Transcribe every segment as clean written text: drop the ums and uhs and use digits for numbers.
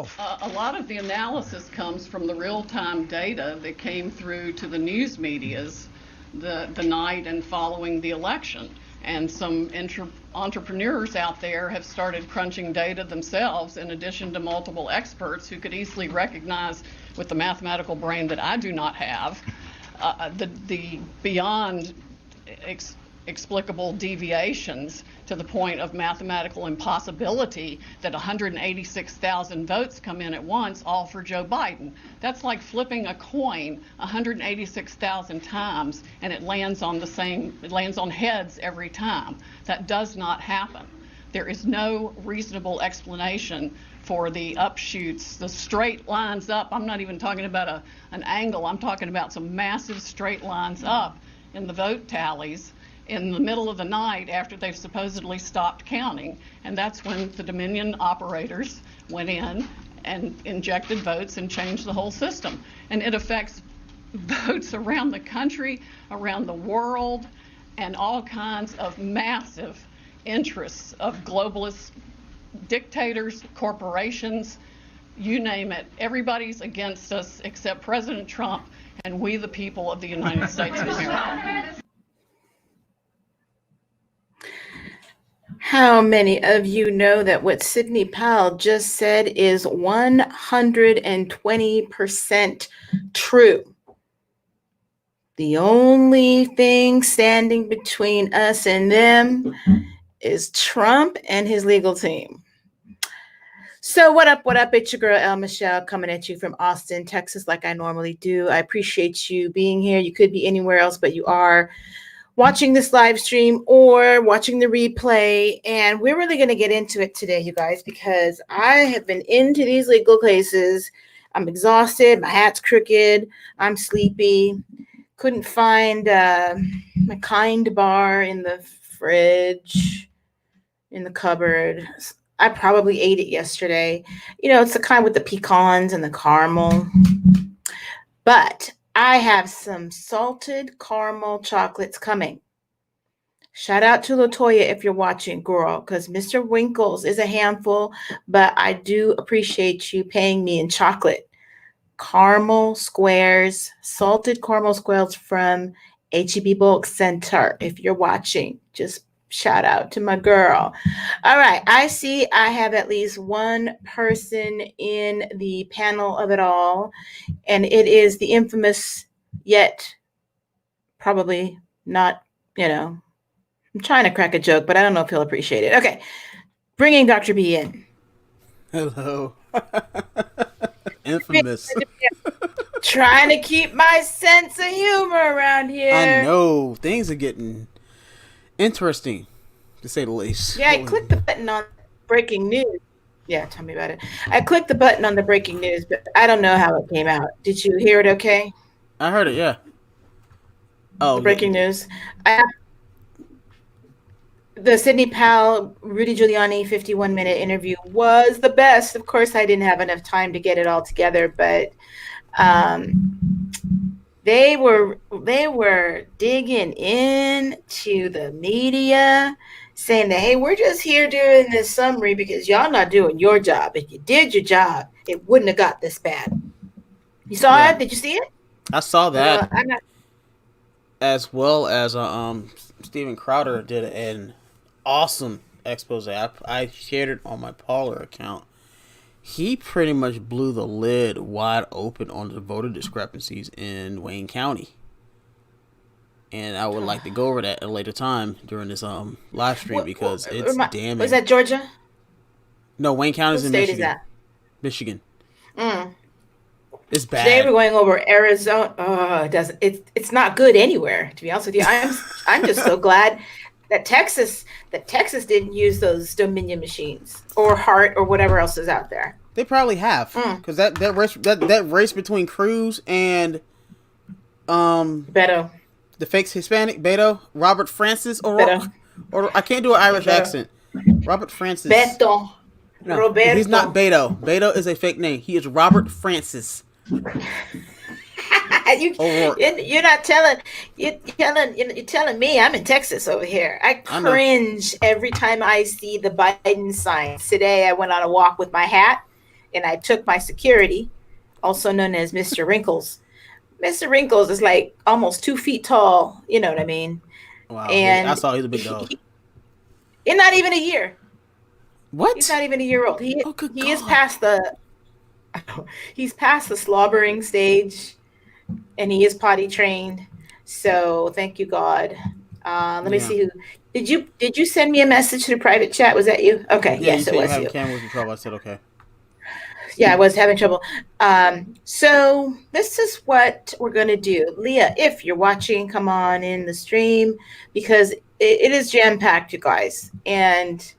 go. A lot of the analysis comes from the real-time data that came through to the news medias the night and following the election. And some entrepreneurs out there have started crunching data themselves, in addition to multiple experts who could easily recognize, with the mathematical brain that I do not have, the beyond explicable deviations to the point of mathematical impossibility that 186,000 votes come in at once, all for Joe Biden. That's like flipping a coin 186,000 times and it lands on heads every time. That does not happen. There is no reasonable explanation for the upshoots, the straight lines up. I'm not even talking about an angle. I'm talking about some massive straight lines up in the vote tallies in the middle of the night after they've supposedly stopped counting. And that's when the Dominion operators went in and injected votes and changed the whole system. And it affects votes around the country, around the world, and all kinds of massive interests of globalist dictators, corporations, you name it. Everybody's against us except President Trump and we the people of the United States of America. How many of you know that what Sidney Powell just said is 120% true? The only thing standing between us and them is Trump and his legal team. So what up? It's your girl, El Michelle, coming at you from Austin, Texas, like I normally do. I appreciate you being here. You could be anywhere else, but you are watching this live stream or watching the replay. And we're really going to get into it today, you guys, because I have been into these legal cases. I'm exhausted. My hat's crooked. I'm sleepy. Couldn't find my Kind bar in the fridge, in the cupboard. I probably ate it yesterday. You know, it's the kind with the pecans and the caramel. But I have some salted caramel chocolates coming. Shout out to LaToya if you're watching, girl, because Mr. Winkles is a handful, but I do appreciate you paying me in chocolate. Caramel squares, salted caramel squares from H-E-B Bulk Center. If you're watching, just shout out to my girl. All right. I see I have at least one person in the panel of it all, and it is the infamous, yet probably not, I'm trying to crack a joke, but I don't know if he'll appreciate it. Okay. Bringing Dr. B in. Hello. Infamous. Trying to keep my sense of humor around here. I know. Things are getting interesting, to say the least. Yeah, I clicked the button on breaking news. Yeah, tell me about it. I clicked the button on the breaking news, but I don't know how it came out. Did you hear it okay? I heard it, yeah. Oh, the breaking news. The Sidney Powell, Rudy Giuliani 51-minute interview was the best. Of course, I didn't have enough time to get it all together, but they were digging into the media, saying that, hey, we're just here doing this summary because y'all not doing your job. If you did your job, it wouldn't have got this bad. You saw it? Did you see it? I saw that. As well as Steven Crowder did an awesome expose. I shared it on my Parler account. He pretty much blew the lid wide open on the voter discrepancies in Wayne County. And I would like to go over that at a later time during this live stream because it's damning. Was that Georgia? No, Wayne County's in Michigan. What state is that? Michigan. It's bad. Today we're going over Arizona. Oh, it doesn't. It's not good anywhere, to be honest with you. I'm just so glad that Texas didn't use those Dominion machines or Hart or whatever else is out there. They probably have, because that race between Cruz and Beto, the fake Hispanic Beto, Robert Francis, or I can't do an Irish accent. Robert Francis. Beto. No, Roberto. He's not Beto. Beto is a fake name. He is Robert Francis. You're not telling. You're telling me I'm in Texas over here. I cringe every time I see the Biden sign. Today I went on a walk with my hat, and I took my security, also known as Mr. Wrinkles. Mr. Wrinkles is like almost 2 feet tall. You know what I mean? Wow, I And saw he's a big dog. in not even a year. What? He's not even a year old. Oh, good he is God. past the he's past the slobbering stage, and he is potty trained. So thank you, God. Let me Yeah. see who did you send me a message to the private chat? Was that you? Okay, Yeah, you yes, it said you're was having you. camera in trouble. I said okay. Yeah, I was having trouble. So this is what we're going to do. Leah, if you're watching, come on in the stream because it is jam packed, you guys. And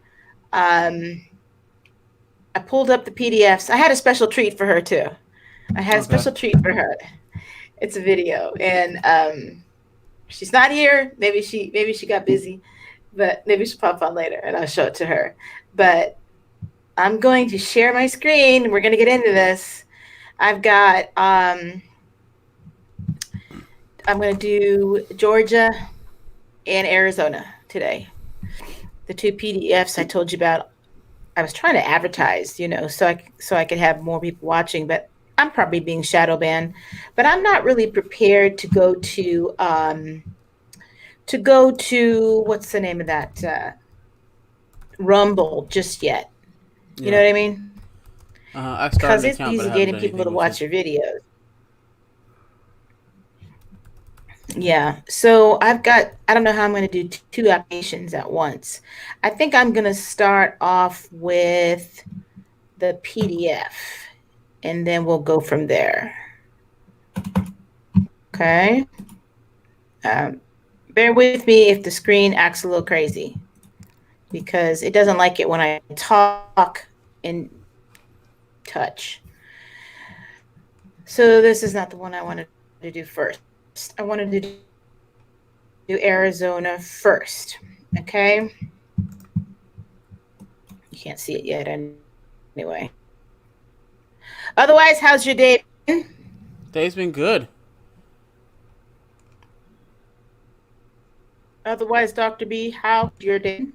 I pulled up the PDFs. I had a special treat for her too. I had a special treat for her. It's a video, and she's not here. Maybe she got busy, but maybe she'll pop on later, and I'll show it to her. But I'm going to share my screen. We're going to get into this. I've got, I'm going to do Georgia and Arizona today. The 2 PDFs I told you about. I was trying to advertise, so I could have more people watching, but I'm probably being shadow banned. But I'm not really prepared to go to what's the name of that Rumble just yet. Yeah. You know what I mean? I started Because an it's account, but I easy haven't getting done people to anything with watch it. your videos. Yeah. So I don't know how I'm going to do 2 applications at once. I think I'm going to start off with the PDF, and then we'll go from there. Okay. Bear with me if the screen acts a little crazy because it doesn't like it when I talk and touch. So this is not the one I wanted to do first. I wanted to do Arizona first. Okay. You can't see it yet anyway. Otherwise, how's your day been? Day's been good. Otherwise, Dr. B, how's your day?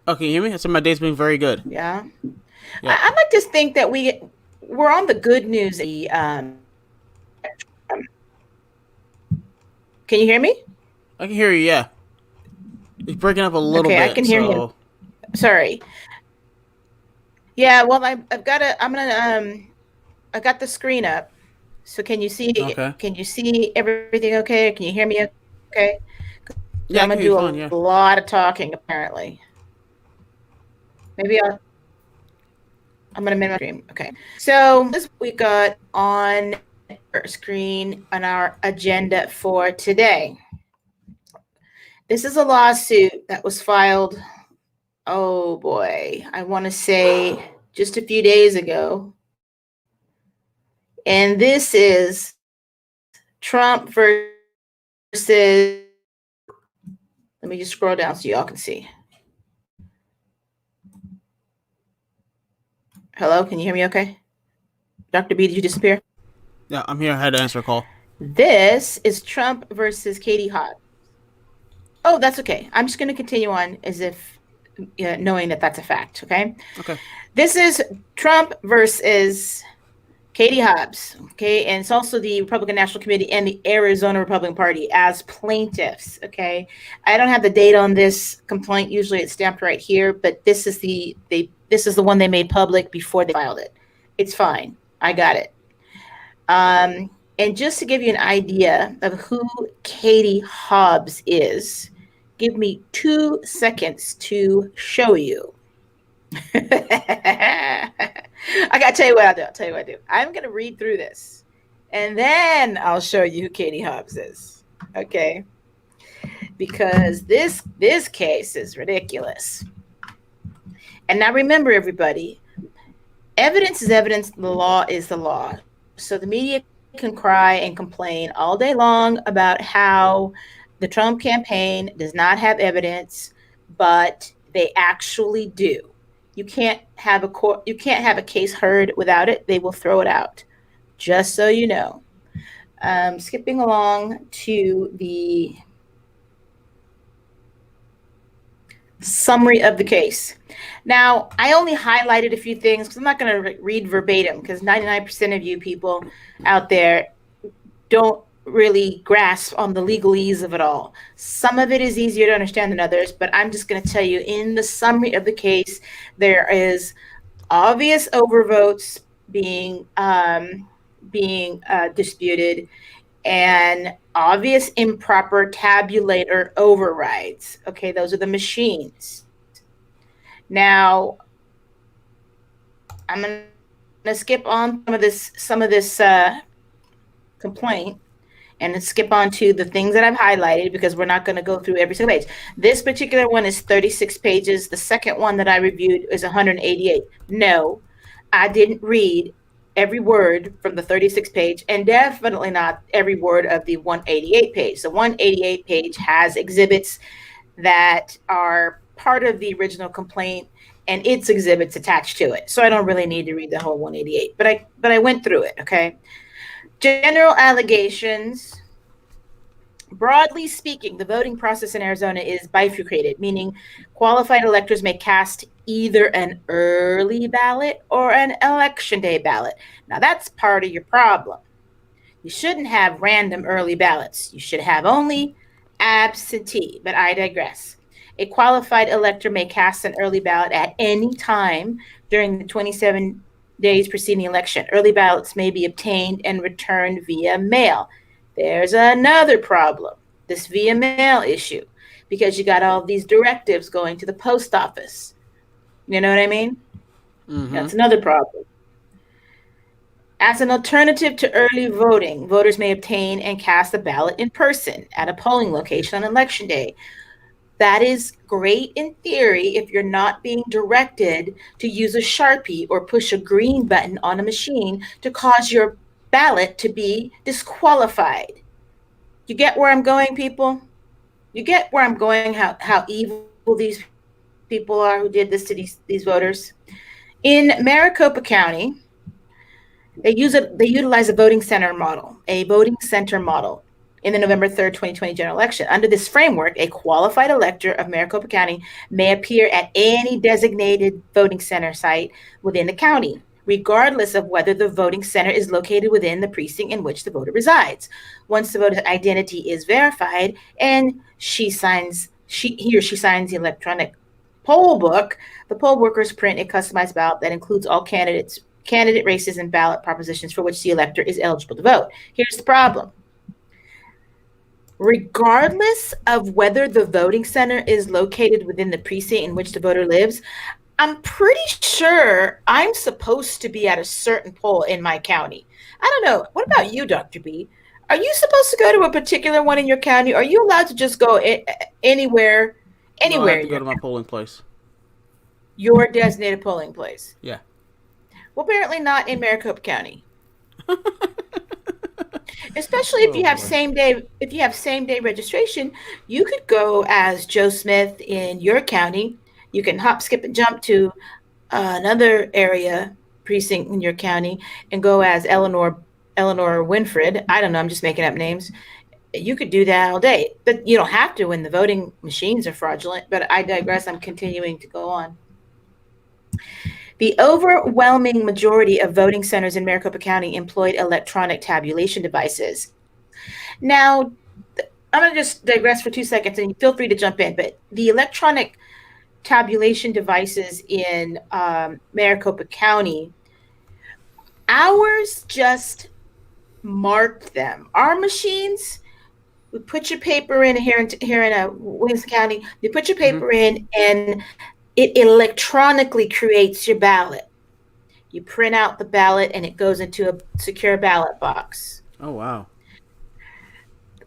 Oh, can you hear me? I said my day's been very good. Yeah. Yeah. I like to think that we're on the good news. Can you hear me? I can hear you, yeah. It's breaking up a little bit. I can hear you. Sorry. Yeah, well, I got the screen up. So can you see? Okay. Can you see everything okay? Can you hear me okay? Yeah, I'm gonna do a lot of talking apparently. Maybe I'm gonna minimize stream. Okay. So this we got on our screen on our agenda for today. This is a lawsuit that was filed, oh boy, I want to say just a few days ago. And this is Trump versus, let me just scroll down so y'all can see. Hello, can you hear me okay? Dr. B, did you disappear? Yeah, I'm here. I had to answer a call. This is Trump versus Katie Hobbs. Oh, that's okay. I'm just going to continue on as if knowing that that's a fact, okay? Okay. This is Trump versus Katie Hobbs, okay? And it's also the Republican National Committee and the Arizona Republican Party as plaintiffs, okay? I don't have the date on this complaint. Usually it's stamped right here, but this is the one they made public before they filed it. It's fine. I got it. And just to give you an idea of who Katie Hobbs is, give me 2 seconds to show you. I got to tell you what I'll do. I'm going to read through this, and then I'll show you who Katie Hobbs is, okay? Because this case is ridiculous. And now remember, everybody, evidence is evidence. The law is the law. So the media can cry and complain all day long about how the Trump campaign does not have evidence, but they actually do. You can't have a case heard without it. They will throw it out. Just so you know. Skipping along to the summary of the case. Now, I only highlighted a few things because I'm not going to read verbatim because 99% of you people out there don't really grasp on the legalese of it all. Some of it is easier to understand than others, but I'm just going to tell you in the summary of the case, there is obvious overvotes being disputed and obvious improper tabulator overrides. Okay, those are the machines. Now, I'm going to skip on some of this complaint and then skip on to the things that I've highlighted because we're not going to go through every single page. This particular one is 36 pages. The second one that I reviewed is 188. No, I didn't read every word from the 36 page and definitely not every word of the 188 page. The 188 page has exhibits that are part of the original complaint and its exhibits attached to it. So I don't really need to read the whole 188, but I went through it, okay? General allegations. Broadly speaking, the voting process in Arizona is bifurcated, meaning qualified electors may cast either an early ballot or an election day ballot. Now, that's part of your problem. You shouldn't have random early ballots. You should have only absentee, but I digress. A qualified elector may cast an early ballot at any time during the 27 days preceding the election. Early ballots may be obtained and returned via mail. There's another problem, this via mail issue, because you got all these directives going to the post office. You know what I mean? Mm-hmm. That's another problem. As an alternative to early voting, voters may obtain and cast a ballot in person at a polling location on election day. That is great in theory if you're not being directed to use a Sharpie or push a green button on a machine to cause your ballot to be disqualified. You get where I'm going, people? You get where I'm going, how evil these people are who did this to these voters? In Maricopa County, they utilize a voting center model in the November 3rd, 2020 general election. Under this framework, a qualified elector of Maricopa County may appear at any designated voting center site within the county, regardless of whether the voting center is located within the precinct in which the voter resides. Once the voter's identity is verified and he or she signs the electronic poll book, the poll workers print a customized ballot that includes all candidate races and ballot propositions for which the elector is eligible to vote. Here's the problem. Regardless of whether the voting center is located within the precinct in which the voter lives, I'm pretty sure I'm supposed to be at a certain poll in my county. I don't know. What about you, Dr. B? Are you supposed to go to a particular one in your county? Are you allowed to just go anywhere? No, I have to go to my polling place. Your designated polling place? Yeah. Well, apparently not in Maricopa County. Especially if you have same day registration, you could go as Joe Smith in your county. You can hop, skip, and jump to another area precinct in your county and go as Eleanor Winfred. I don't know. I'm just making up names. You could do that all day, but you don't have to when the voting machines are fraudulent. But I digress. I'm continuing to go on. The overwhelming majority of voting centers in Maricopa County employed electronic tabulation devices. Now, I'm going to just digress for 2 seconds and feel free to jump in, but the electronic tabulation devices in Maricopa County, ours just marked them. Our machines, we put your paper in here in Williamson County, you put your paper in and it electronically creates your ballot. You print out the ballot and it goes into a secure ballot box. Oh, wow.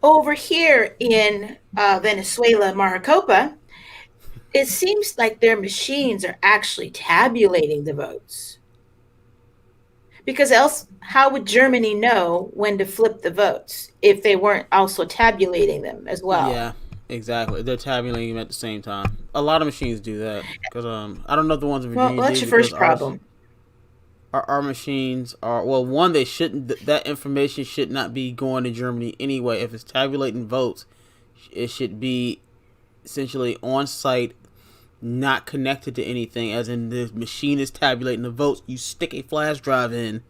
Over here in Venezuela, Maricopa, it seems like their machines are actually tabulating the votes. Because else, how would Germany know when to flip the votes if they weren't also tabulating them as well? Yeah, exactly. They're tabulating them at the same time. A lot of machines do that. Because I don't know if the ones in Virginia. Well, that's your first problem. Our machines are, well, one, they shouldn't, that information should not be going to Germany anyway. If it's tabulating votes, it should be essentially on site, not connected to anything, as in the machine is tabulating the votes. You stick a flash drive in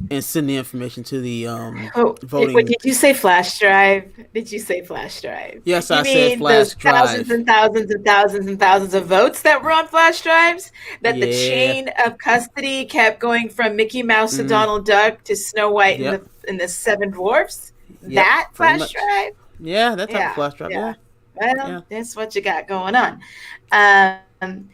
and send the information to the Oh, voting. did you say flash drive? Did you say flash drive? Yes, You I said mean those flash thousands drive. and thousands and thousands and thousands of votes that were on flash drives? That the Yeah. chain of custody kept going from Mickey Mouse to Mm, Donald Duck to Snow White and yep. the Seven Dwarfs? Yep. That Pretty flash much. drive? Yeah, that type of Yeah, flash drive. yeah. Yeah. Well, Yeah. that's what you got going on. Um,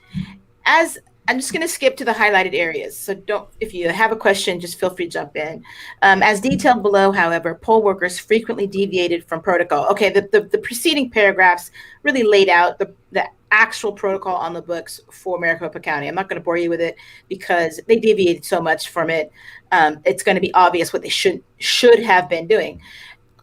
as I'm just going to skip to the highlighted areas. So don't, if you have a question, just feel free to jump in. As detailed below, however, poll workers frequently deviated from protocol. Okay, the preceding paragraphs really laid out the actual protocol on the books for Maricopa County. I'm not going to bore you with it because they deviated so much from it. It's going to be obvious what they should have been doing.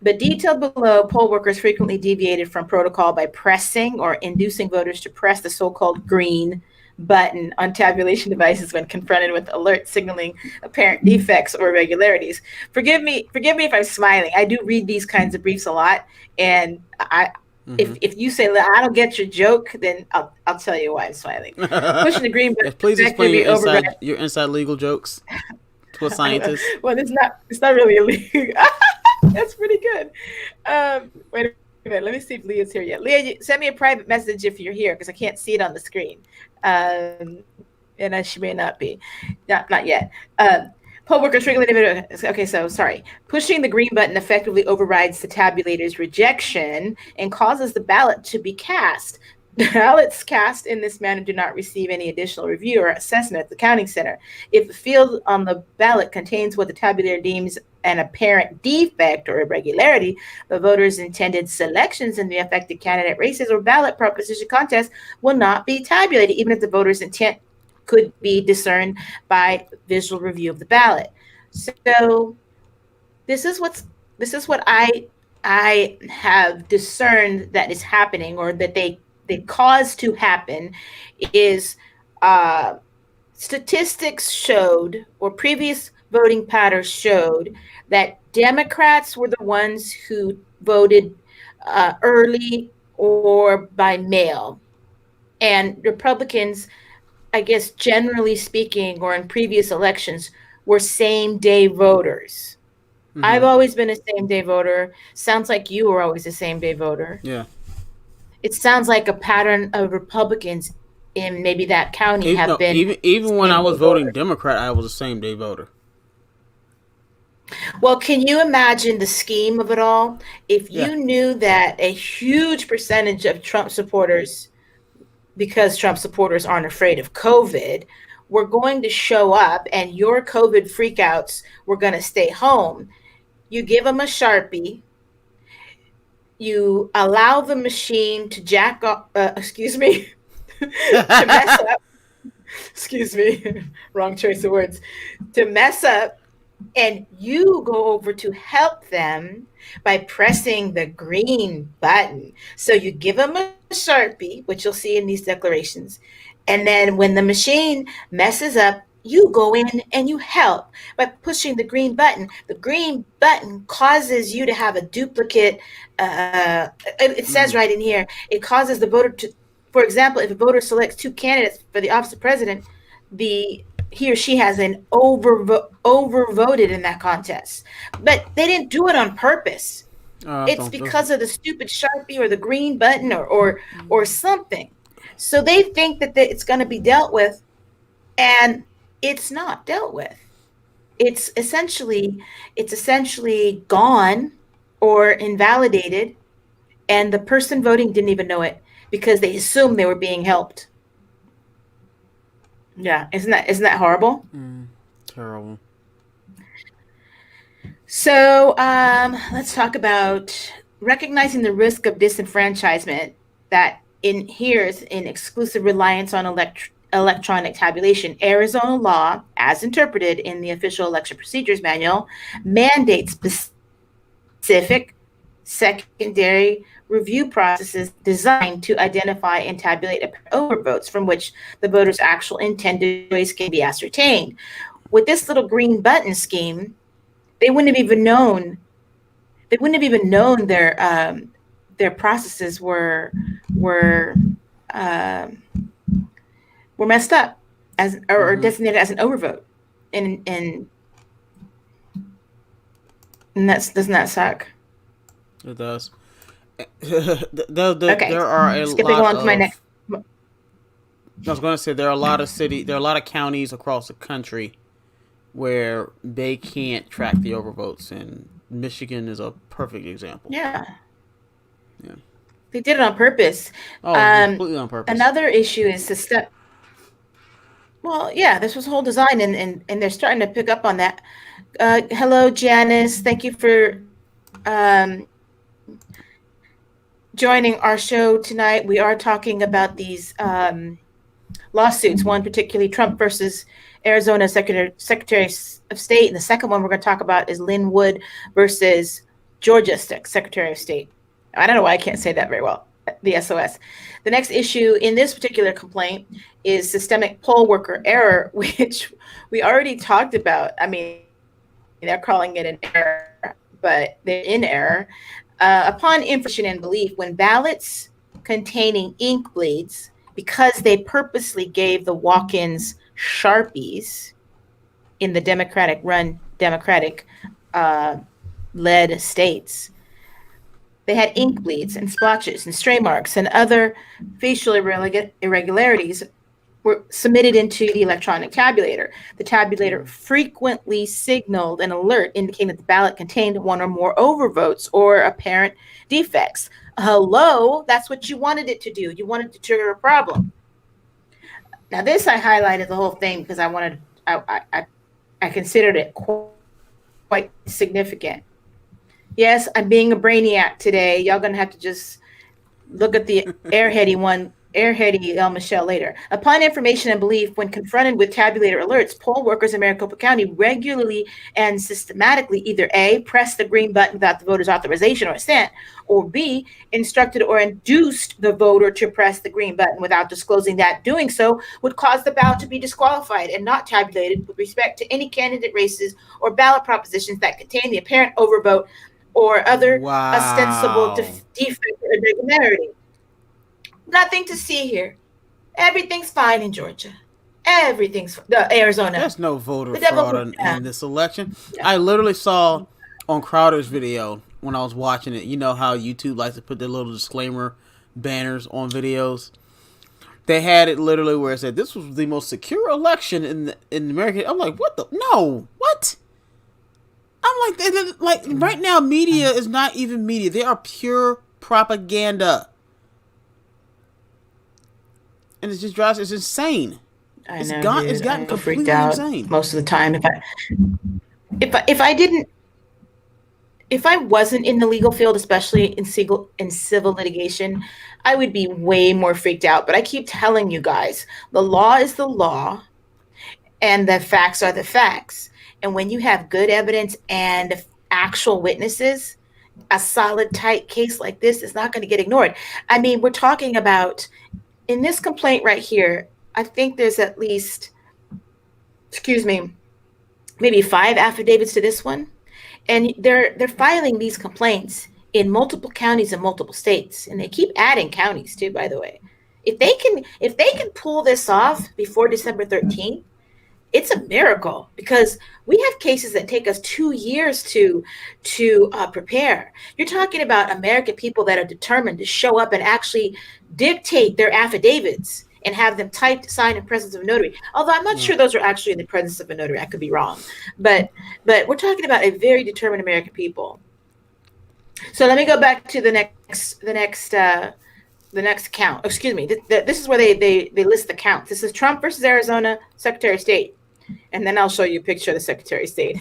But detailed below, poll workers frequently deviated from protocol by pressing or inducing voters to press the so-called green button on tabulation devices when confronted with alerts signaling apparent defects or irregularities. Forgive me if I'm smiling. I do read these kinds of briefs a lot, and Mm-hmm. if you say I don't get your joke, then I'll tell you why I'm smiling. Pushing the green button Yes, please explain effectively override. your inside legal jokes to a scientist. Well, it's not really illegal. That's pretty good. Wait a minute. Let me see if Leah's here yet. Leah, send me a private message if you're here because I can't see it on the screen. And she may not be. Not yet. Poll workers frequently. Okay, so sorry. Pushing the green button effectively overrides the tabulator's rejection and causes the ballot to be cast. Ballots cast in this manner do not receive any additional review or assessment at the counting center. If the field on the ballot contains what the tabulator deems an apparent defect or irregularity, the voters' intended selections in the affected candidate races or ballot proposition contests will not be tabulated, even if the voters' intent could be discerned by visual review of the ballot. So this is what I have discerned that is happening, or that they cause to happen, is statistics showed, or previous voting patterns showed, that Democrats were the ones who voted early or by mail, and Republicans, I guess generally speaking, or in previous elections, were same day voters. Mm-hmm. I've always been a same day voter. Sounds like you were always a same day voter. Yeah. It sounds like a pattern of Republicans in maybe that county have been. Even when I was voting Democrat, I was a same day voter. Well, can you imagine the scheme of it all? If you knew that a huge percentage of Trump supporters, because Trump supporters aren't afraid of COVID, were going to show up and your COVID freakouts were going to stay home, you give them a Sharpie. You allow the machine to jack up, to mess up, wrong choice of words, to mess up, and you go over to help them by pressing the green button. So you give them a Sharpie, which you'll see in these declarations, and then when the machine messes up, you go in and you help by pushing the green button. The green button causes you to have a duplicate. It says right in here, it causes the voter to, for example, if a voter selects two candidates for the office of president, he or she has an overvoted in that contest. But they didn't do it on purpose. It's because of the stupid Sharpie or the green button or something. So they think that it's going to be dealt with, and it's not dealt with. It's essentially gone or invalidated, and the person voting didn't even know it because they assumed they were being helped. Yeah, isn't that horrible? Terrible. So let's talk about recognizing the risk of disenfranchisement that inheres in exclusive reliance on electronic tabulation. Arizona law, as interpreted in the official election procedures manual, mandates specific secondary review processes designed to identify and tabulate overvotes from which the voter's actual intended choice can be ascertained. With this little green button scheme, they wouldn't have even known their processes were were messed up or Mm-hmm. designated as an overvote, and doesn't that suck? It does. Okay, There are a skipping lot along to my next. of. I was going to say there are a lot of there are a lot of counties across the country where they can't track the overvotes, and Michigan is a perfect example. Yeah, Yeah. they did it on purpose. Oh, completely on purpose. Another issue is the step. Well, yeah, this was whole design, and they're starting to pick up on that. Hello, Janice. Thank you for um, joining our show tonight. We are talking about these lawsuits. One particularly Trump versus Arizona Secretary of State, and the second one we're going to talk about is Lynn Wood versus Georgia Secretary of State. I don't know why I can't say that very well. The SOS. The next issue in this particular complaint is systemic poll worker error, which we already talked about. I mean, they're calling it an error, but they're in error. Upon information and belief, when ballots containing ink bleeds, because they purposely gave the walk-ins Sharpies in the Democratic led states, they had ink bleeds and splotches and stray marks and other facial irregularities were submitted into the electronic tabulator. The tabulator frequently signaled an alert indicating that the ballot contained one or more overvotes or apparent defects. Hello, that's what you wanted it to do. You wanted to trigger a problem. Now, this I highlighted the whole thing because I considered it quite significant. Yes, I'm being a brainiac today. Y'all gonna have to just look at the airheady El Michelle later. Upon information and belief, when confronted with tabulator alerts, poll workers in Maricopa County regularly and systematically either A, press the green button without the voter's authorization or assent, or B, instructed or induced the voter to press the green button without disclosing that doing so would cause the ballot to be disqualified and not tabulated with respect to any candidate races or ballot propositions that contain the apparent overvote or other ostensible defect or irregularity. Nothing to see here. Everything's fine in Georgia. Everything's Arizona. There's no voter fraud in this election. Yeah. I literally saw on Crowder's video when I was watching it. You know how YouTube likes to put their little disclaimer banners on videos. They had it literally where it said this was the most secure election in America. I'm like, what the? No, what? I'm like right now, media is not even media. They are pure propaganda. And it just drives, it's insane. It's gotten completely insane. Most of the time. If I wasn't in the legal field, especially in civil litigation, I would be way more freaked out. But I keep telling you guys, the law is the law and the facts are the facts. And when you have good evidence and actual witnesses, a solid, tight case like this is not going to get ignored. I mean, we're talking about, in this complaint right here, I think there's at least, maybe 5 affidavits to this one. And they're filing these complaints in multiple counties and multiple states. And they keep adding counties too, by the way. If they can pull this off before December 13th, it's a miracle, because we have cases that take us 2 years to prepare. You're talking about American people that are determined to show up and actually dictate their affidavits and have them typed, signed in presence of a notary. Although I'm not sure those are actually in the presence of a notary. I could be wrong. But we're talking about a very determined American people. So let me go back to the next count. Excuse me. This is where they list the counts. This is Trump versus Arizona Secretary of State. And then I'll show you a picture of the Secretary of State.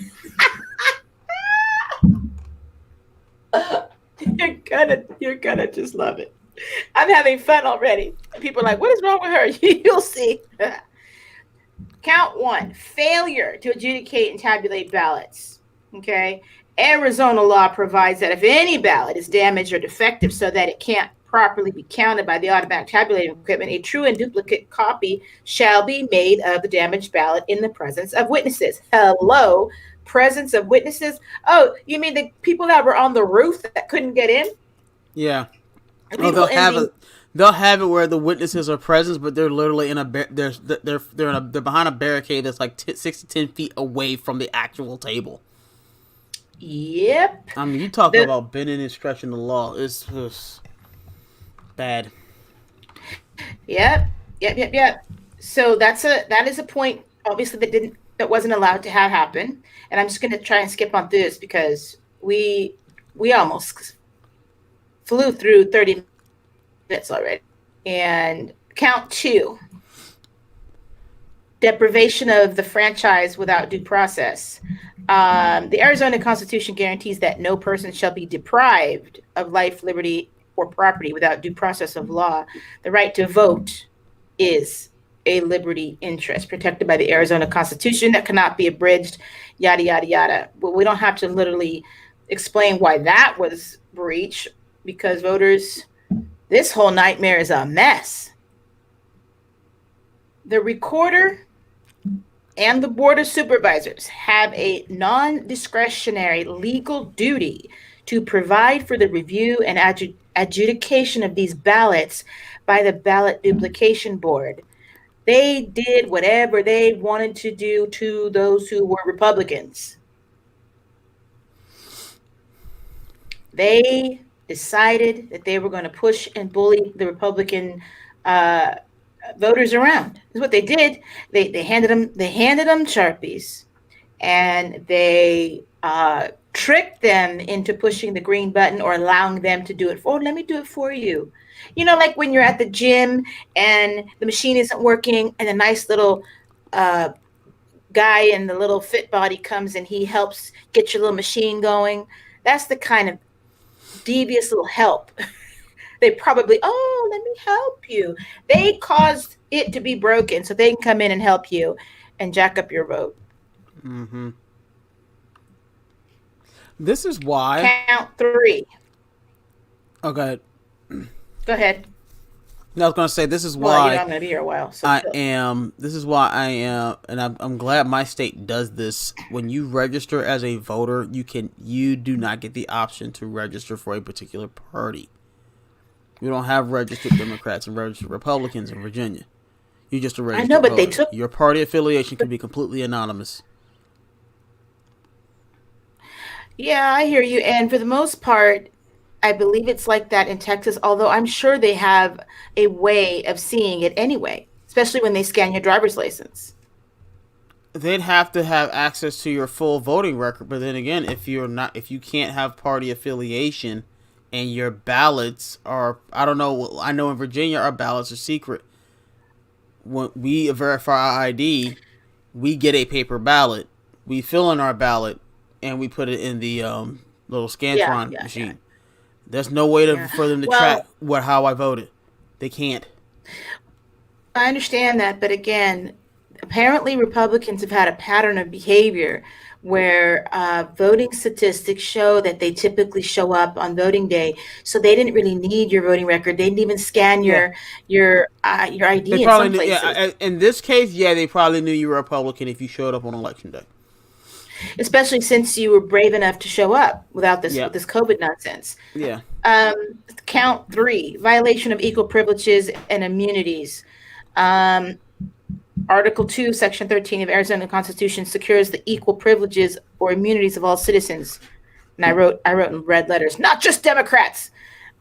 You're gonna just love it. I'm having fun already. People are like, what is wrong with her? You'll see. Count 1, failure to adjudicate and tabulate ballots. Okay. Arizona law provides that if any ballot is damaged or defective so that it can't properly be counted by the automatic tabulating equipment, a true and duplicate copy shall be made of the damaged ballot in the presence of witnesses. Hello, presence of witnesses? Oh, you mean the people that were on the roof that couldn't get in? Yeah. Oh, they'll have it where the witnesses are present, but they're literally in a they're behind a barricade that's like 6 to 10 feet away from the actual table. Yep. I mean, you talk about bending and stretching the law. It's just bad. Yep. So that is a point, obviously, that wasn't allowed to have happen. And I'm just going to try and skip on through this because we almost flew through 30 minutes already. And count 2, deprivation of the franchise without due process. The Arizona Constitution guarantees that no person shall be deprived of life, liberty, or property without due process of law. The right to vote is a liberty interest protected by the Arizona Constitution that cannot be abridged, yada, yada, yada. But we don't have to literally explain why that was breached because voters, this whole nightmare is a mess. The recorder and the board of supervisors have a non-discretionary legal duty to provide for the review and adjudication of these ballots by the ballot duplication board. They did whatever they wanted to do to those who were Republicans. They decided that they were going to push and bully the Republican voters around. Is what they did. They handed them Sharpies, and they tricked them into pushing the green button or allowing them to do it. Let me do it for you. You know, like when you're at the gym and the machine isn't working, and a nice little guy in the little fit body comes and he helps get your little machine going. That's the kind of devious little help. They probably, let me help you. They caused it to be broken so they can come in and help you and jack up your vote. Mm-hmm. This is why. Count 3. Okay. Go ahead. No, I was going to say this is why. Well, I'm going to be here a while. So This is why I am, and I'm glad my state does this. When you register as a voter, you do not get the option to register for a particular party. We don't have registered Democrats and registered Republicans in Virginia. You just a registered I know, but voter. they took Your party affiliation can be completely anonymous. Yeah, I hear you. And for the most part, I believe it's like that in Texas, although I'm sure they have a way of seeing it anyway, especially when they scan your driver's license. They'd have to have access to your full voting record, but then again, if you can't have party affiliation and your ballots are, I don't know, I know in Virginia our ballots are secret. When we verify our ID, we get a paper ballot, we fill in our ballot, and we put it in the little Scantron machine. Yeah. There's no way for them to track how I voted. They can't. I understand that, but again, apparently Republicans have had a pattern of behavior where voting statistics show that they typically show up on voting day, so they didn't really need your voting record. They didn't even scan your ID. They probably knew, in this case, they probably knew you were a Republican if you showed up on election day. Especially since you were brave enough to show up without this this COVID nonsense. Yeah. Count 3, violation of equal privileges and immunities. Article 2, Section 13 of Arizona Constitution secures the equal privileges or immunities of all citizens. And I wrote in red letters, not just Democrats.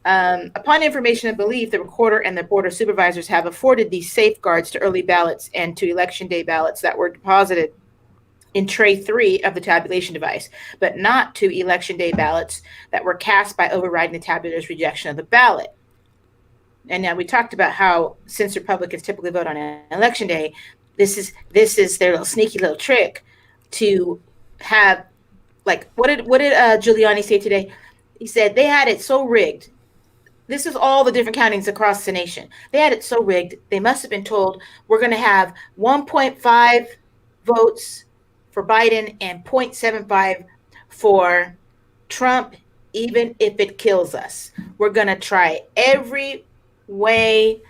Upon information and belief, the recorder and the board of supervisors have afforded these safeguards to early ballots and to election day ballots that were deposited in tray 3 of the tabulation device, but not to election day ballots that were cast by overriding the tabulator's rejection of the ballot. And now we talked about how, since Republicans typically vote on an election day, this is their little sneaky little trick to have, like, what did Giuliani say today? He said they had it so rigged. This is all the different counties across the nation. They had it so rigged. They must have been told we're going to have 1.5 votes for Biden and 0.75 for Trump, even if it kills us. We're going to try every way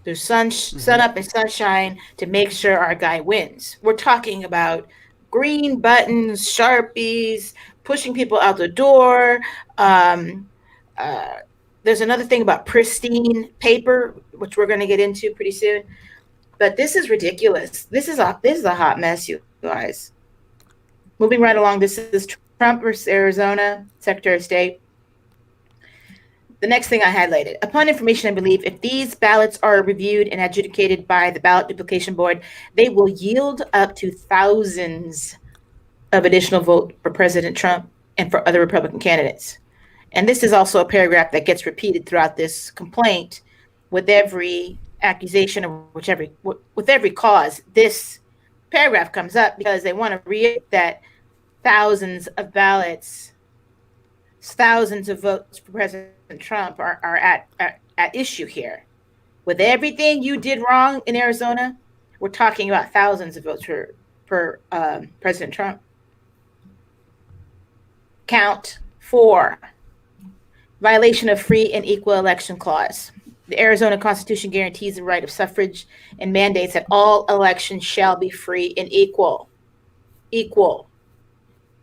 through sun up and sunshine to make sure our guy wins. We're talking about green buttons, Sharpies, pushing people out the door, there's another thing about pristine paper, which we're going to get into pretty soon. But this is ridiculous. This is a hot mess, you guys. Moving right along, this is Trump versus Arizona, Secretary of State. The next thing I highlighted, upon information, I believe if these ballots are reviewed and adjudicated by the Ballot Duplication Board, they will yield up to thousands of additional votes for President Trump and for other Republican candidates. And this is also a paragraph that gets repeated throughout this complaint with every accusation or with every cause. This paragraph comes up because they want to reiterate that thousands of ballots, thousands of votes for President Trump are at issue here. With everything you did wrong in Arizona, we're talking about thousands of votes for President Trump. Count 4, violation of free and equal election clause. The Arizona Constitution guarantees the right of suffrage and mandates that all elections shall be free and equal. Equal.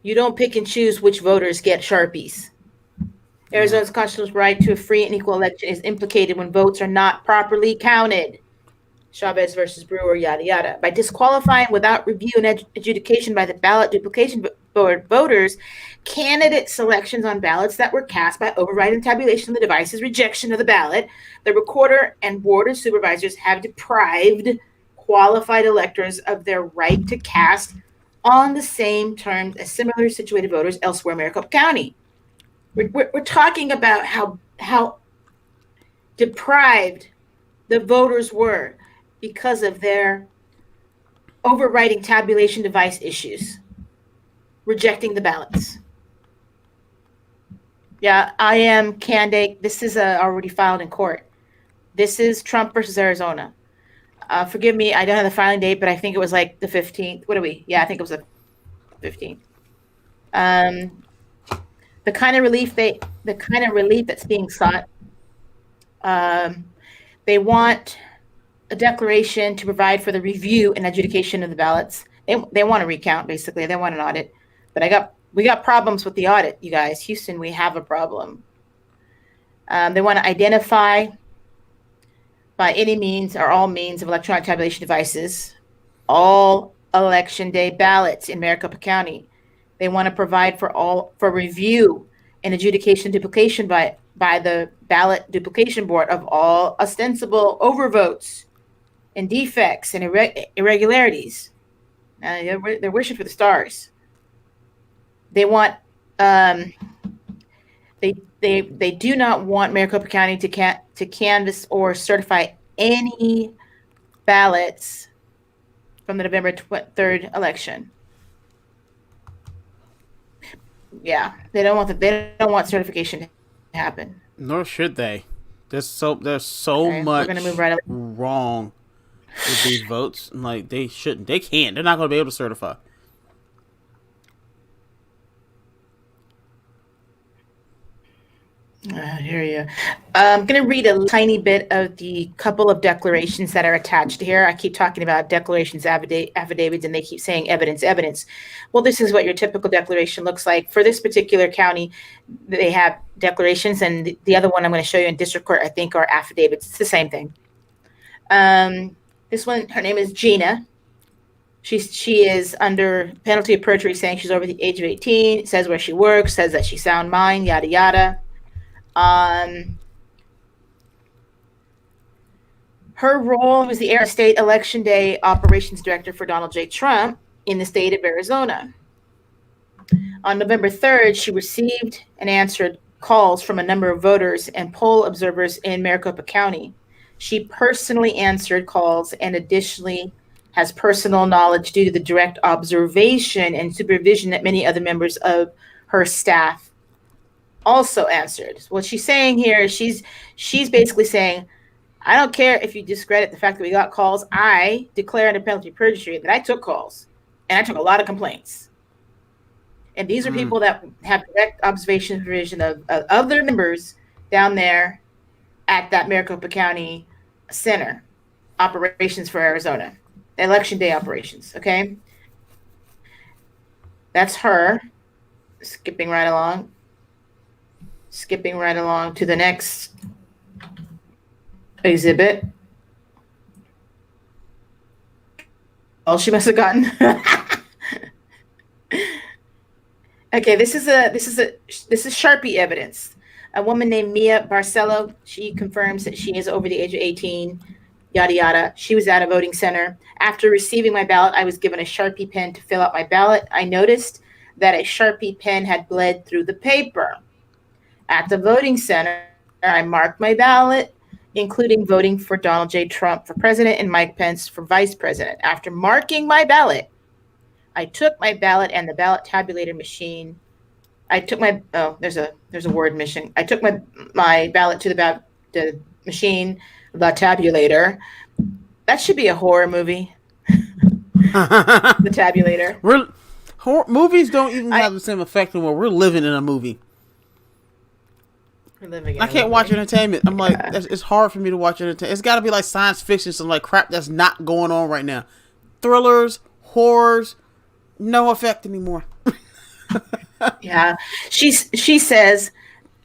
You don't pick and choose which voters get Sharpies. Arizona's constitutional right to a free and equal election is implicated when votes are not properly counted. Chavez versus Brewer, yada, yada. By disqualifying without review and adjudication by the Ballot Duplication Board voters, candidate selections on ballots that were cast by override and tabulation of the device's rejection of the ballot, the recorder and board of supervisors have deprived qualified electors of their right to cast on the same terms as similarly situated voters elsewhere in Maricopa County. We're talking about how deprived the voters were because of their overriding tabulation device issues, rejecting the ballots. Yeah, I am candidate. This is already filed in court. This is Trump versus Arizona. Forgive me, I don't have the filing date, but I think it was like the 15th. What are we? Yeah, I think it was the 15th. The kind of relief that's being sought. They want a declaration to provide for the review and adjudication of the ballots. They want a recount, basically. They want an audit. But we got problems with the audit, you guys. Houston, we have a problem. They want to identify by any means or all means of electronic tabulation devices all election day ballots in Maricopa County. They want to provide for review and adjudication duplication by the Ballot Duplication Board of all ostensible overvotes and defects and irregularities. They're wishing for the stars. They want they do not want Maricopa County to canvass or certify any ballots from the November 3rd election. Yeah, they don't want certification to happen. Nor should they. There's so Okay, much we're gonna move right wrong with these votes. Like, they shouldn't. They can't. They're not going to be able to certify. I hear you. I'm going to read a tiny bit of the couple of declarations that are attached here. I keep talking about declarations, affidavits, and they keep saying evidence. Well, this is what your typical declaration looks like. For this particular county, they have declarations, and the other one I'm going to show you in district court, I think, are affidavits. It's the same thing. This one, her name is Gina. She is under penalty of perjury, saying she's over the age of 18, says where she works, says that she's sound mind, yada, yada. Her role was the Arizona State Election Day Operations Director for Donald J. Trump in the state of Arizona. On November 3rd, she received and answered calls from a number of voters and poll observers in Maricopa County. She personally answered calls and additionally has personal knowledge due to the direct observation and supervision that many other members of her staff also answered. What she's saying here is she's basically saying, I don't care if you discredit the fact that we got calls. I declare under penalty of perjury that I took calls and I took a lot of complaints. And these are people that have direct observation and supervision of other members down there at that Maricopa County Center, operations for Arizona, election day operations. Okay. That's her. Skipping right along. skipping right along to the next exhibit. Oh, she must have gotten. Okay, this is Sharpie evidence. A woman named Mia Barcelo, she confirms that she is over the age of 18, yada yada. She was at a voting center. After receiving my ballot, I was given a Sharpie pen to fill out my ballot. I noticed that a Sharpie pen had bled through the paper. At the voting center, I marked my ballot, including voting for Donald J. Trump for president and Mike Pence for vice president. After marking my ballot, I took my ballot and the ballot tabulator machine. I took my there's a word missing. I took my ballot to the machine, the tabulator. That should be a horror movie. The tabulator. Movies don't even have the same effect anymore. We're living in a movie. We're living in I can't watch entertainment. I'm like, it's hard for me to watch entertainment. It's got to be like science fiction, some like crap that's not going on right now. Thrillers, horrors, no effect anymore. Yeah, she says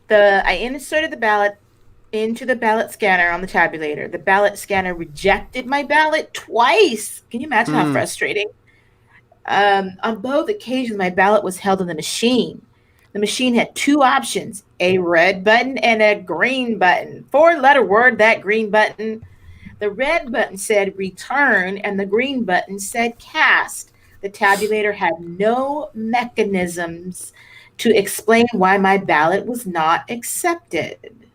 I inserted the ballot into the ballot scanner on the tabulator. The ballot scanner rejected my ballot twice. Can you imagine how frustrating? On both occasions, my ballot was held in the machine. The machine had two options: a red button and a green button. 4-letter word, that green button. The red button said return, and the green button said cast. The tabulator had no mechanisms to explain why my ballot was not accepted.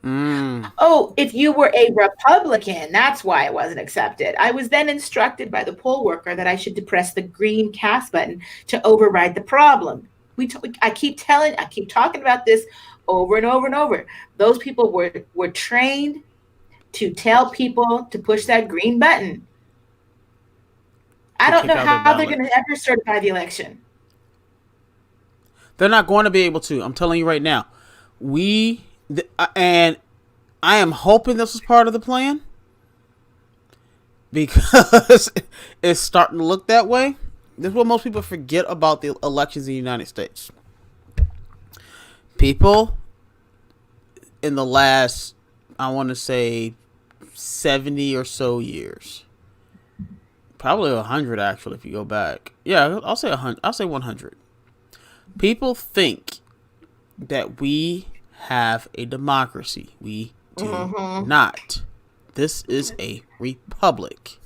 Oh, if you were a Republican, that's why it wasn't accepted. I was then instructed by the poll worker that I should depress the green cast button to override the problem. I keep talking about this over and over and over. Those people were trained to tell people to push that green button. I don't know how they're going to ever certify the election. They're not going to be able to. I'm telling you right now. And I am hoping this was part of the plan, because it's starting to look that way. This is what most people forget about the elections in the United States. People in the last, I want to say, 70 or so years, probably 100 actually, if you go back. Yeah, I'll say 100. I'll say 100. People think that we have a democracy. We do not. This is a republic.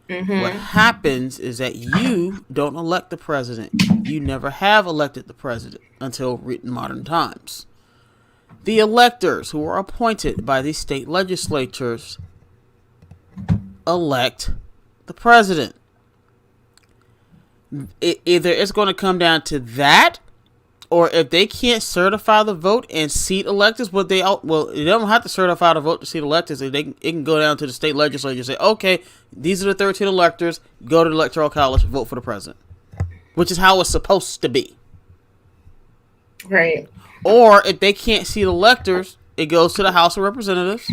What happens is that you don't elect the president. You never have elected the president until written modern times. The electors who are appointed by the state legislatures elect the president. Either it's going to come down to that, or if they can't certify the vote and seat electors, they don't have to certify the vote to seat electors. It can go down to the state legislature and say, okay, these are the 13 electors, go to the electoral college, vote for the president, which is how it's supposed to be. Right. Or if they can't seat electors, it goes to the House of Representatives.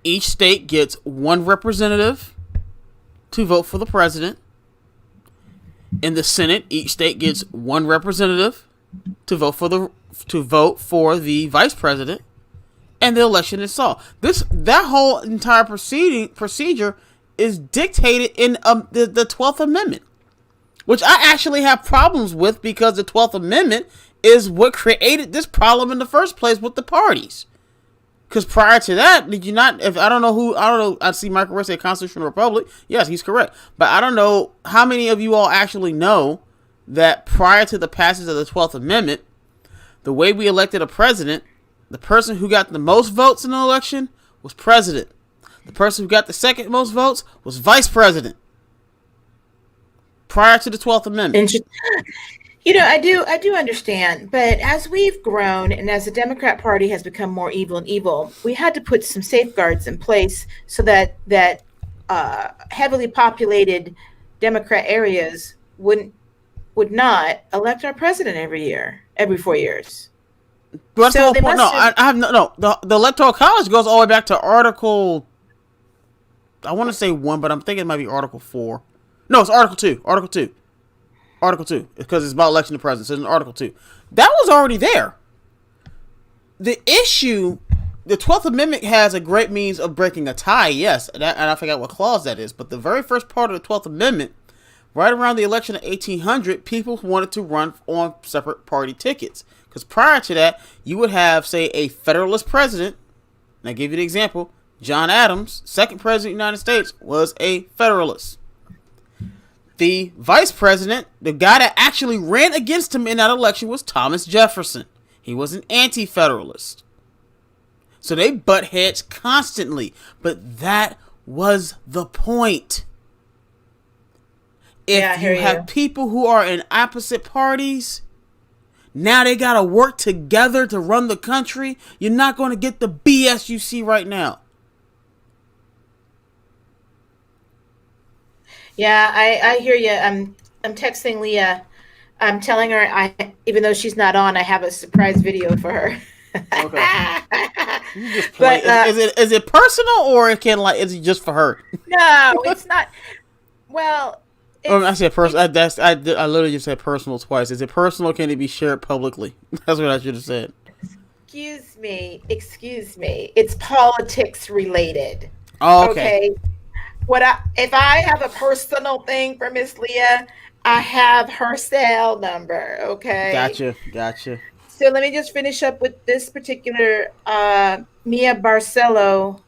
Each state gets one representative to vote for the president. In the Senate, each state gets one representative to vote for the vice president, and the election is solved. That whole entire procedure is dictated in the 12th Amendment, which I actually have problems with, because the 12th Amendment is what created this problem in the first place with the parties. Because prior to that, did you not? I don't know. I see Michael Rich say Constitutional Republic. Yes, he's correct. But I don't know how many of you all actually know that prior to the passage of the 12th Amendment, the way we elected a president, the person who got the most votes in the election was president. The person who got the second most votes was vice president. Prior to the 12th Amendment. You know, I do understand, but as we've grown and as the Democrat Party has become more evil and evil, we had to put some safeguards in place so that heavily populated Democrat areas would not elect our president every 4 years. That's so the whole point. The Electoral College goes all the way back to Article, I want to say 1, but I'm thinking it might be Article 4. No, it's Article 2. Article 2, because it's about election of president. So it's in Article 2. That was already there. the issue, the 12th Amendment has a great means of breaking a tie, yes, and I forgot what clause that is, but the very first part of the 12th Amendment, right around the election of 1800, people wanted to run on separate party tickets. Because prior to that, you would have, say, a Federalist president. And I give you the example. John Adams, second president of the United States, was a Federalist. The vice president, the guy that actually ran against him in that election, was Thomas Jefferson. He was an anti-Federalist. So they butt heads constantly. But that was the point. If you have people who are in opposite parties, now they gotta work together to run the country. You're not going to get the BS you see right now. Yeah, I hear you. I'm texting Leah. I'm telling her even though she's not on, I have a surprise video for her. Okay. You just play. But, is it personal, or it can is it just for her? No, it's not. Well, I said personal. I literally just said personal twice. Is it personal? Can it be shared publicly? That's what I should have said. Excuse me. It's politics related. Oh, okay. If I have a personal thing for Miss Leah, I have her cell number. Okay. Gotcha. So let me just finish up with this particular Mia Barcelo.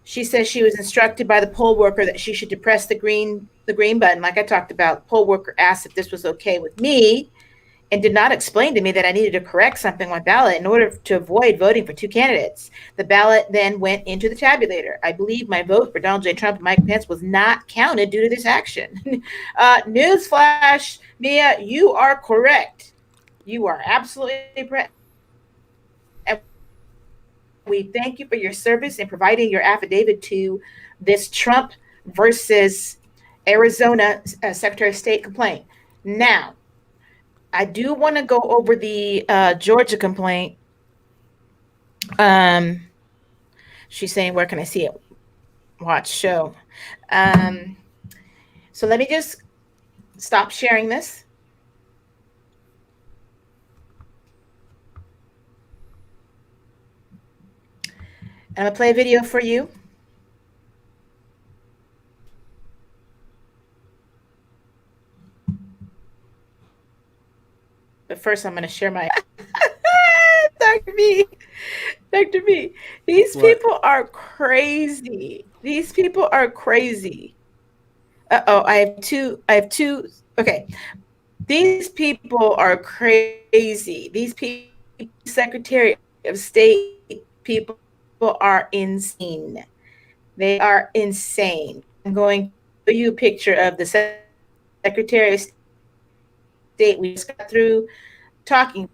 She says she was instructed by the poll worker that she should depress the green button, like I talked about. Poll worker asked if this was okay with me and did not explain to me that I needed to correct something on my ballot in order to avoid voting for two candidates. The ballot then went into the tabulator. I believe my vote for Donald J. Trump and Mike Pence was not counted due to this action. Newsflash, Mia, you are correct. You are absolutely correct. We thank you for your service in providing your affidavit to this Trump versus Arizona Secretary of State complaint. Now, I do want to go over the Georgia complaint. She's saying, where can I see it? Watch show. So let me just stop sharing this. I'm going to play a video for you. But first, I'm going to share my Dr. B. These people are crazy. Uh-oh, I have two. Okay. These people are crazy. These people, Secretary of State people, are insane. They are insane. I'm going to show you a picture of the Secretary of State we just got through talking.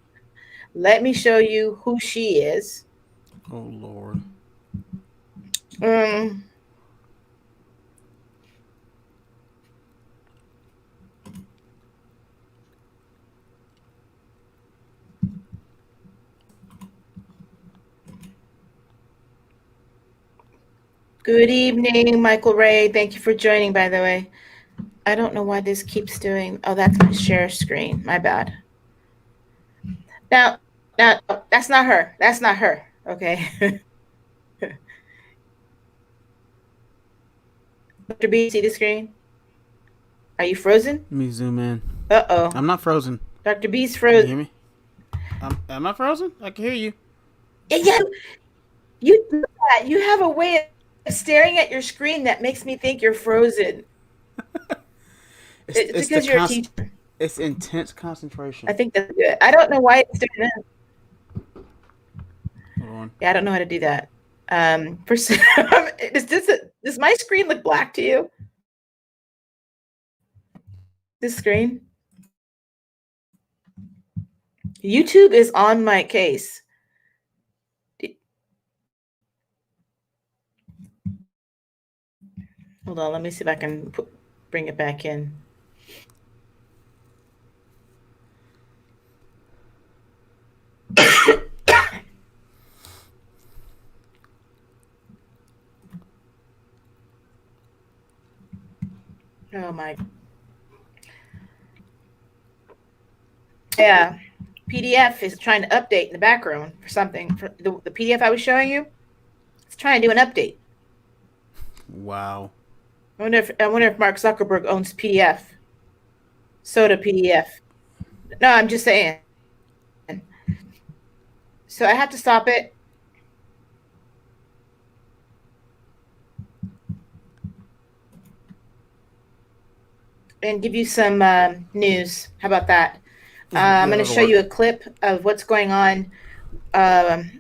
Let me show you who she is. Oh, Lord. Good evening, Michael Ray. Thank you for joining, by the way. I don't know why this keeps doing. Oh, that's my share screen. My bad. Now, that's not her. That's not her. Okay. Dr. B, see the screen? Are you frozen? Let me zoom in. Uh-oh. I'm not frozen. Dr. B's frozen. Can you hear me? Am I frozen? I can hear you. Yeah, you have a way of staring at your screen that makes me think you're frozen. It's because you're a teacher. It's intense concentration. I think that's good. I don't know why it's doing that. Hold on. Yeah, I don't know how to do that. Does my screen look black to you? This screen? YouTube is on my case. Hold on, let me see if I can bring it back in. Oh my. Yeah. PDF is trying to update in the background for something. For the PDF I was showing you, it's trying to do an update. Wow. I wonder if Mark Zuckerberg owns PDF. Soda PDF. No, I'm just saying. So I have to stop it. And give you some news. How about that? I'm going to show you a clip of what's going on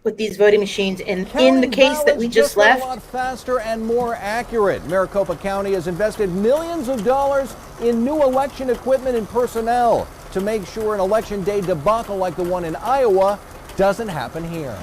with these voting machines in the case that we just left. A lot faster and more accurate. Maricopa County has invested millions of dollars in new election equipment and personnel to make sure an election day debacle like the one in Iowa doesn't happen here.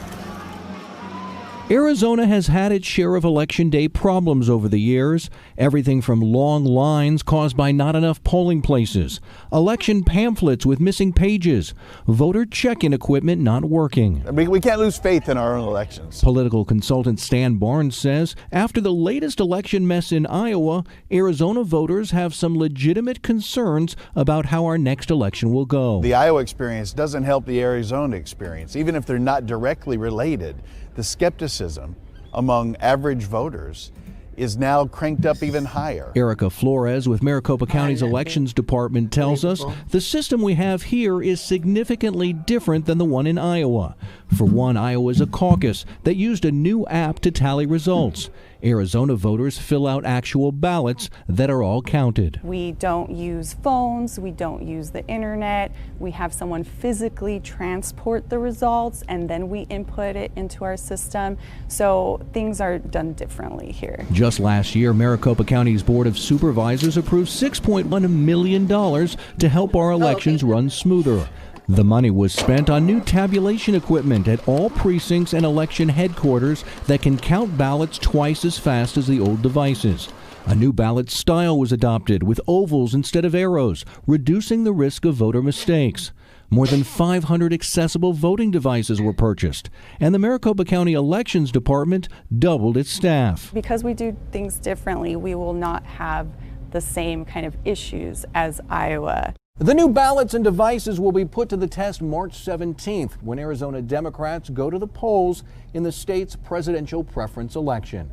Arizona has had its share of Election Day problems over the years. Everything from long lines caused by not enough polling places, election pamphlets with missing pages, voter check-in equipment not working. We can't lose faith in our own elections. Political consultant Stan Barnes says after the latest election mess in Iowa, Arizona voters have some legitimate concerns about how our next election will go. The Iowa experience doesn't help the Arizona experience, even if they're not directly related. The skepticism among average voters is now cranked up even higher. Erica Flores with Maricopa County's Elections Department tells us the system we have here is significantly different than the one in Iowa. For one, Iowa is a caucus that used a new app to tally results. Arizona voters fill out actual ballots that are all counted. We don't use phones, we don't use the internet, we have someone physically transport the results and then we input it into our system. So things are done differently here. Just last year, Maricopa County's Board of Supervisors approved $6.1 million to help our elections run smoother. The money was spent on new tabulation equipment at all precincts and election headquarters that can count ballots twice as fast as the old devices. A new ballot style was adopted with ovals instead of arrows, reducing the risk of voter mistakes. More than 500 accessible voting devices were purchased, and the Maricopa County Elections Department doubled its staff. Because we do things differently, we will not have the same kind of issues as Iowa. The new ballots and devices will be put to the test March 17th when Arizona Democrats go to the polls in the state's presidential preference election.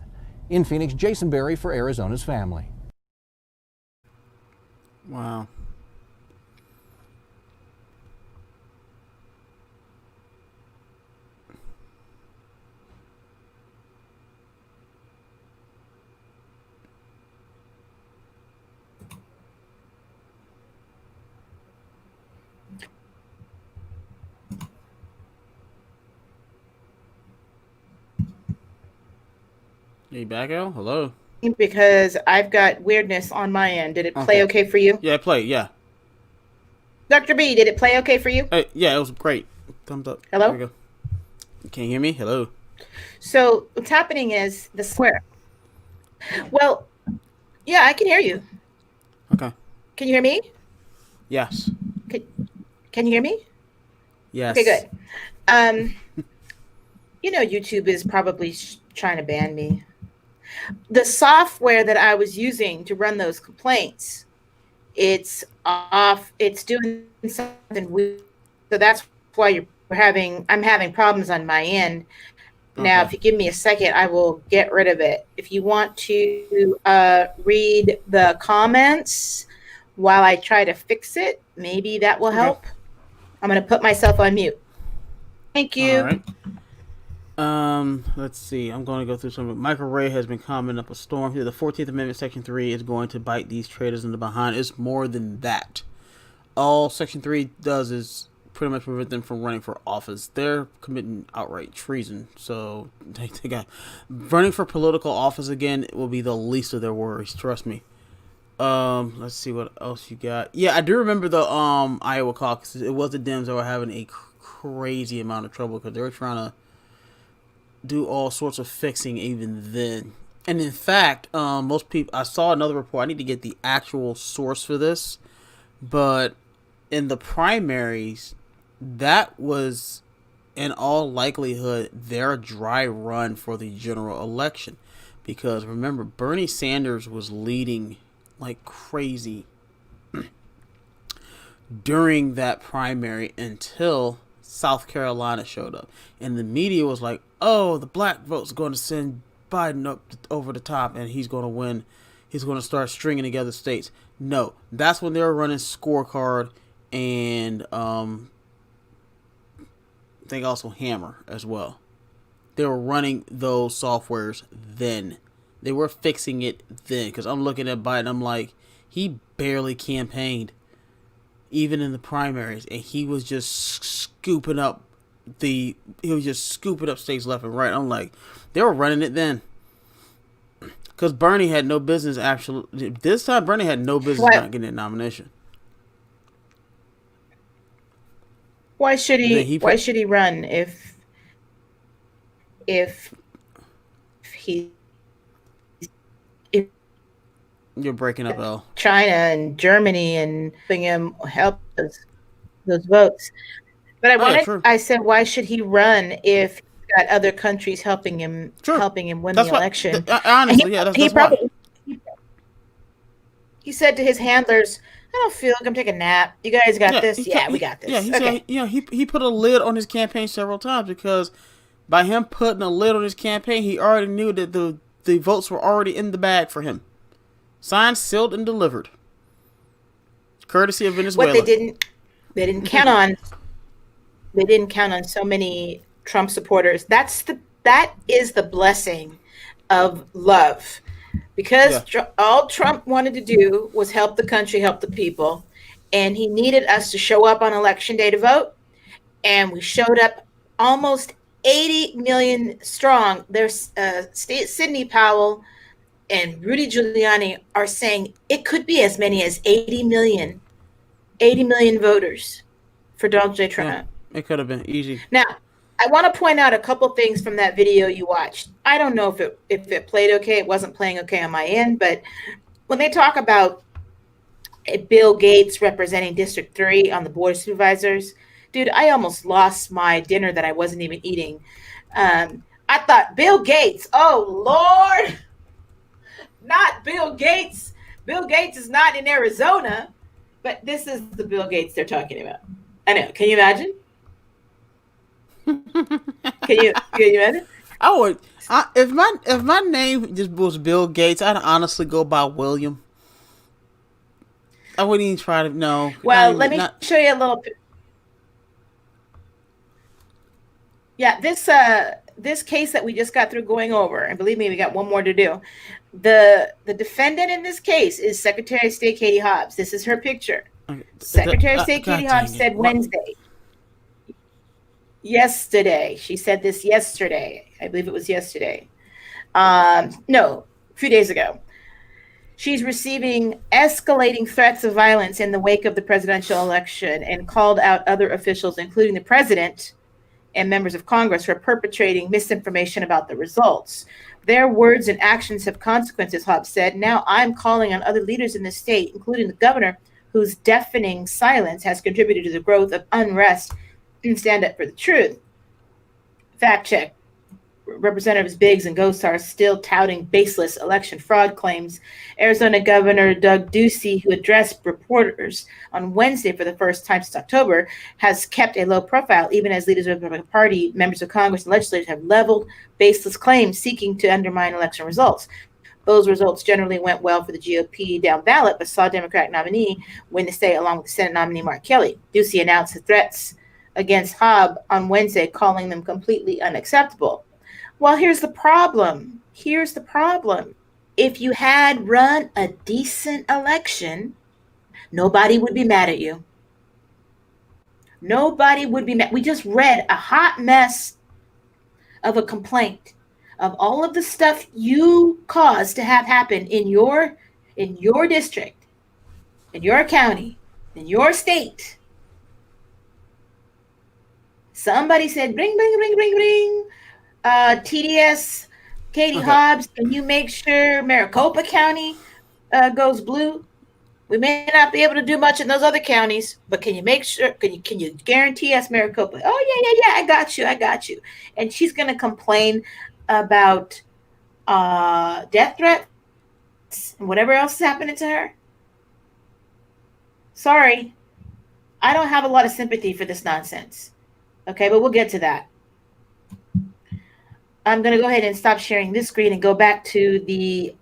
In Phoenix, Jason Berry for Arizona's Family. Wow. You back, Al? Hello. Because I've got weirdness on my end. Did it play okay for you? Yeah, play. Yeah. Dr. B, did it play okay for you? Yeah, it was great. Thumbs up. Hello? There we go. Can you hear me? Hello. So what's happening is the square. Well, yeah, I can hear you. Okay. Can you hear me? Yes. Can you hear me? Yes. Okay, good. YouTube is probably trying to ban me. The software that I was using to run those complaints, it's off. It's doing something weird. So that's why I'm having problems on my end. Okay. Now, if you give me a second, I will get rid of it. If you want to read the comments while I try to fix it, maybe that will help. Okay. I'm going to put myself on mute. Thank you. All right. Let's see. I'm going to go through some. Michael Ray has been commenting up a storm here. The 14th Amendment, Section 3 is going to bite these traitors in the behind. It's more than that. All Section 3 does is pretty much prevent them from running for office. They're committing outright treason. So they got running for political office again. It will be the least of their worries. Trust me. Let's see what else you got. Yeah, I do remember the Iowa caucus. It was the Dems that were having a crazy amount of trouble because they were trying to do all sorts of fixing even then. And in fact, most people, I saw another report. I need to get the actual source for this, but in the primaries, that was in all likelihood their dry run for the general election, because remember, Bernie Sanders was leading like crazy during that primary until South Carolina showed up, and the media was like, "Oh, the black vote's going to send Biden up over the top, and he's going to win. He's going to start stringing together states." No, that's when they were running scorecard and I think also Hammer as well. They were running those softwares then. They were fixing it then, because I'm looking at Biden, I'm like, he barely campaigned, even in the primaries, and he was just scooping up states left and right. I'm like, they were running it then. Because Bernie had no business this time Bernie had no business not getting that nomination. Why should he run if you're breaking up, Elle. China and Germany and helping him help those votes? But I said, why should he run if he's got other countries helping him win the election? Honestly, that's why. He said to his handlers, "I don't feel like I'm taking a nap. You guys got this? We got this." Yeah, he put a lid on his campaign several times, because by him putting a lid on his campaign, he already knew that the votes were already in the bag for him. Signed, sealed, and delivered. Courtesy of Venezuela. What they didn't count on. They didn't count on so many Trump supporters. That is the blessing of love. Because all Trump wanted to do was help the country, help the people, and he needed us to show up on election day to vote, and we showed up almost 80 million strong. There's Sidney Powell and Rudy Giuliani are saying it could be as many as 80 million voters for Donald J. Trump. Yeah, it could have been easy. Now, I want to point out a couple things from that video you watched. I don't know if it played okay. It wasn't playing okay on my end, but when they talk about Bill Gates representing District 3 on the Board of Supervisors, dude, I almost lost my dinner that I wasn't even eating. I thought, Bill Gates, oh, Lord, not Bill Gates. Bill Gates is not in Arizona, but this is the Bill Gates they're talking about. I know. Can you imagine? Can you imagine? I would. If my name just was Bill Gates, I'd honestly go by William. I wouldn't even try to know. Well, let me show you a little. Yeah, this case that we just got through going over, and believe me, we got one more to do. The defendant in this case is Secretary of State Katie Hobbs. This is her picture. Secretary of State Katie Hobbs said yesterday. She said this yesterday. I believe it was yesterday. No, a few days ago. She's receiving escalating threats of violence in the wake of the presidential election, and called out other officials, including the president and members of Congress, for perpetrating misinformation about the results. Their words and actions have consequences, Hobbs said. Now I'm calling on other leaders in the state, including the governor, whose deafening silence has contributed to the growth of unrest, and stand up for the truth. Fact check. Representatives Biggs and Gosar are still touting baseless election fraud claims. Arizona Governor Doug Ducey, who addressed reporters on Wednesday for the first time since October, has kept a low profile, even as leaders of the Republican Party, members of Congress, and legislators have leveled baseless claims seeking to undermine election results. Those results generally went well for the GOP down ballot, but saw Democratic nominee win the state along with the Senate nominee Mark Kelly. Ducey announced the threats against Hobbs on Wednesday, calling them completely unacceptable. Well, here's the problem. If you had run a decent election, nobody would be mad at you. Nobody would be mad. We just read a hot mess of a complaint of all of the stuff you caused to have happen in your district, in your county, in your state. Somebody said, bring. TDS, Katie Hobbs, can you make sure Maricopa County goes blue? We may not be able to do much in those other counties, but can you make sure? Can you guarantee us Maricopa? Oh yeah, I got you. And she's going to complain about death threats and whatever else is happening to her. Sorry, I don't have a lot of sympathy for this nonsense. Okay, but we'll get to that. I'm going to go ahead and stop sharing this screen and go back to the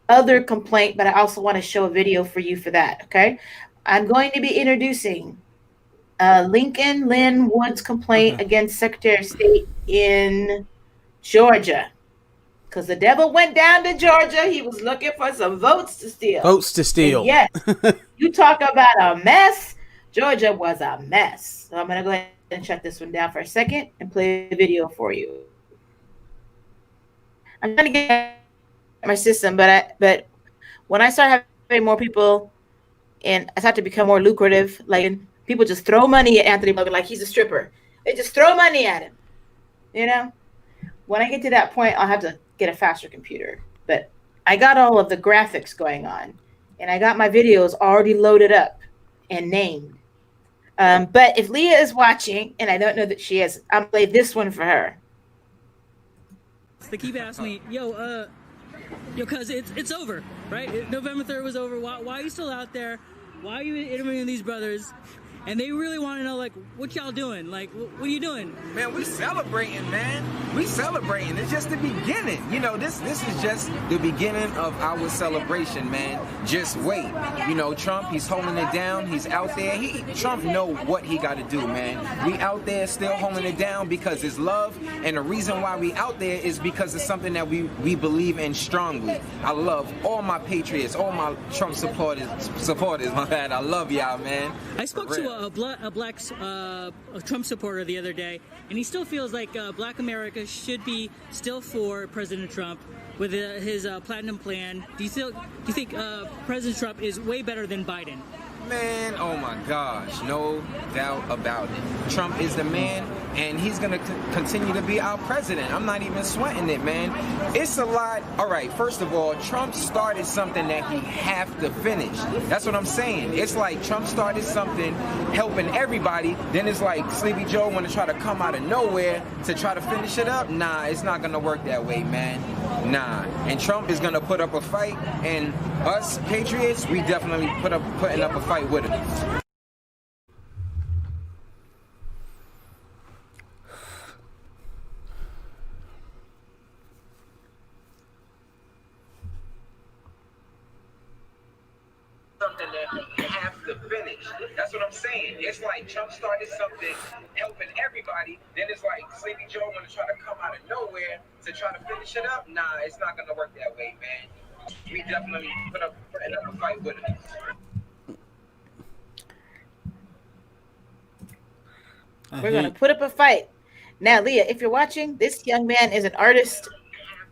other complaint, but I also want to show a video for you for that. Okay, I'm going to be introducing Lincoln Lynn Wood's complaint against Secretary of State in Georgia. Because the devil went down to Georgia. He was looking for some votes to steal. Votes to steal. And yes, you talk about a mess. Georgia was a mess. So I'm going to go ahead and shut this one down for a second and play the video for you. I'm trying to get my system, but when I start having more people and I start to become more lucrative, like people just throw money at Anthony Logan like he's a stripper. They just throw money at him. You know? When I get to that point, I'll have to get a faster computer. But I got all of the graphics going on, and I got my videos already loaded up and named. But if Leah is watching, and I don't know that she is, I'll play this one for her. They keep asking me, yo, cuz it's over, right? November 3rd was over. Why are you still out there? Why are you interviewing these brothers? And they really want to know, like, what y'all doing? Like, what are you doing? Man, we celebrating, man. We celebrating. It's just the beginning. You know, this is just the beginning of our celebration, man. Just wait. You know, Trump, he's holding it down. He's out there. Trump know what he got to do, man. We out there still holding it down because it's love. And the reason why we out there is because it's something that we believe in strongly. I love all my patriots, all my Trump supporters, my bad. I love y'all, man. I spoke to a black Trump supporter the other day, and he still feels like Black America should be still for President Trump with his platinum plan. Do you think President Trump is way better than Biden? Man, oh my gosh, no doubt about it. Trump is the man, and he's going to continue to be our president. I'm not even sweating it, man. It's a lot. All right, first of all, Trump started something that he have to finish. That's what I'm saying. It's like Trump started something helping everybody, then it's like Sleepy Joe want to try to come out of nowhere to try to finish it up. Nah, it's not going to work that way, man. Nah. And Trump is going to put up a fight, and us patriots, we definitely putting up a fight with him. Something that we have to finish. That's what I'm saying. It's like Trump started something helping everybody, then it's like Sleepy Joe want to try to come out of nowhere to try to finish it up. Nah, it's not going to work that way, man. We definitely putting up a fight with him. We're going to put up a fight. Now, Leah, if you're watching, this young man is an artist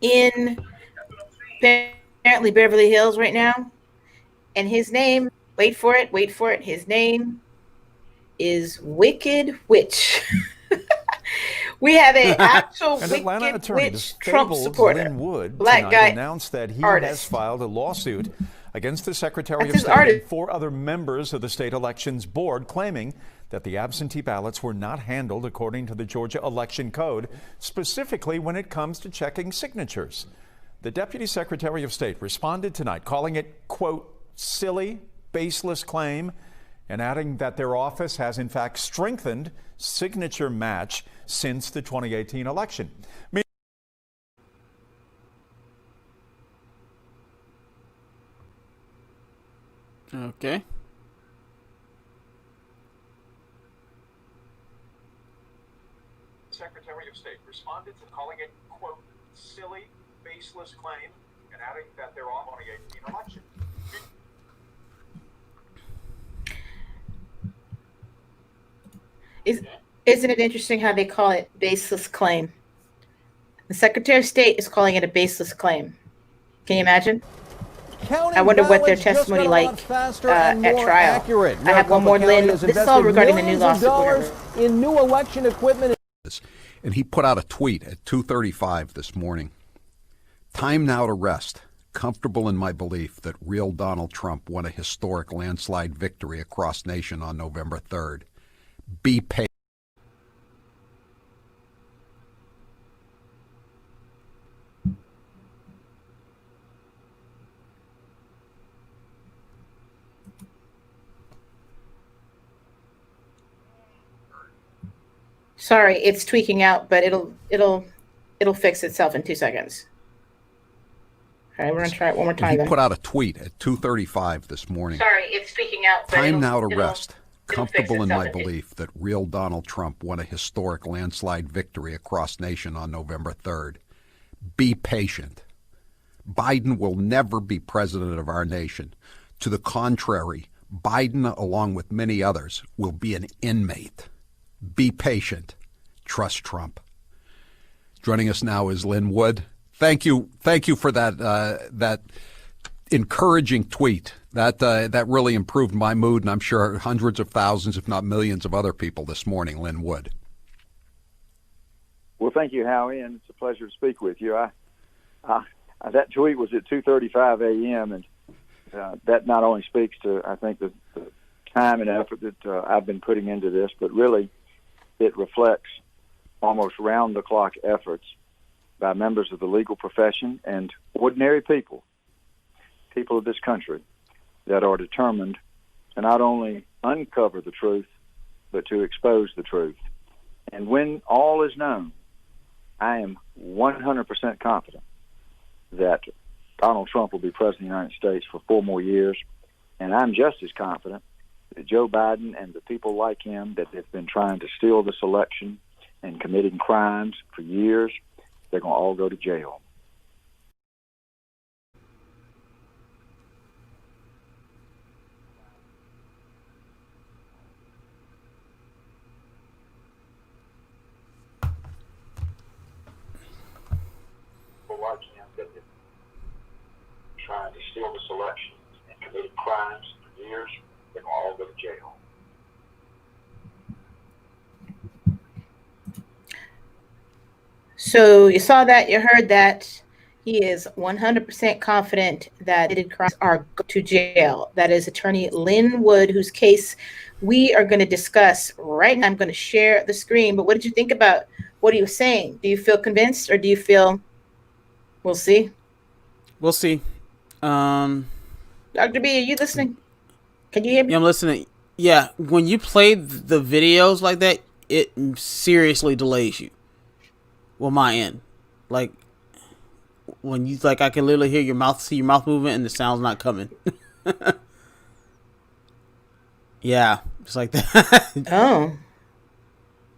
in apparently Beverly Hills right now. And his name, wait for it, his name is Wicked Witch. We have an actual and Atlanta Wicked attorney Witch Trump disabled supporter. Lynn Wood Black tonight guy announced that he artist. has filed a lawsuit against the Secretary That's of his State artist. and 4 other members of the state elections board, claiming that the absentee ballots were not handled according to the Georgia election code, specifically when it comes to checking signatures. The Deputy Secretary of State responded tonight, calling it, quote, silly, baseless claim, and adding that their office has in fact strengthened signature match since the 2018 election. Okay. Secretary of State responded to calling it, quote, silly, baseless claim, and adding that their 2018 election. Isn't it interesting how they call it baseless claim? The Secretary of State is calling it a baseless claim. Can you imagine? I wonder what their testimony like at trial. Accurate. I have one more, Lynn. This is all regarding the new lawsuit. In new election equipment. And he put out a tweet at 2:35 this morning. Time now to rest. Comfortable in my belief that real Donald Trump won a historic landslide victory across nation on November 3rd. Be patient. Sorry, it's tweaking out, but it'll fix itself in 2 seconds. Okay, we're gonna try it one more time. He then. put out a tweet at 2:35 this morning. Sorry, it's tweaking out. But Time now to rest. it'll fix Comfortable in my itself. belief that real Donald Trump won a historic landslide victory across nation on November 3rd. Be patient. Biden will never be president of our nation. To the contrary, Biden, along with many others, will be an inmate. Be patient. Trust Trump. Joining us now is Lin Wood. Thank you for that encouraging tweet. That really improved my mood, and I'm sure hundreds of thousands, if not millions, of other people this morning. Lin Wood. Well, thank you, Howie, and it's a pleasure to speak with you. That tweet was at 2:35 a.m., and that not only speaks to, I think, the time and effort that I've been putting into this, but really it reflects almost round-the-clock efforts by members of the legal profession and ordinary people of this country that are determined to not only uncover the truth, but to expose the truth. And when all is known, I am 100% confident that Donald Trump will be president of the United States for 4 more years, and I'm just as confident that Joe Biden and the people like him that have been trying to steal this election and committing crimes for years, they're going to all go to jail. Like him that have been trying to steal this election and committing crimes for years, they're going to all go to jail. So you saw that, you heard that. He is 100% confident that committed crimes are go to jail. That is attorney Lin Wood, whose case we are going to discuss right now. I'm going to share the screen. But what did you think about what he was saying? Do you feel convinced, or do you feel we'll see? We'll see. Dr. B, are you listening? Can you hear me? Yeah, I'm listening. Yeah, when you play the videos like that, it seriously delays you. Well, my end. Like, when you, like, I can literally hear your mouth, see your mouth movement, and the sound's not coming. Yeah, just like that. Oh.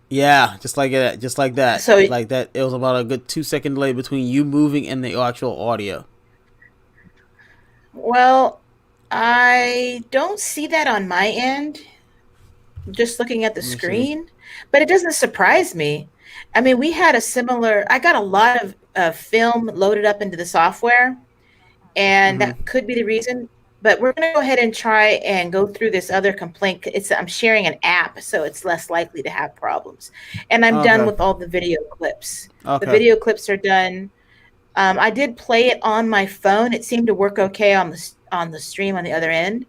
Yeah, just like that. Just like that. So, like that. It was about a good 2-second delay between you moving and the actual audio. well, I don't see that on my end, just looking at the Let me see. screen, but it doesn't surprise me. I mean, we had a similar, I got a lot of film loaded up into the software, and that could be the reason. But we're going to go ahead and try and go through this other complaint. I'm sharing an app, so it's less likely to have problems. And I'm done with all the video clips. Okay. The video clips are done. I did play it on my phone. It seemed to work okay on the stream on the other end.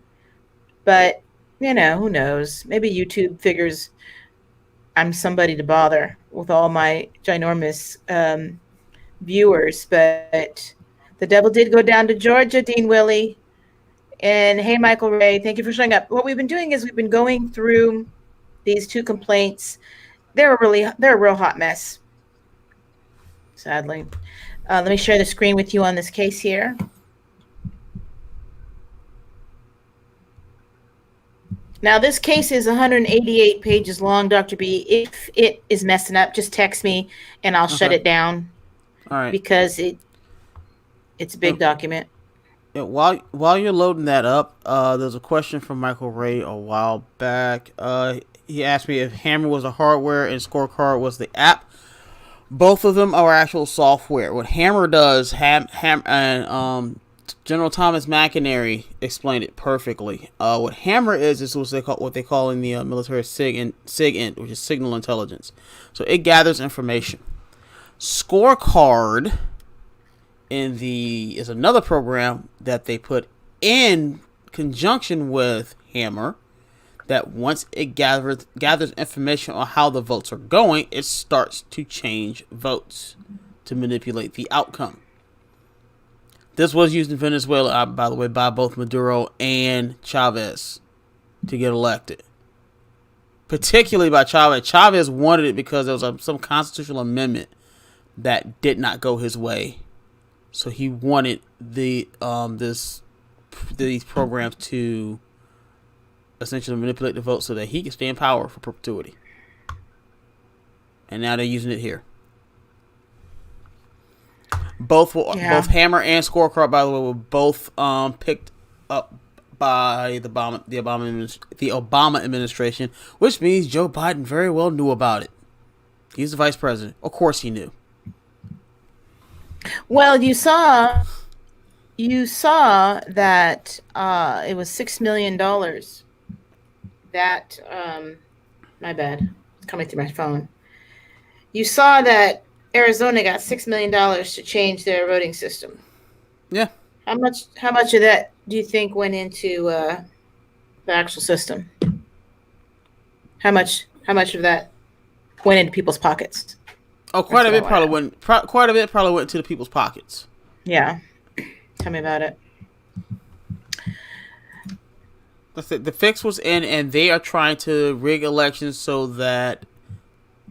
But, you know, who knows? Maybe YouTube figures I'm somebody to bother with all my ginormous viewers. But the devil did go down to Georgia, Dean Willie. And hey, Michael Ray, thank you for showing up. What we've been doing is we've been going through these 2 complaints. They're a real hot mess, sadly. Let me share the screen with you on this case here. Now, this case is 188 pages long, Dr. B. If it is messing up, just text me and I'll shut it down. All right. Because it's a big document. Yeah, while you're loading that up, there's a question from Michael Ray a while back. He asked me if Hammer was the hardware and Scorecard was the app. Both of them are actual software. What Hammer does, and General Thomas McInerney explained it perfectly. What Hammer is what they call in the military SIGINT, which is signal intelligence. So it gathers information. Scorecard is another program that they put in conjunction with Hammer, that once it gathers information on how the votes are going, it starts to change votes to manipulate the outcome. This was used in Venezuela, by the way, by both Maduro and Chavez to get elected. particularly by Chavez. Chavez wanted it because there was some constitutional amendment that did not go his way, so he wanted these programs to essentially manipulate the vote so that he could stay in power for perpetuity. And now they're using it here. Both Hammer and Scorecard, by the way, were both picked up by the Obama administration, which means Joe Biden very well knew about it. He's the vice president. Of course he knew. Well, you saw that it was $6 million. That my bad, it's coming through my phone. You saw that Arizona got $6 million to change their voting system. Yeah. How much of that do you think went into the actual system? How much of that went into people's pockets? Oh, quite a bit probably went into the people's pockets. Yeah. Tell me about it. The fix was in, and they are trying to rig elections so that,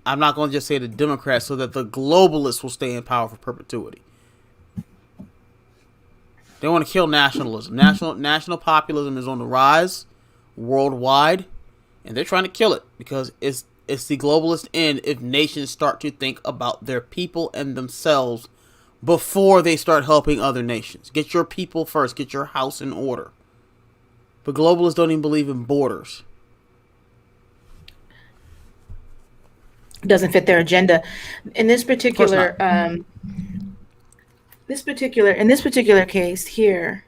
I'm not going to just say the Democrats, so that the globalists will stay in power for perpetuity. They want to kill nationalism. National populism is on the rise worldwide, and they're trying to kill it because it's the globalist end if nations start to think about their people and themselves before they start helping other nations. Get your people first. Get your house in order. But globalists don't even believe in borders. Doesn't fit their agenda. In this particular case here,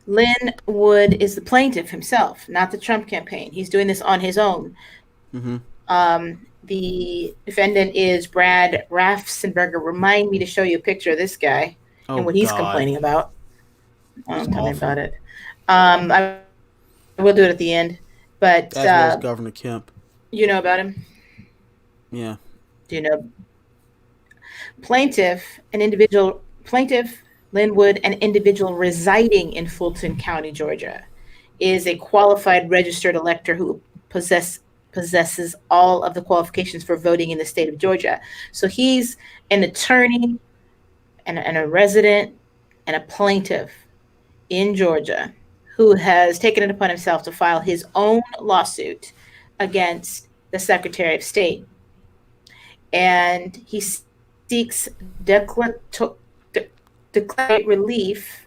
Lin Wood is the plaintiff himself, not the Trump campaign. He's doing this on his own. Mm-hmm. The defendant is Brad Raffensperger. Remind me to show you a picture of this guy and what he's complaining about. Tell me about it. I will do it at the end. But as well as Governor Kemp. You know about him? Yeah. Do you know? Plaintiff, Lin Wood, an individual residing in Fulton County, Georgia, is a qualified registered elector who possesses all of the qualifications for voting in the state of Georgia. So he's an attorney and a resident and a plaintiff in Georgia who has taken it upon himself to file his own lawsuit against the Secretary of State. And he seeks declaratory relief.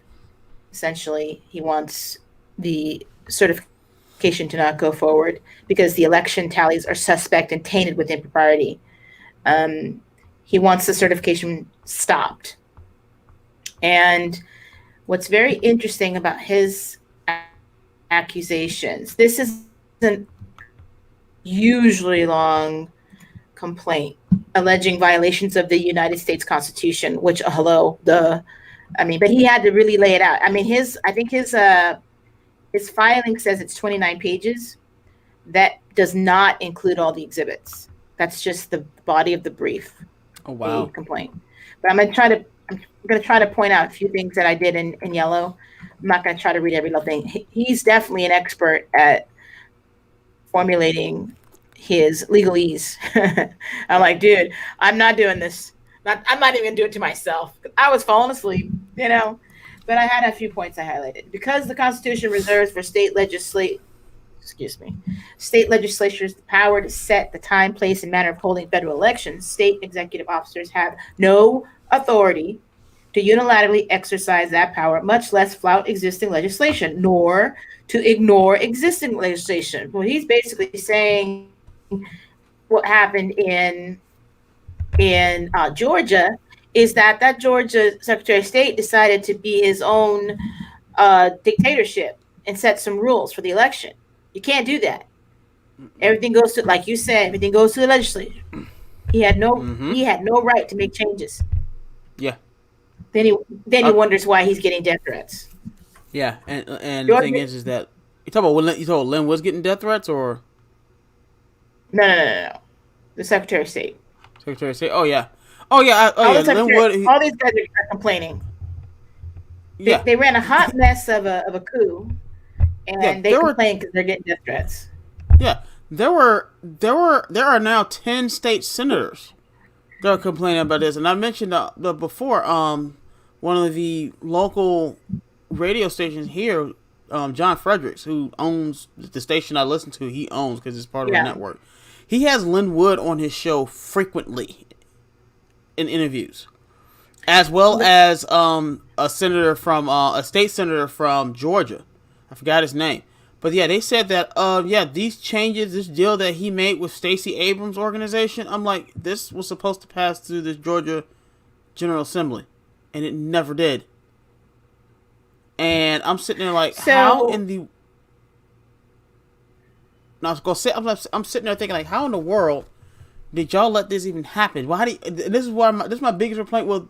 Essentially, he wants the certification to not go forward because the election tallies are suspect and tainted with impropriety. He wants the certification stopped. And what's very interesting about his accusations, this isn't usually long complaint alleging violations of the United States Constitution, which but he had to really lay it out. I mean, his filing says it's 29 pages. That does not include all the exhibits. That's just the body of the brief. Oh wow. The complaint. But I'm gonna try to point out a few things that I did in yellow. I'm not gonna try to read every little thing. He's definitely an expert at formulating his legalese. I'm like, dude, I'm not doing this. I'm not even doing it to myself. I was falling asleep, But I had a few points I highlighted. Because the Constitution reserves for state legislatures the power to set the time, place, and manner of holding federal elections, state executive officers have no authority to unilaterally exercise that power, much less flout existing legislation, nor to ignore existing legislation. Well, he's basically saying what happened in Georgia is that Georgia Secretary of State decided to be his own dictatorship and set some rules for the election. You can't do that. Everything goes to, like you said, everything goes to the legislature. He had no right to make changes. Yeah. Then he wonders why he's getting death threats. Yeah, and the thing is that you talk about Lin was getting death threats, or no. The Secretary of State. Secretary of State. Oh yeah. Lin Wood. All these guys are complaining. They ran a hot mess of a coup, and they complain because they're getting death threats. Yeah, there are now 10 state senators that are complaining about this, and I mentioned before. One of the local radio stations here, John Fredericks, who owns the station I listen to, he owns because it's part of a network. He has Lynn Wood on his show frequently in interviews, as well as a senator from a state senator from Georgia. I forgot his name, but yeah, they said that these changes, this deal that he made with Stacey Abrams' organization, I'm like, this was supposed to pass through this Georgia General Assembly, and it never did. And I'm sitting there like, how in the... Now, I was gonna say, I'm sitting there thinking like, how in the world did y'all let this even happen? Why do you, this is my biggest complaint with,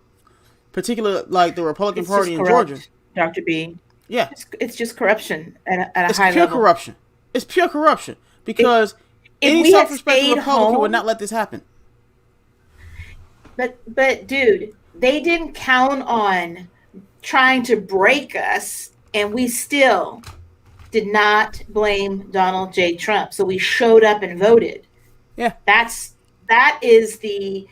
particular like the Republican Party in Georgia. Dr. B. Yeah, it's just corruption at a high level. It's pure corruption. It's pure corruption because any self-respecting Republican would not let this happen. But dude, they didn't count on trying to break us, and we still did not blame Donald J. Trump. So we showed up and voted. Yeah. That is the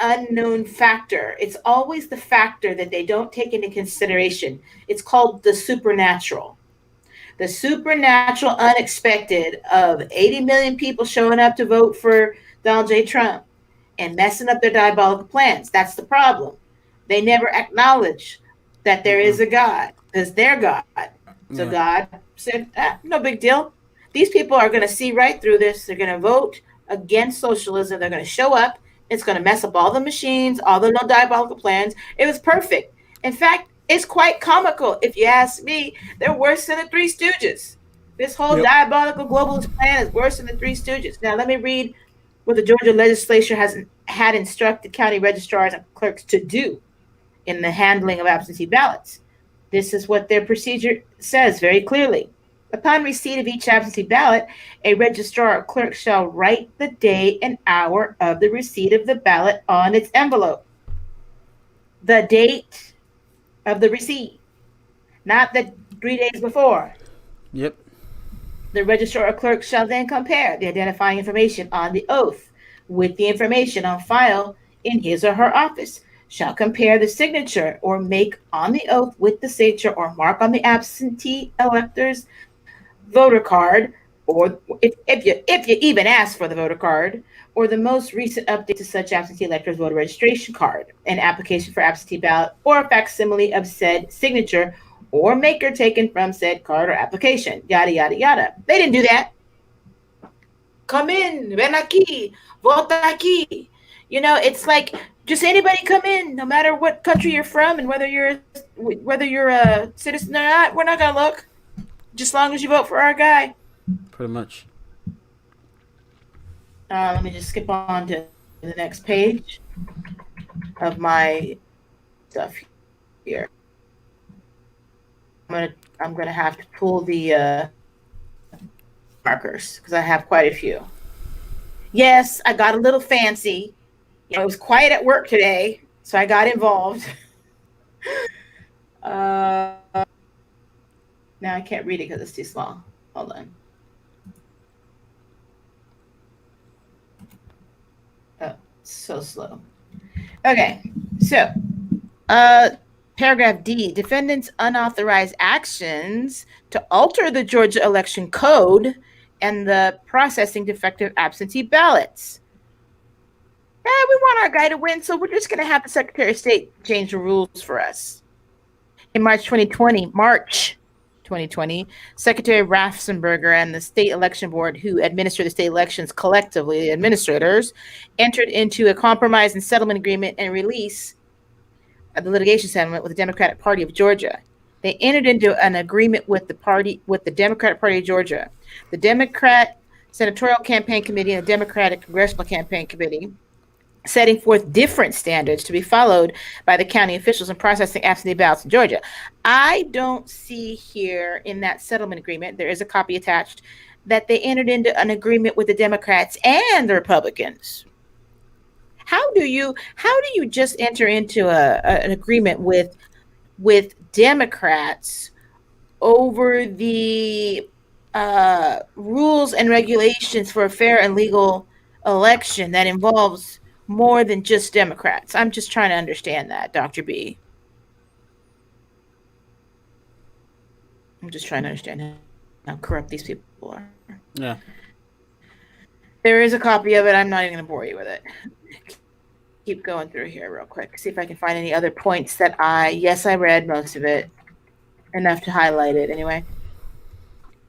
unknown factor. It's always the factor that they don't take into consideration. It's called the supernatural. The supernatural unexpected of 80 million people showing up to vote for Donald J. Trump and messing up their diabolical plans. That's the problem. They never acknowledge that there is a God, because they're God. So God said, no big deal. These people are going to see right through this. They're going to vote against socialism. They're going to show up. It's going to mess up all the machines, all the diabolical plans. It was perfect. In fact, it's quite comical. If you ask me, they're worse than the Three Stooges. This whole diabolical globalist plan is worse than the Three Stooges. Now, let me read what the Georgia legislature had instructed county registrars and clerks to do in the handling of absentee ballots. This is what their procedure says very clearly. Upon receipt of each absentee ballot, a registrar or clerk shall write the day and hour of the receipt of the ballot on its envelope. The date of the receipt, not the 3 days before. Yep. The registrar or clerk shall then compare the identifying information on the oath with the information on file in his or her office, shall compare the signature or make on the oath with the signature or mark on the absentee elector's voter card, or if you even ask for the voter card, or the most recent update to such absentee elector's voter registration card, an application for absentee ballot, or a facsimile of said signature or maker taken from said card or application, yada, yada, yada. They didn't do that. Come in, ven aquí, vota aquí. You know, it's like, just anybody come in, no matter what country you're from and whether you're a citizen or not. We're not going to look. Just as long as you vote for our guy. Pretty much. Let me just skip on to the next page of my stuff here. I'm gonna have to pull the markers because I have quite a few. Yes, I got a little fancy. You know, it was quiet at work today, so I got involved. Now I can't read it because it's too small. Hold on. Oh, so slow. Okay, so paragraph D, defendants' unauthorized actions to alter the Georgia election code and the processing defective absentee ballots. We want our guy to win, so we're just going to have the Secretary of State change the rules for us. In March 2020, Secretary Raffensperger and the State Election Board, who administer the state elections collectively, the administrators, entered into a compromise and settlement agreement and release of the litigation settlement with the Democratic Party of Georgia. They entered into an agreement with the Democratic Party of Georgia, the Democrat Senatorial Campaign Committee, and the Democratic Congressional Campaign Committee, setting forth different standards to be followed by the county officials in processing absentee ballots in Georgia. I don't see here in that settlement agreement, there is a copy attached, that they entered into an agreement with the Democrats and the Republicans. How do you just enter into an agreement with Democrats over the rules and regulations for a fair and legal election that involves more than just Democrats. I'm just trying to understand that, Dr. B. I'm just trying to understand how corrupt these people are. Yeah. There is a copy of it. I'm not even going to bore you with it. Keep going through here real quick. See if I can find any other points that I read most of it. Enough to highlight it anyway.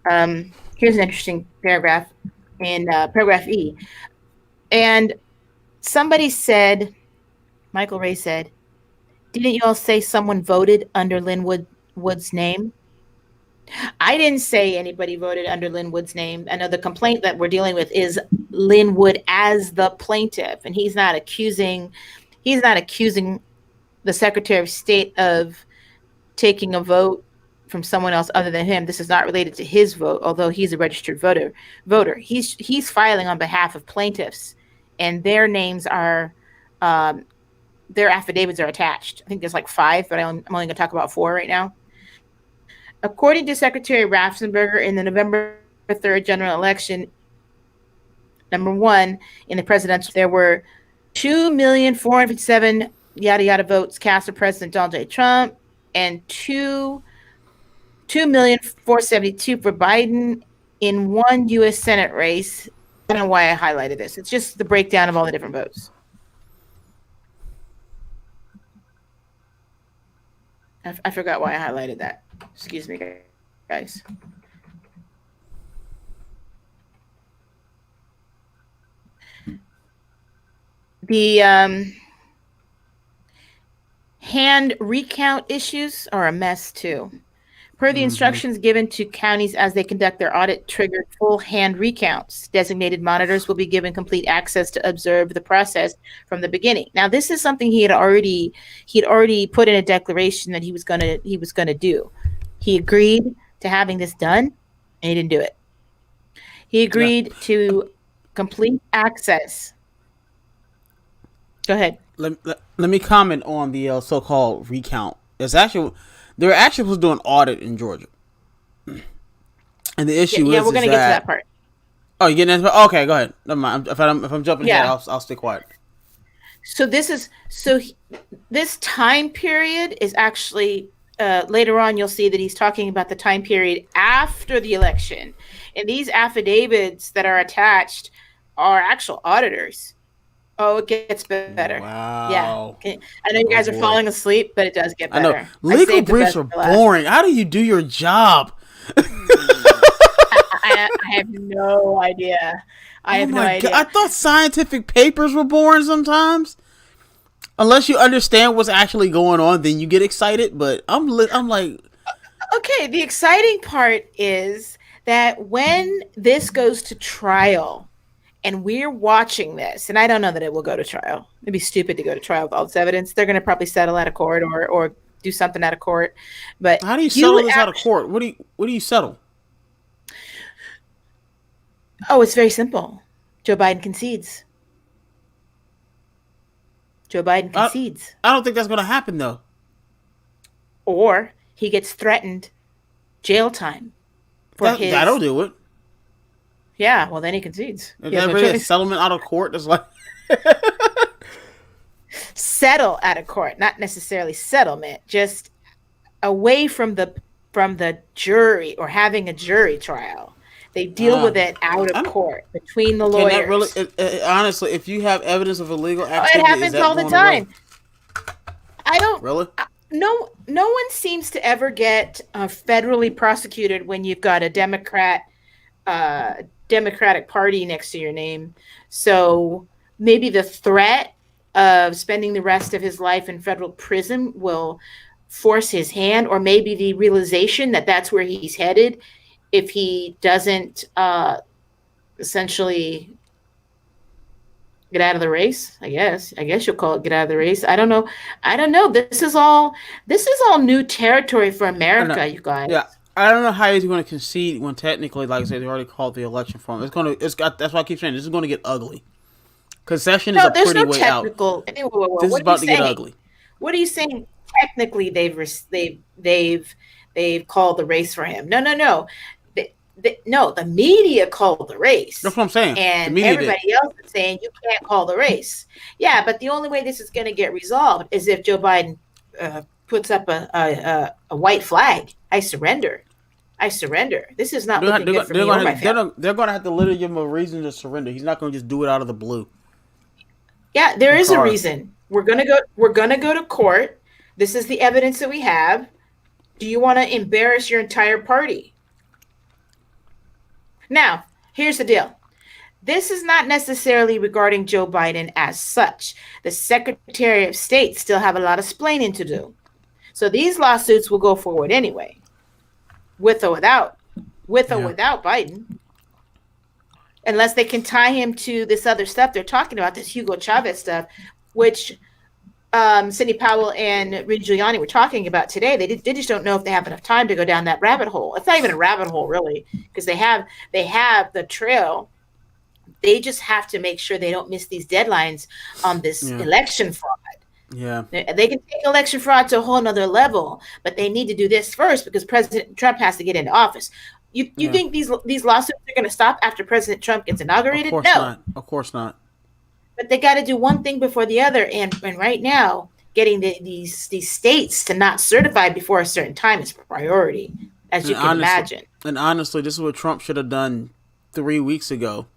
Here's an interesting paragraph in paragraph E. And somebody said, Michael Ray said, didn't you all say someone voted under Lynn Wood's name? I didn't say anybody voted under Lynn Wood's name. I know the complaint that we're dealing with is Lynn Wood as the plaintiff, and he's not accusing the Secretary of State of taking a vote from someone else other than him. This is not related to his vote, although he's a registered voter. He's filing on behalf of plaintiffs, and their names are their affidavits are attached. I think there's like 5, but I'm only going to talk about 4 right now. According to Secretary Raffensperger, in the November 3rd general election, number 1 in the presidential, there were 2,457,000 yada yada votes cast for President Donald J. Trump, and 2,472,000 for Biden in one U.S. Senate race. I don't know why I highlighted this. It's just the breakdown of all the different votes. I forgot why I highlighted that. Excuse me, guys. The hand recount issues are a mess too. Per the instructions given to counties as they conduct their audit triggered full hand recounts. Designated monitors will be given complete access to observe the process from the beginning. Now, this is something he had already put in a declaration that he was gonna do. He agreed to having this done, and he didn't do it. He agreed to complete access. Go ahead. Let me comment on the so-called recount. They're actually supposed to do an audit in Georgia, and the issue is we're gonna get to that part. Oh, you getting into? Okay, go ahead. Never mind. If I'm jumping ahead, I'll stay quiet. So this time period is actually later on. You'll see that he's talking about the time period after the election, and these affidavits that are attached are actual auditors. Oh, it gets better. Wow. Yeah. I know you guys are falling asleep, but it does get better. I know. Legal briefs are boring. How do you do your job? I have no idea. I have no idea. I thought scientific papers were boring sometimes. Unless you understand what's actually going on, then you get excited. But I'm like... Okay, the exciting part is that when this goes to trial... and we're watching this, and I don't know that it will go to trial. It'd be stupid to go to trial with all this evidence. They're going to probably settle out of court or do something out of court. But how do you settle this out of court? What do you settle? Oh, it's very simple. Joe Biden concedes. Joe Biden concedes. I don't think that's going to happen, though. Or he gets threatened jail time for his... That'll do it. Yeah, well, then he concedes. Is that really a settlement out of court? That's like settle out of court, not necessarily settlement, just away from the jury or having a jury trial. They deal with it out of court between the lawyers. Honestly, if you have evidence of illegal activity, it happens all the time. I don't really. No one seems to ever get federally prosecuted when you've got a Democratic Party next to your name. So maybe the threat of spending the rest of his life in federal prison will force his hand, or maybe the realization that that's where he's headed if he doesn't essentially get out of the race. I guess you'll call it get out of the race. I don't know. This is all new territory for America, you guys. Yeah. I don't know how he's going to concede when technically, like I said, they already called the election for him. That's why I keep saying this is going to get ugly. Concession is a pretty way out. This is about to get ugly. What are you saying? Technically, they've they've called the race for him. No. No, the media called the race. That's what I'm saying. And everybody else is saying you can't call the race. Yeah, but the only way this is going to get resolved is if Joe Biden puts up a white flag. I surrender. This is not looking good for me or my family. They're going to have to literally give him a reason to surrender. He's not going to just do it out of the blue. Yeah, there is a reason. We're gonna go to court. This is the evidence that we have. Do you want to embarrass your entire party? Now, here's the deal. This is not necessarily regarding Joe Biden as such. The Secretary of State still have a lot of splaining to do. So these lawsuits will go forward anyway, with or without Biden. Unless they can tie him to this other stuff they're talking about, this Hugo Chavez stuff, which Sidney Powell and Rudy Giuliani were talking about today. They just don't know if they have enough time to go down that rabbit hole. It's not even a rabbit hole, really, because they have the trail. They just have to make sure they don't miss these deadlines on this election fraud. Yeah. They can take election fraud to a whole nother level, but they need to do this first because President Trump has to get into office. You think these lawsuits are going to stop after President Trump gets inaugurated? Of course not. But they got to do one thing before the other, and right now, getting these states to not certify before a certain time is priority, as you can imagine. And honestly, this is what Trump should have done 3 weeks ago.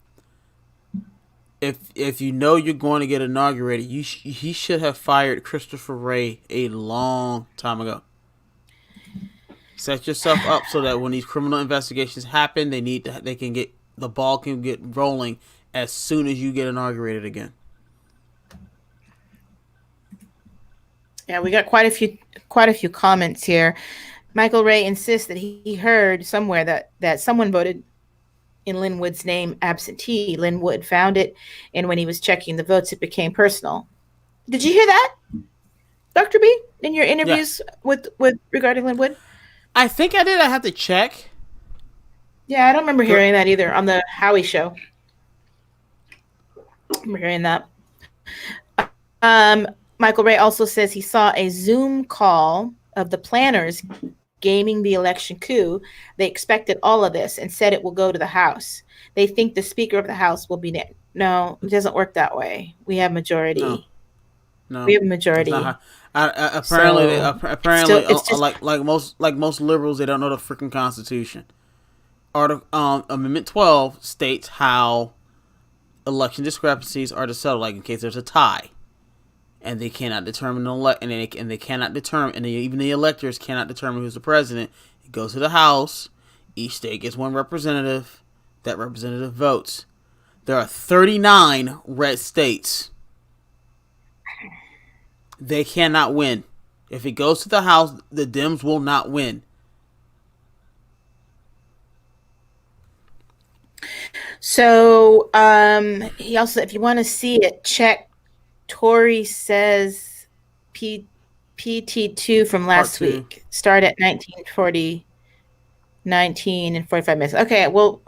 If you know you're going to get inaugurated, he should have fired Christopher Wray a long time ago. Set yourself up so that when these criminal investigations happen, the ball can get rolling as soon as you get inaugurated again. Yeah, we got quite a few comments here. Michael Ray insists that he heard somewhere that someone voted in Lin Wood's name absentee. Lin Wood found it, and when he was checking the votes, it became personal. Did you hear that, Dr. B, in your interviews with regarding Lin Wood? I think I did. I have to check. Yeah, I don't remember hearing that either on the Howie show. I remember hearing that. Michael Ray also says he saw a Zoom call of the planners gaming the election coup. They expected all of this and said it will go to the House. They think the Speaker of the House will be next. No, it doesn't work that way. We have majority. No. We have a majority. Apparently, like most liberals, they don't know the freaking Constitution. Amendment 12 states how election discrepancies are to settle, like in case there's a tie, and they cannot determine even the electors cannot determine who's the president. It goes to the House. Each state gets one representative. That representative votes. There are 39 red states. They cannot win. If it goes to the House, the Dems will not win. So he also, if you want to see it, check Tory says PT2 from last week. Start at 19:40, 19 and 45 minutes. Okay, well,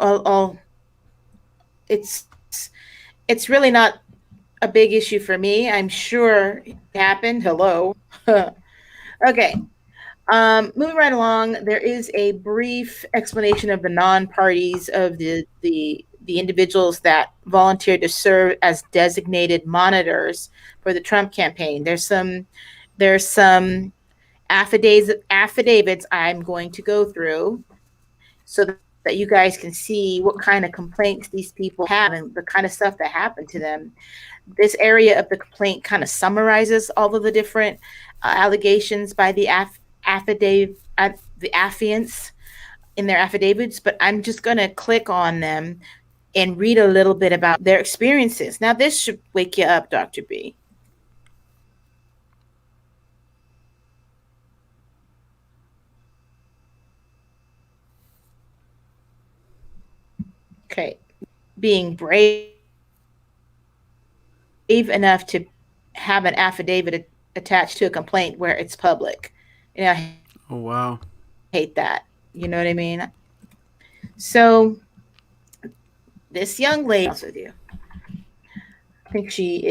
it's really not a big issue for me. I'm sure it happened. Hello. Okay. Moving right along, there is a brief explanation of the non-parties of the individuals that volunteered to serve as designated monitors for the Trump campaign. There's some affidavits I'm going to go through so that you guys can see what kind of complaints these people have and the kind of stuff that happened to them. This area of the complaint kind of summarizes all of the different allegations by the affiants in their affidavits, but I'm just going to click on them and read a little bit about their experiences. Now, this should wake you up, Dr. B. Okay. Being brave enough to have an affidavit attached to a complaint where it's public. Oh, wow. I hate that. You know what I mean? So this young lady, with you, I think she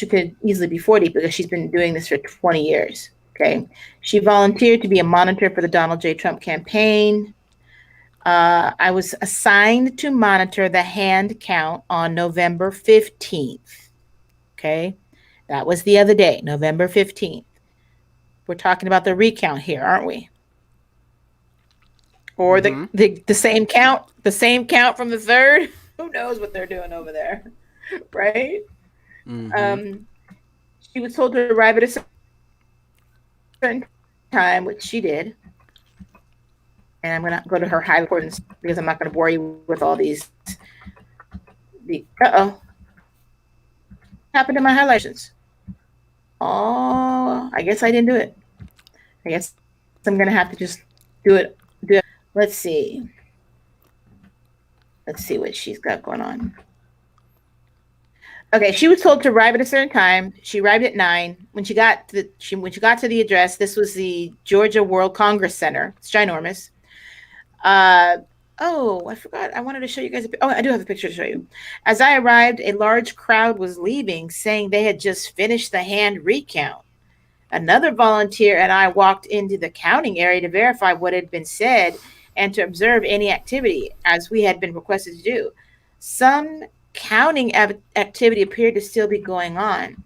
could easily be 40 because she's been doing this for 20 years. Okay. She volunteered to be a monitor for the Donald J. Trump campaign. I was assigned to monitor the hand count on November 15th. Okay. That was the other day, November 15th. We're talking about the recount here, aren't we? Or the same count from the 3rd. Who knows what they're doing over there, right? She was told to arrive at a certain time, which she did. And I'm going to go to her high importance because I'm not going to bore you with all these. What happened to my highlights? Oh, I guess I didn't do it. I guess I'm going to have to just do it. Let's see. Let's see what she's got going on. Okay, she was told to arrive at a certain time. She arrived at 9. When she got to the address, this was the Georgia World Congress Center. It's ginormous. Oh, I forgot. I wanted to show you guys. I do have a picture to show you. As I arrived, a large crowd was leaving, saying they had just finished the hand recount. Another volunteer and I walked into the counting area to verify what had been said and to observe any activity, as we had been requested to do. Some counting activity appeared to still be going on.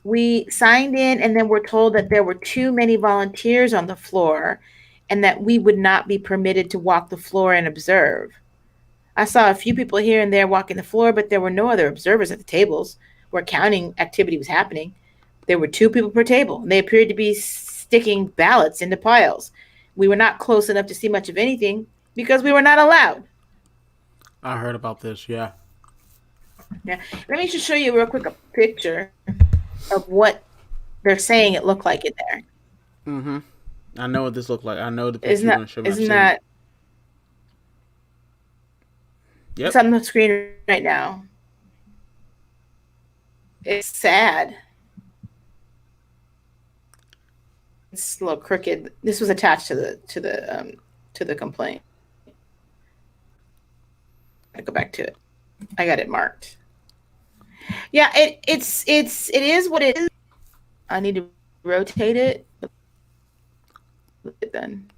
We signed in and then were told that there were too many volunteers on the floor and that we would not be permitted to walk the floor and observe. I saw a few people here and there walking the floor, but there were no other observers at the tables where counting activity was happening. There were 2 people per table, and they appeared to be sticking ballots into piles. We were not close enough to see much of anything because we were not allowed. I heard about this, yeah. Yeah. Let me just show you real quick a picture of what they're saying it looked like in there. I know what this looked like. I know the picture you're going to show me. Isn't that? Yep. It's on the screen right now. It's sad. It's a little crooked. This was attached to the complaint. I go back to it. I got it marked. Yeah, it is what it is. I need to rotate it. Then,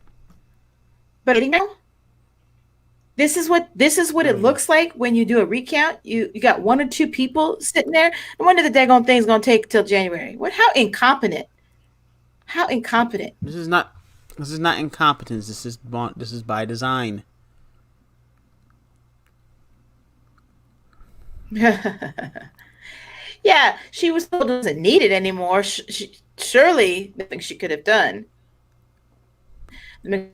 but you know, this is what it looks like when you do a recount. You got 1 or 2 people sitting there. No wonder the daggone thing's gonna take till January. What? How incompetent? How incompetent? This is not incompetence. This is by design. Yeah, she was told doesn't need it anymore. Surely nothing she could have done. Let me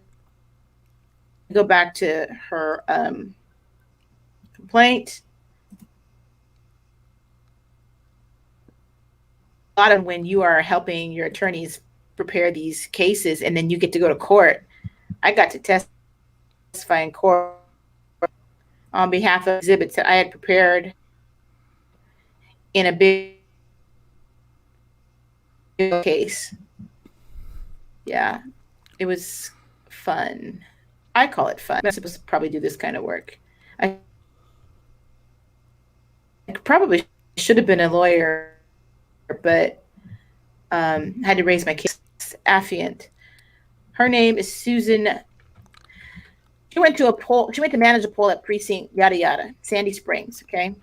go back to her complaint. A lot of when you are helping your attorneys prepare these cases and then you get to go to court. I got to testify in court on behalf of exhibits that I had prepared in a big case. Yeah, it was fun. I call it fun. I'm supposed to probably do this kind of work. I probably should have been a lawyer, but had to raise my case. Affiant. Her name is Susan. She went to manage a poll at precinct yada yada, Sandy Springs. Okay,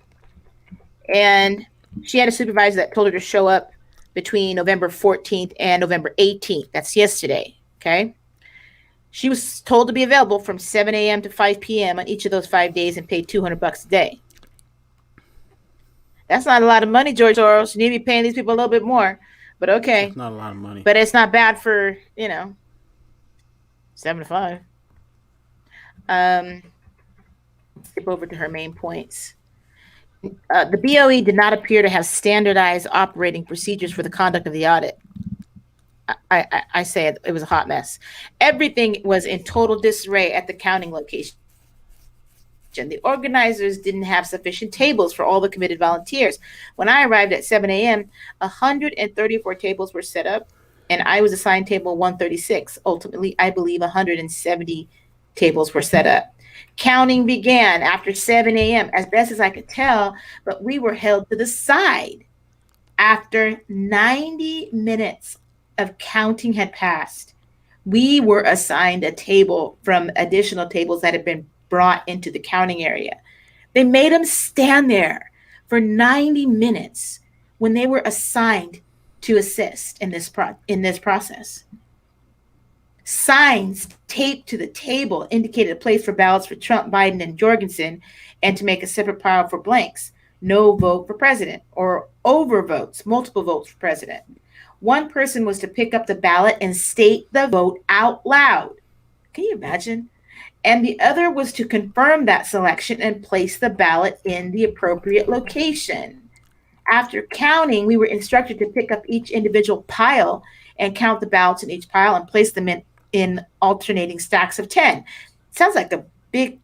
and she had a supervisor that told her to show up between November 14th and November 18th. That's yesterday. Okay. She was told to be available from 7 a.m. to 5 p.m. on each of those 5 days and paid $200 a day. That's not a lot of money, George Soros. You need to be paying these people a little bit more. But okay. It's not a lot of money. But it's not bad for, 7 to 5. Skip over to her main points. The BOE did not appear to have standardized operating procedures for the conduct of the audit. I say it was a hot mess. Everything was in total disarray at the counting location. The organizers didn't have sufficient tables for all the committed volunteers. When I arrived at 7 a.m., 134 tables were set up, and I was assigned table 136. Ultimately, I believe 170 tables were set up. Counting began after 7 a.m., as best as I could tell, but we were held to the side. After 90 minutes of counting had passed, we were assigned a table from additional tables that had been brought into the counting area. They made them stand there for 90 minutes when they were assigned to assist in this process. Signs taped to the table indicated a place for ballots for Trump, Biden, and Jorgensen, and to make a separate pile for blanks. No vote for president, or overvotes, multiple votes for president. One person was to pick up the ballot and state the vote out loud. Can you imagine? And the other was to confirm that selection and place the ballot in the appropriate location. After counting, we were instructed to pick up each individual pile and count the ballots in each pile and place them in alternating stacks of 10. Sounds like a big,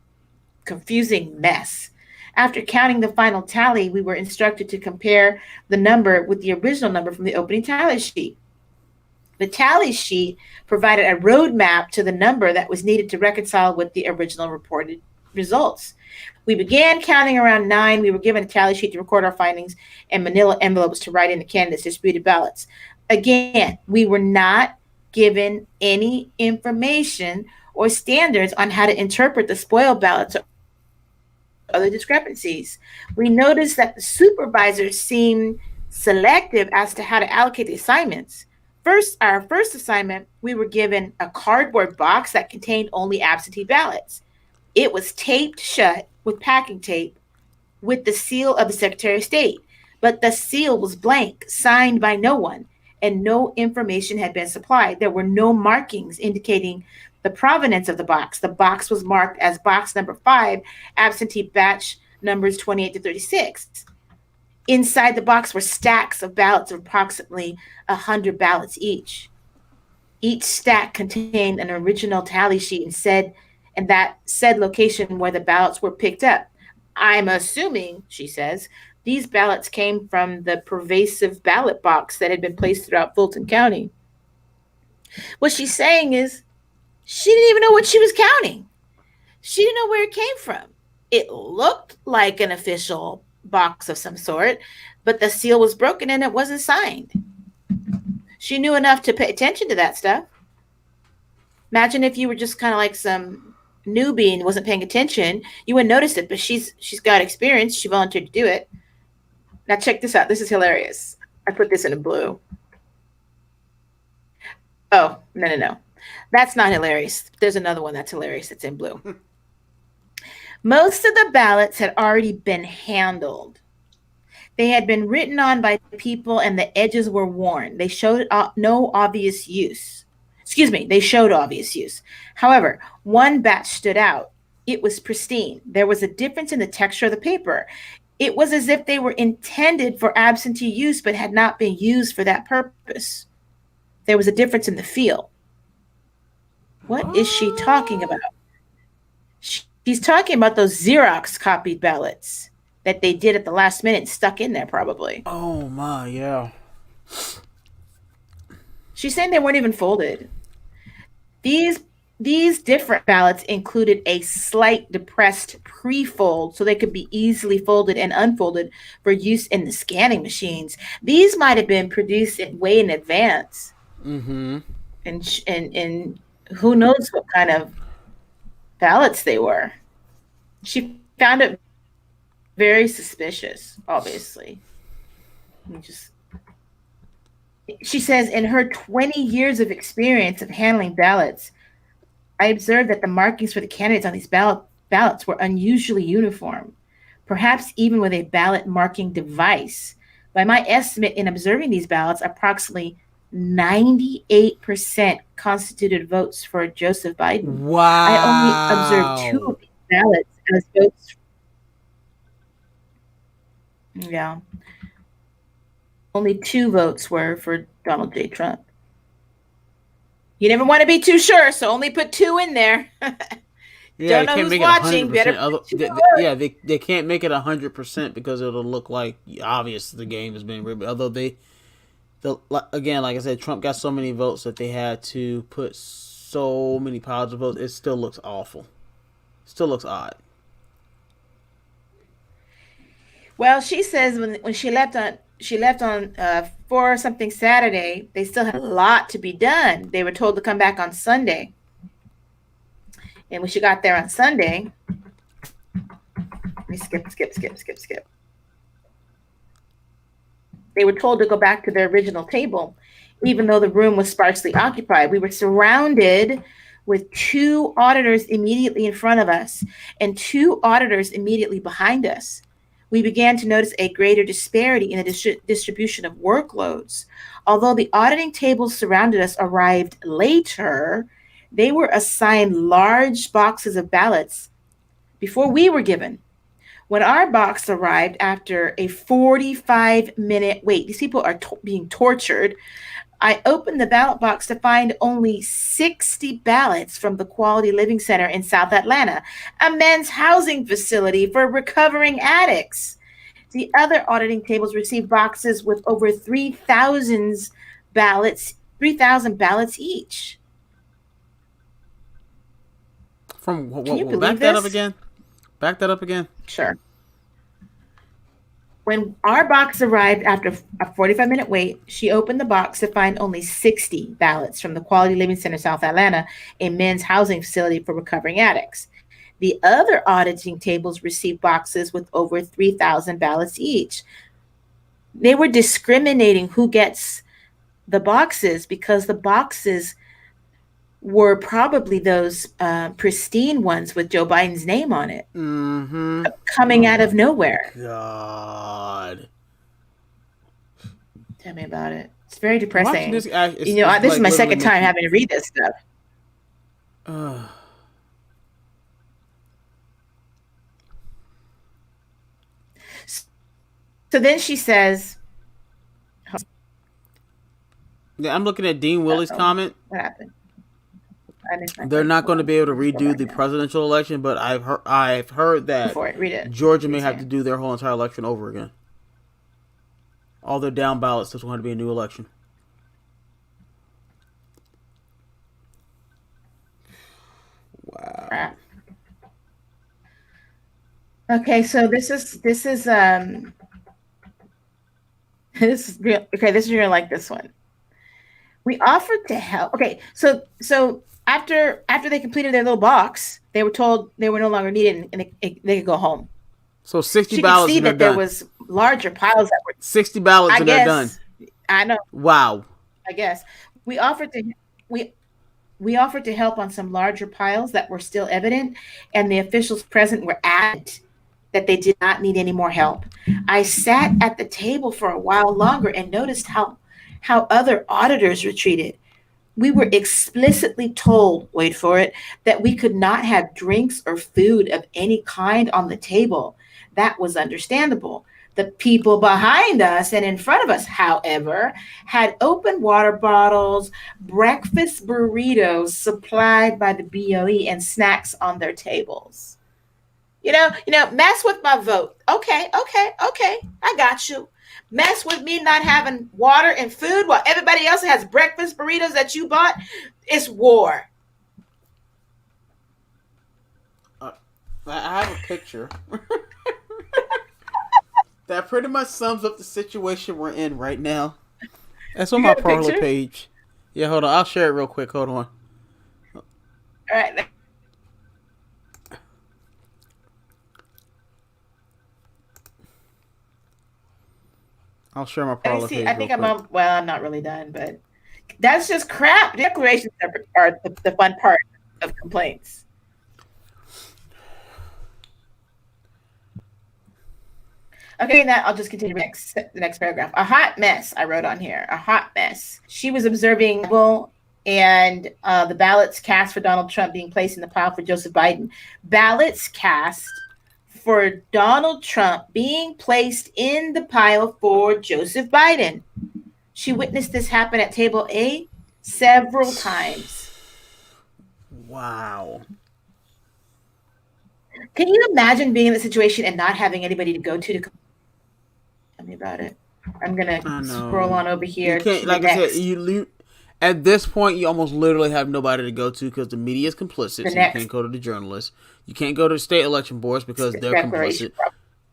confusing mess. After counting the final tally, we were instructed to compare the number with the original number from the opening tally sheet. The tally sheet provided a roadmap to the number that was needed to reconcile with the original reported results. We began counting around 9. We were given a tally sheet to record our findings and manila envelopes to write in the candidates' distributed ballots. Again, we were not given any information or standards on how to interpret the spoiled ballots or other discrepancies. We noticed that the supervisors seemed selective as to how to allocate the assignments. Our first assignment, we were given a cardboard box that contained only absentee ballots. It was taped shut with packing tape with the seal of the Secretary of State, but the seal was blank, signed by no one, and no information had been supplied. There were no markings indicating the provenance of the box. The box was marked as box number 5, absentee batch numbers 28 to 36. Inside the box were stacks of ballots of approximately 100 ballots each. Each stack contained an original tally sheet and that said location where the ballots were picked up. I'm assuming, she says, these ballots came from the pervasive ballot box that had been placed throughout Fulton County. What she's saying is she didn't even know what she was counting. She didn't know where it came from. It looked like an official box of some sort, but the seal was broken and it wasn't signed. She knew enough to pay attention to that stuff. Imagine if you were just kind of like some newbie and wasn't paying attention. You wouldn't notice it, but she's got experience. She volunteered to do it. Now check this out. This is hilarious. I put this in blue. Oh, no. That's not hilarious. There's another one that's hilarious that's in blue. Most of the ballots had already been handled. They had been written on by people and the edges were worn. They showed no obvious use. They showed obvious use. However, one batch stood out. It was pristine. There was a difference in the texture of the paper. It was as if they were intended for absentee use but had not been used for that purpose. There was a difference in the feel. What is she talking about? She's talking about those Xerox copied ballots that they did at the last minute and stuck in there probably. Oh my, yeah. She's saying they weren't even folded. These different ballots included a slight depressed pre-fold so they could be easily folded and unfolded for use in the scanning machines. These might have been produced way in advance. Mm-hmm. And who knows what kind of ballots they were. She found it very suspicious, obviously. She says, in her 20 years of experience of handling ballots, I observed that the markings for the candidates on these ballots were unusually uniform, perhaps even with a ballot marking device. By my estimate in observing these ballots, approximately 98% constituted votes for Joseph Biden. Wow. I only observed 2 of these ballots as votes. Yeah. Only 2 votes were for Donald J. Trump. You never want to be too sure, so only put 2 in there. Yeah, Don't know who's watching. They can't make it 100% because it'll look like obvious the game is being rigged. Although again, like I said, Trump got so many votes that they had to put so many piles of votes. It still looks awful. Still looks odd. Well, she says when she left on 4 something Saturday. They still had a lot to be done. They were told to come back on Sunday. And when she got there on Sunday, let me skip. They were told to go back to their original table, even though the room was sparsely occupied. We were surrounded with 2 auditors immediately in front of us and 2 auditors immediately behind us. We began to notice a greater disparity in the distribution of workloads. Although the auditing tables surrounded us arrived later, they were assigned large boxes of ballots before we were given. When our box arrived after a 45-minute wait, these people are being tortured. I opened the ballot box to find only 60 ballots from the Quality Living Center in South Atlanta, a men's housing facility for recovering addicts. The other auditing tables received boxes with over 3,000 ballots each. From Can you believe back that up this? again? Back that up again. Sure. When our box arrived after a 45-minute wait, she opened the box to find only 60 ballots from the Quality Living Center South Atlanta, a men's housing facility for recovering addicts. The other auditing tables received boxes with over 3,000 ballots each. They were discriminating who gets the boxes because the boxes were probably those pristine ones with Joe Biden's name on it, coming out of nowhere. God, tell me about it. It's very depressing. This this is my second time having to read this stuff. So then she says, "Yeah, I'm looking at Dean Willie's comment. What happened? They're not going to be able to redo the presidential election, but I've heard that Read it. Georgia may have to do their whole entire election over again. All their down ballots. There's going to be a new election." Wow. Okay, so this is this is real. Okay, this is you're gonna like this one. We offered to help. Okay, so after they completed their little box, they were told they were no longer needed and they could go home. So 60 she ballots. Could see and they're that there done. Was larger piles that were 60 ballots and they're done. I know. Wow. I guess we offered to help on some larger piles that were still evident, and the officials present were adamant that they did not need any more help. I sat at the table for a while longer and noticed how other auditors were treated. We were explicitly told, wait for it, that we could not have drinks or food of any kind on the table. That was understandable. The people behind us and in front of us, however, had open water bottles, breakfast burritos supplied by the BOE, and snacks on their tables. You know, mess with my vote. Okay. I got you. Mess with me not having water and food while everybody else has breakfast burritos that you bought. It's war. I have a picture that pretty much sums up the situation we're in right now. That's on my Parler page. Yeah, hold on. I'll share it real quick. Hold on. All right. I'll share my Parler page. I think I'm not really done, but that's just crap. Declarations are the fun part of complaints. Okay, now I'll just continue the next paragraph. A hot mess, I wrote on here. A hot mess. She was observing and the ballots cast for Donald Trump being placed in the pile for Joseph Biden. Ballots cast for Donald Trump being placed in the pile for Joseph Biden. She witnessed this happen at table A several times. Wow. Can you imagine being in the situation and not having anybody to go to tell me about it? I'm going to scroll on over here. You can't, like I said, at this point, you almost literally have nobody to go to because the media is complicit. So you can't go to the journalists. You can't go to the state election boards because they're complicit. The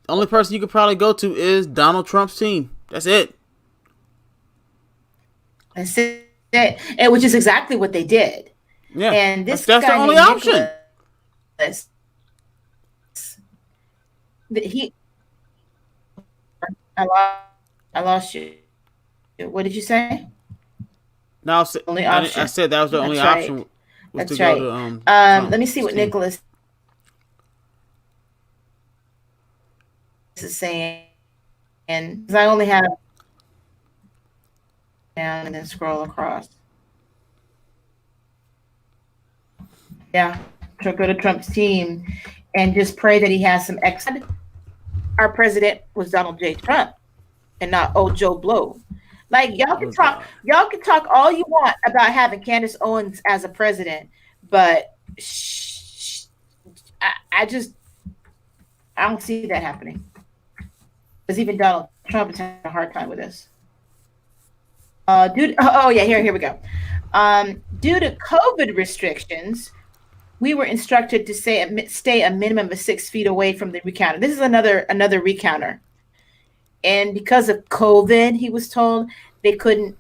only person you could probably go to is Donald Trump's team. That's it. That's it. And which is exactly what they did. Yeah. And this that's the guy only named option. Nicholas, he, I lost you. What did you say? Now, Only I option. said that was the only That's right. option. Was That's to right. Go to, Trump. Let me see what Nicholas is saying. And I only have down and then scroll across. Yeah, so go to Trump's team and just pray that he has some exit. Our president was Donald J. Trump and not old Joe Blow. Like y'all can talk all you want about having Candace Owens as a president, but I don't see that happening. Because even Donald Trump is having a hard time with this. Here we go. Due to COVID restrictions, we were instructed to stay a minimum of 6 feet away from the recounter. This is another recounter. And because of COVID, he was told they couldn't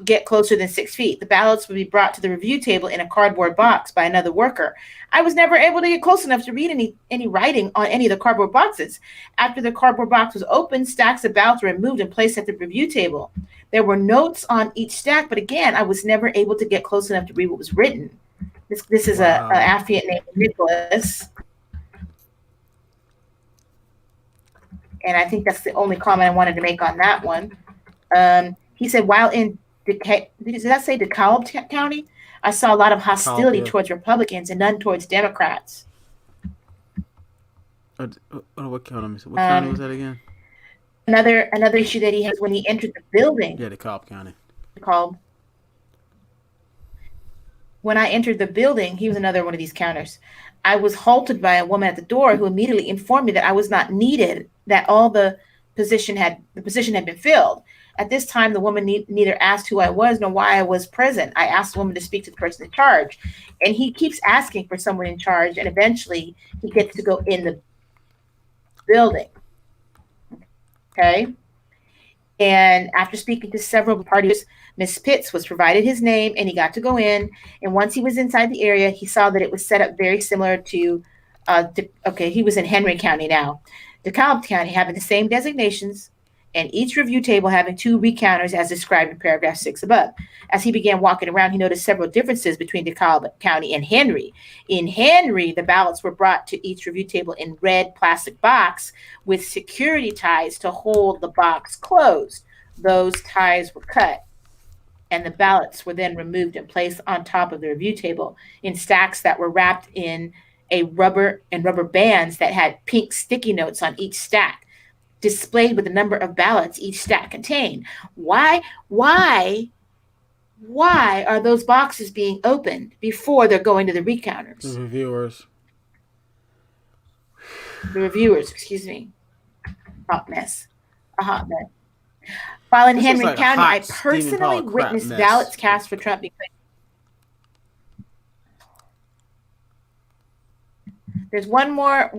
get closer than 6 feet. The ballots would be brought to the review table in a cardboard box by another worker. I was never able to get close enough to read any writing on any of the cardboard boxes. After the cardboard box was opened, stacks of ballots were removed and placed at the review table. There were notes on each stack, but again, I was never able to get close enough to read what was written. This is an affiant named Nicholas. And I think that's the only comment I wanted to make on that one. He said, while in did that say DeKalb County? I saw a lot of hostility towards Republicans and none towards Democrats. What county? What county was that again? Another issue that he has when he entered the building. Yeah, DeKalb County. DeKalb. When I entered the building, he was another one of these counters. I was halted by a woman at the door who immediately informed me that I was not needed, that all the position had been filled. At this time, the woman neither asked who I was nor why I was present. I asked the woman to speak to the person in charge, and he keeps asking for someone in charge, and eventually he gets to go in the building. Okay. And after speaking to several parties, Ms. Pitts was provided his name and he got to go in. And once he was inside the area, he saw that it was set up very similar to, he was in Henry County now. DeKalb County having the same designations and each review table having 2 recounters as described in paragraph 6 above. As he began walking around, he noticed several differences between DeKalb County and Henry. In Henry, the ballots were brought to each review table in red plastic box with security ties to hold the box closed. Those ties were cut, and the ballots were then removed and placed on top of the review table in stacks that were wrapped in rubber bands that had pink sticky notes on each stack, displayed with the number of ballots each stack contained. Why are those boxes being opened before they're going to the recounters? The reviewers, excuse me. A hot mess. While in Henry County, I personally witnessed ballots cast for Trump because there's one more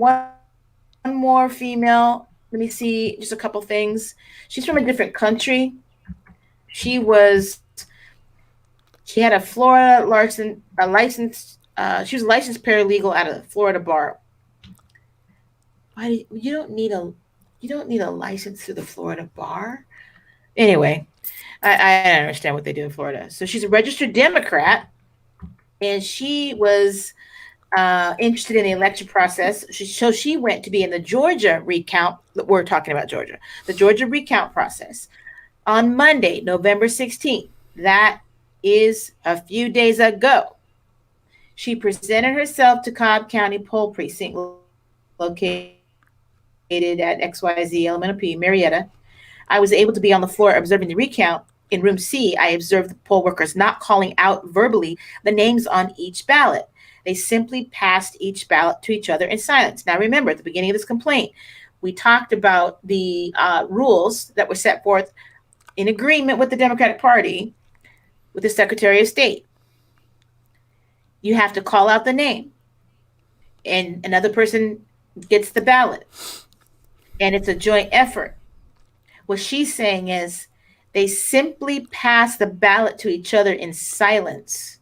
female. Let me see just a couple things. She's from a different country. She had a Florida license. She was a licensed paralegal out of the Florida bar. You don't need a license through the Florida bar. Anyway, I don't understand what they do in Florida. So she's a registered Democrat, and she was interested in the election process. So she went to be in the Georgia recount. We're talking about Georgia. The Georgia recount process on Monday, November 16th. That is a few days ago. She presented herself to Cobb County Poll Precinct located at XYZ Elemental P, Marietta. I was able to be on the floor observing the recount. In room C, I observed the poll workers not calling out verbally the names on each ballot. They simply passed each ballot to each other in silence. Now, remember, at the beginning of this complaint, we talked about the rules that were set forth in agreement with the Democratic Party with the Secretary of State. You have to call out the name, and another person gets the ballot, and it's a joint effort. What she's saying is they simply passed the ballot to each other in silence.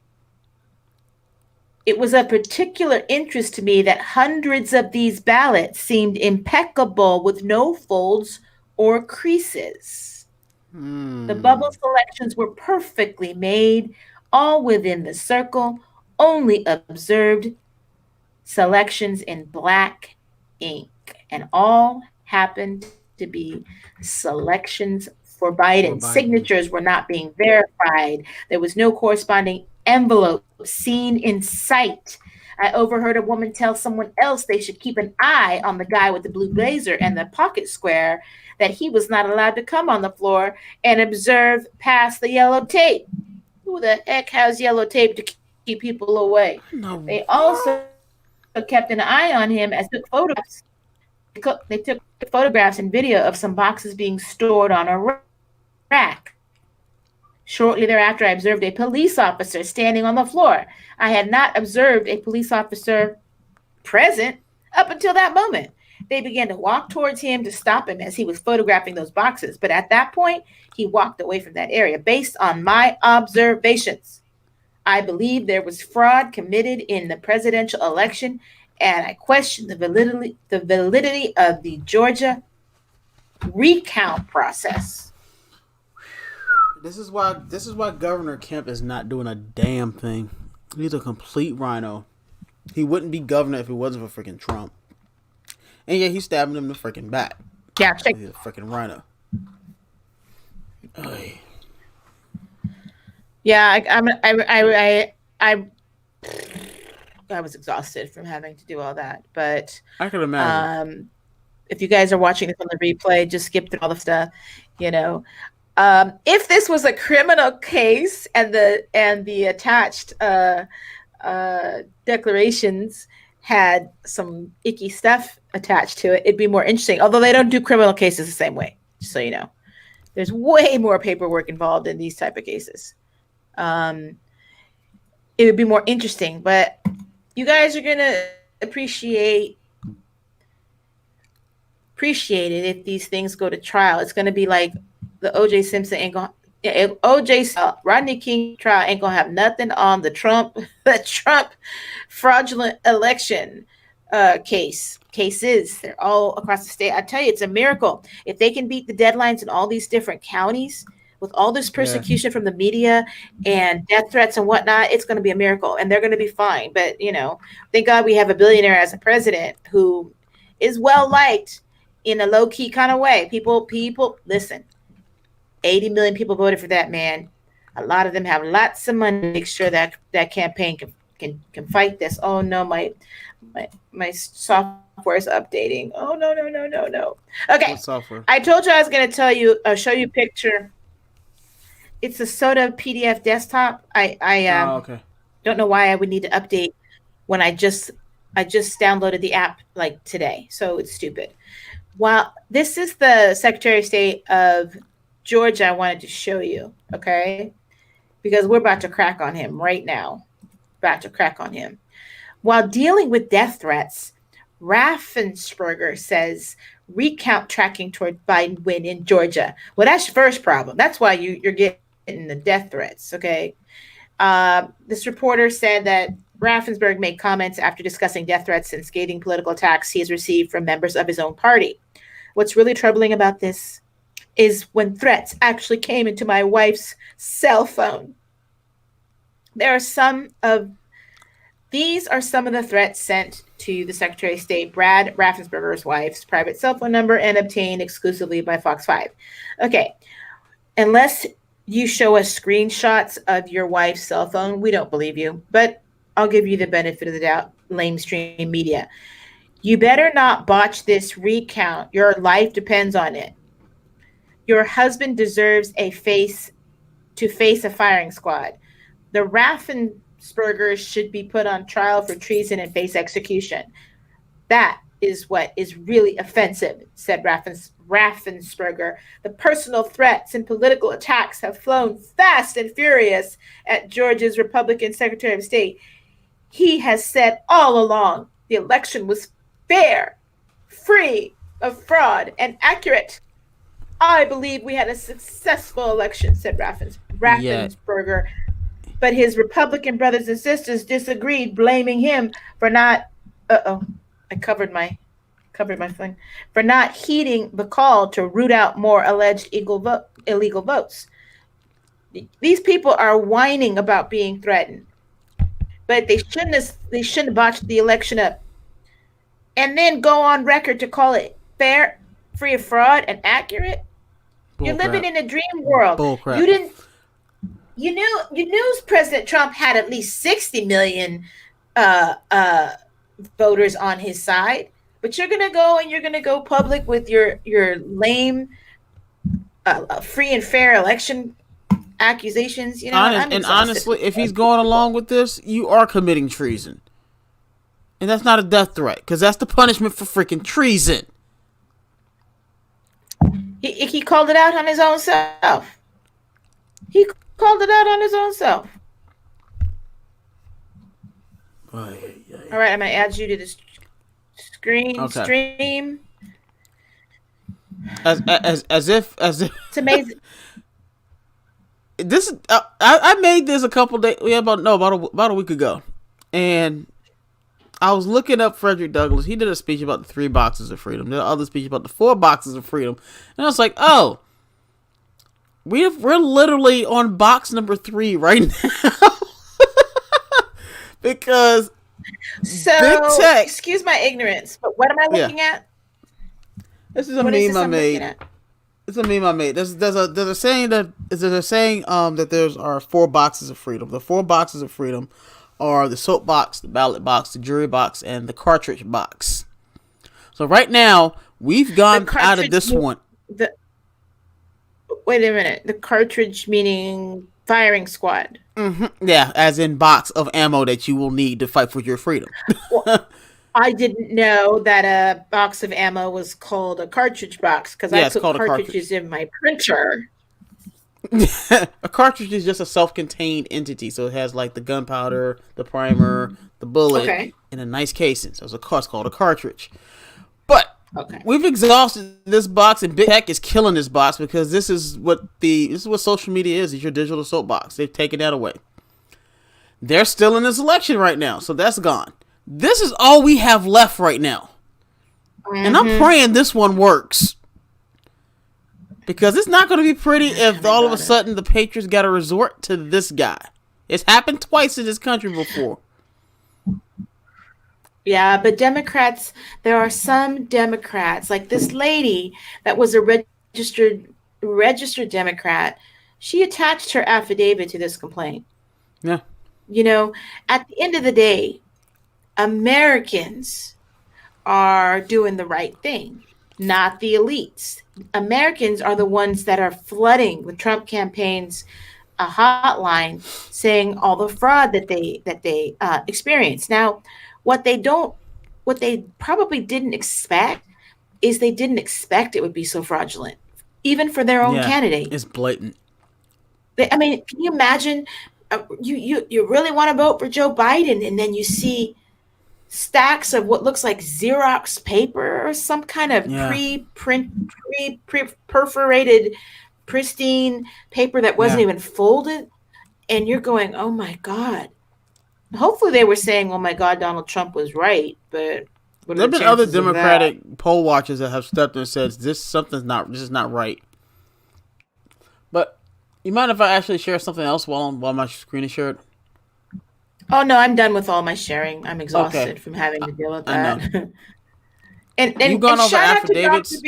It was of particular interest to me that hundreds of these ballots seemed impeccable with no folds or creases. The bubble selections were perfectly made, all within the circle, only observed selections in black ink, and all happened to be selections for Biden. Signatures were not being verified. There was no corresponding envelope seen in sight. I overheard a woman tell someone else they should keep an eye on the guy with the blue blazer and the pocket square, that he was not allowed to come on the floor and observe past the yellow tape. Who the heck has yellow tape to keep people away? No. They also kept an eye on him as took photographs. They took photographs and video of some boxes being stored on a rack. Shortly thereafter, I observed a police officer standing on the floor. I had not observed a police officer present up until that moment. They began to walk towards him to stop him as he was photographing those boxes. But at that point, he walked away from that area. Based on my observations, I believe there was fraud committed in the presidential election, and I question the validity of the Georgia recount process. This is why Governor Kemp is not doing a damn thing. He's a complete rhino. He wouldn't be governor if it wasn't for freaking Trump. And yeah, he's stabbing him in the freaking back. Yeah, check. He's a freaking rhino. Oy. Yeah, I was exhausted from having to do all that, but I can imagine. If you guys are watching this on the replay, just skip through all the stuff. If this was a criminal case and the attached declarations had some icky stuff attached to it, it'd be more interesting. Although they don't do criminal cases the same way, just so you know. There's way more paperwork involved in these type of cases. It would be more interesting, but you guys are gonna appreciate it if these things go to trial. It's gonna be like the O.J. Simpson ain't gonna. Rodney King trial ain't gonna have nothing on the Trump fraudulent election cases. They're all across the state. I tell you, it's a miracle if they can beat the deadlines in all these different counties with all this persecution from the media and death threats and whatnot. It's going to be a miracle, and they're going to be fine. But thank God we have a billionaire as a president who is well liked in a low key kind of way. People listen. 80 million people voted for that man. A lot of them have lots of money to make sure that campaign can fight this. Oh no, my software is updating. Oh no. Okay. What software? I told you I was going to show you a picture. It's a SOTA PDF desktop. I don't know why I would need to update when I just downloaded the app like today. So it's stupid. Well, this is the Secretary of State of Georgia I wanted to show you, okay? Because we're about to crack on him right now. While dealing with death threats, Raffensperger says recount tracking toward Biden win in Georgia. Well, that's your first problem. That's why you're getting the death threats, okay? This reporter said that Raffensperger made comments after discussing death threats and scathing political attacks he has received from members of his own party. What's really troubling about this is when threats actually came into my wife's cell phone. These are some of the threats sent to the Secretary of State, Brad Raffensperger's wife's private cell phone number and obtained exclusively by Fox 5. Okay, unless you show us screenshots of your wife's cell phone, we don't believe you, but I'll give you the benefit of the doubt, lamestream media. You better not botch this recount. Your life depends on it. Your husband deserves to face a firing squad. The Raffenspergers should be put on trial for treason and face execution. That is what is really offensive, said Raffensperger. The personal threats and political attacks have flown fast and furious at Georgia's Republican Secretary of State. He has said all along the election was fair, free of fraud, and accurate. I believe we had a successful election, said Raffensperger. But his Republican brothers and sisters disagreed, blaming him for not. I covered my thing, for not heeding the call to root out more alleged illegal votes. These people are whining about being threatened, but they shouldn't have botched the election up, and then go on record to call it fair, free of fraud, and accurate. You're living in a dream world. Bullcrap. You knew President Trump had at least 60 million voters on his side, but you're gonna go public with your lame free and fair election accusations. And honestly, if he's going along with this, you are committing treason, and that's not a death threat, because that's the punishment for freaking treason. He called it out on his own self. All right, I'm gonna add you to the stream. As if it's amazing. This I made this a couple days, about a week ago, and I was looking up Frederick Douglass. He did a speech about the 3 boxes of freedom. There are other speech about the 4 boxes of freedom, and I was like, oh, we're literally on box number 3 right now. Because big tech, excuse my ignorance, but what am I looking at? This is a meme I made. It's a meme I made. There's a saying that there are 4 boxes of freedom. The 4 boxes of freedom are the soap box, the ballot box, the jury box, and the cartridge box. So right now we've gone out of this one. Wait a minute. The cartridge meaning firing squad. Mm-hmm. Yeah, as in box of ammo that you will need to fight for your freedom. Well, I didn't know that a box of ammo was called a cartridge box, because I put cartridges in my printer. A cartridge is just a self-contained entity, so it has like the gunpowder, the primer, the bullet, in a nice casing. So it's called a cartridge. But we've exhausted this box, and Big Tech is killing this box, because this is what social media is. It's your digital soapbox. They've taken that away. They're still in this election right now, so that's gone. This is all we have left right now, and I'm praying this one works. Because it's not going to be pretty if all of a sudden the Patriots got to resort to this guy. It's happened twice in this country before. Yeah, but Democrats, there are some Democrats, like this lady that was a registered Democrat. She attached her affidavit to this complaint. Yeah. At the end of the day, Americans are doing the right thing, not the elites. Americans are the ones that are flooding with Trump campaign's hotline, saying all the fraud that they experience. Now, what they probably didn't expect is they didn't expect it would be so fraudulent, even for their own candidate. It's blatant. Can you imagine? You really want to vote for Joe Biden, and then you see stacks of what looks like Xerox paper or some kind of perforated, pristine paper that wasn't even folded. And you're going, oh my God. Hopefully they were saying, oh my God, Donald Trump was right. But there have been other Democratic poll watchers that have stepped in and said, this is not right. But you mind if I actually share something else while my screen is shared? Oh no, I'm done with all my sharing. I'm exhausted from having to deal with that. and You've gone over affidavits.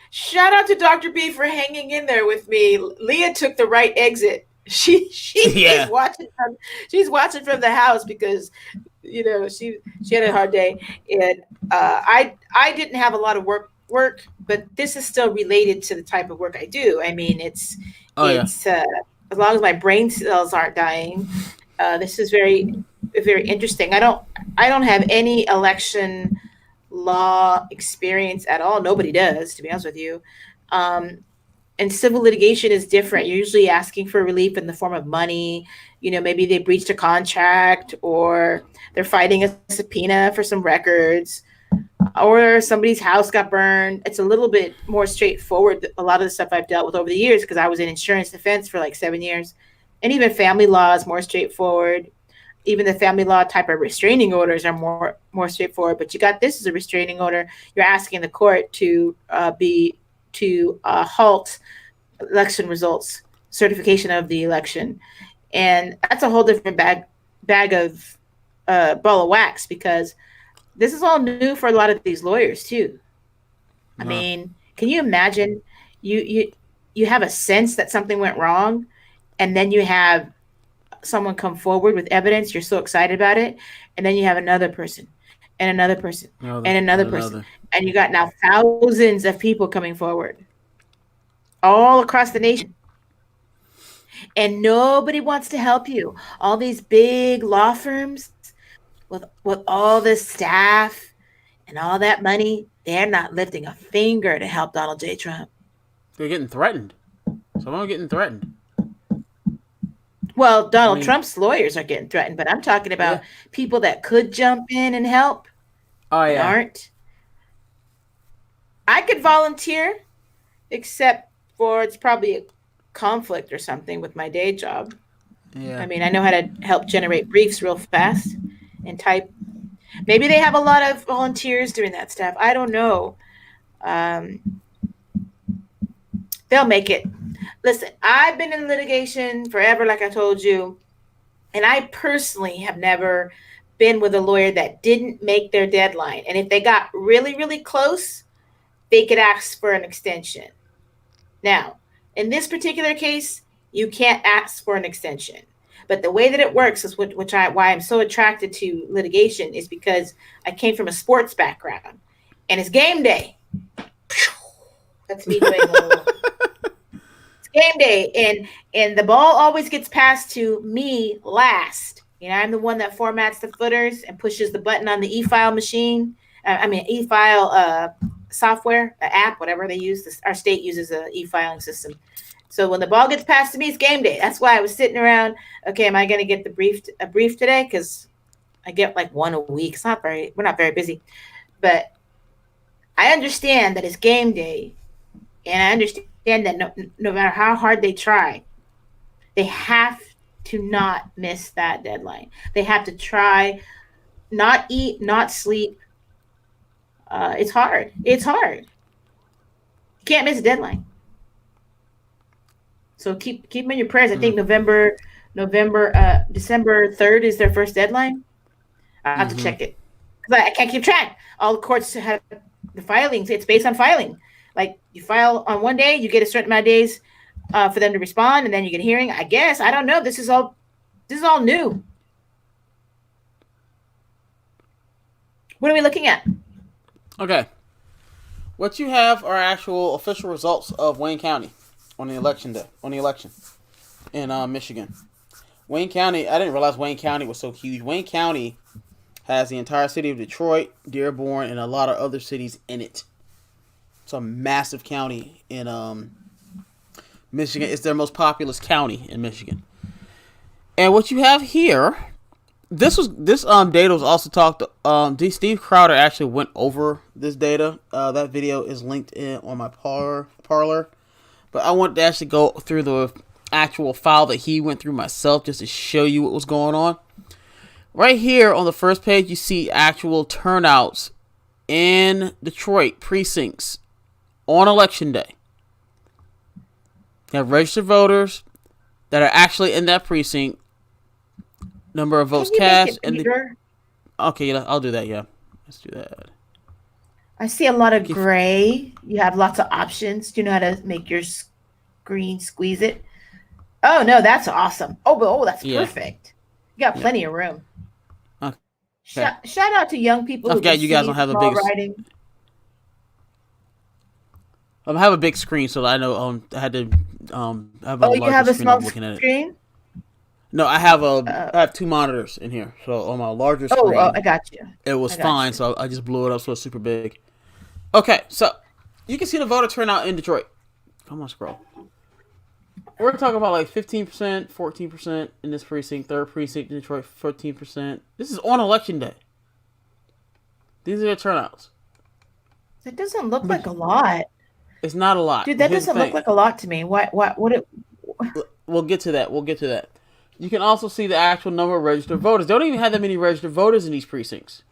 Shout out to Dr. B for hanging in there with me. Leah took the right exit. She's watching from the house because she had a hard day, and I didn't have a lot of work, but this is still related to the type of work I do. I mean, it's as long as my brain cells aren't dying. This is very, very interesting. I don't have any election law experience at all. Nobody does, to be honest with you. And civil litigation is different. You're usually asking for relief in the form of money. Maybe they breached a contract, or they're fighting a subpoena for some records. or somebody's house got burned. It's a little bit more straightforward. A lot of the stuff I've dealt with over the years, because I was in insurance defense for like 7 years, and even family law is more straightforward. Even the family law type of restraining orders are more straightforward. But you got this as a restraining order. You're asking the court to halt election results, certification of the election, and that's a whole different bag of ball of wax, because this is all new for a lot of these lawyers too. I mean, can you imagine you have a sense that something went wrong, and then you have someone come forward with evidence, you're so excited about it, and then you have another person and another person and another person, and you got now thousands of people coming forward all across the nation, and nobody wants to help you. All these big law firms with all this staff and all that money, they're not lifting a finger to help Donald J. Trump. They're getting threatened. Someone getting threatened. Well, Donald Trump's lawyers are getting threatened, but I'm talking about people that could jump in and help. Oh, yeah. Aren't. I could volunteer, except for it's probably a conflict or something with my day job. Yeah. I mean, I know how to help generate briefs real fast and type. Maybe they have a lot of volunteers doing that stuff. I don't know. They'll make it. Listen, I've been in litigation forever, like I told you, and I personally have never been with a lawyer that didn't make their deadline. And if they got really, really close, they could ask for an extension. Now, in this particular case, you can't ask for an extension. But the way that it works is why I'm so attracted to litigation, is because I came from a sports background, and it's game day. That's me doing it's game day, and the ball always gets passed to me last. You know, I'm the one that formats the footers and pushes the button on the e-file machine. E-file software, app, whatever they use. Our state uses a e-filing system. So when the ball gets passed to me, it's game day. That's why I was sitting around. Okay, am I going to get a brief today? Because I get like one a week. We're not very busy, but I understand that it's game day, and I understand that no matter how hard they try, they have to not miss that deadline. They have to try, not eat, not sleep. It's hard. It's hard. You can't miss a deadline. So keep them in your prayers. I think December 3rd is their first deadline. I have to check it, because I can't keep track. All the courts have the filings. It's based on filing. Like, you file on one day, you get a certain amount of days for them to respond, and then you get a hearing. I guess, I don't know. This is all new. What are we looking at? Okay. What you have are actual official results of Wayne County on the election in Michigan. Wayne County, I didn't realize Wayne County was so huge. Wayne County has the entire city of Detroit, Dearborn, and a lot of other cities in it. It's a massive county in Michigan. It's their most populous county in Michigan. And what you have here, this data was also talked. Steve Crowder actually went over this data. That video is linked in on my Parler. But I wanted to actually go through the actual file that he went through myself, just to show you what was going on. Right here on the first page, you see actual turnouts in Detroit precincts on election day. You have registered voters that are actually in that precinct, number of votes cast, and okay, yeah, I'll do that. Yeah, let's do that. I see a lot of gray. You have lots of options. Do you know how to make your screen squeeze it? Oh no, that's awesome. Oh, that's perfect. You got plenty of room. Okay. Shout out to young people. I forgot you guys don't have a big. I have a big screen, so I know I had to have a larger you have a screen. small Looking at screen? It. No, I have two monitors in here, so on my larger screen. Oh, I got you. It was fine, so I just blew it up so it's super big. Okay, so you can see the voter turnout in Detroit. Come on, scroll. We're talking about like 15%, 14% in this precinct, third precinct in Detroit, 14%. This is on election day. These are the turnouts. That doesn't look like a lot. It's not a lot. Dude, that Here's the doesn't look thing. like a lot to me. What it We'll get to that. We'll get to that. You can also see the actual number of registered voters. They don't even have that many registered voters in these precincts.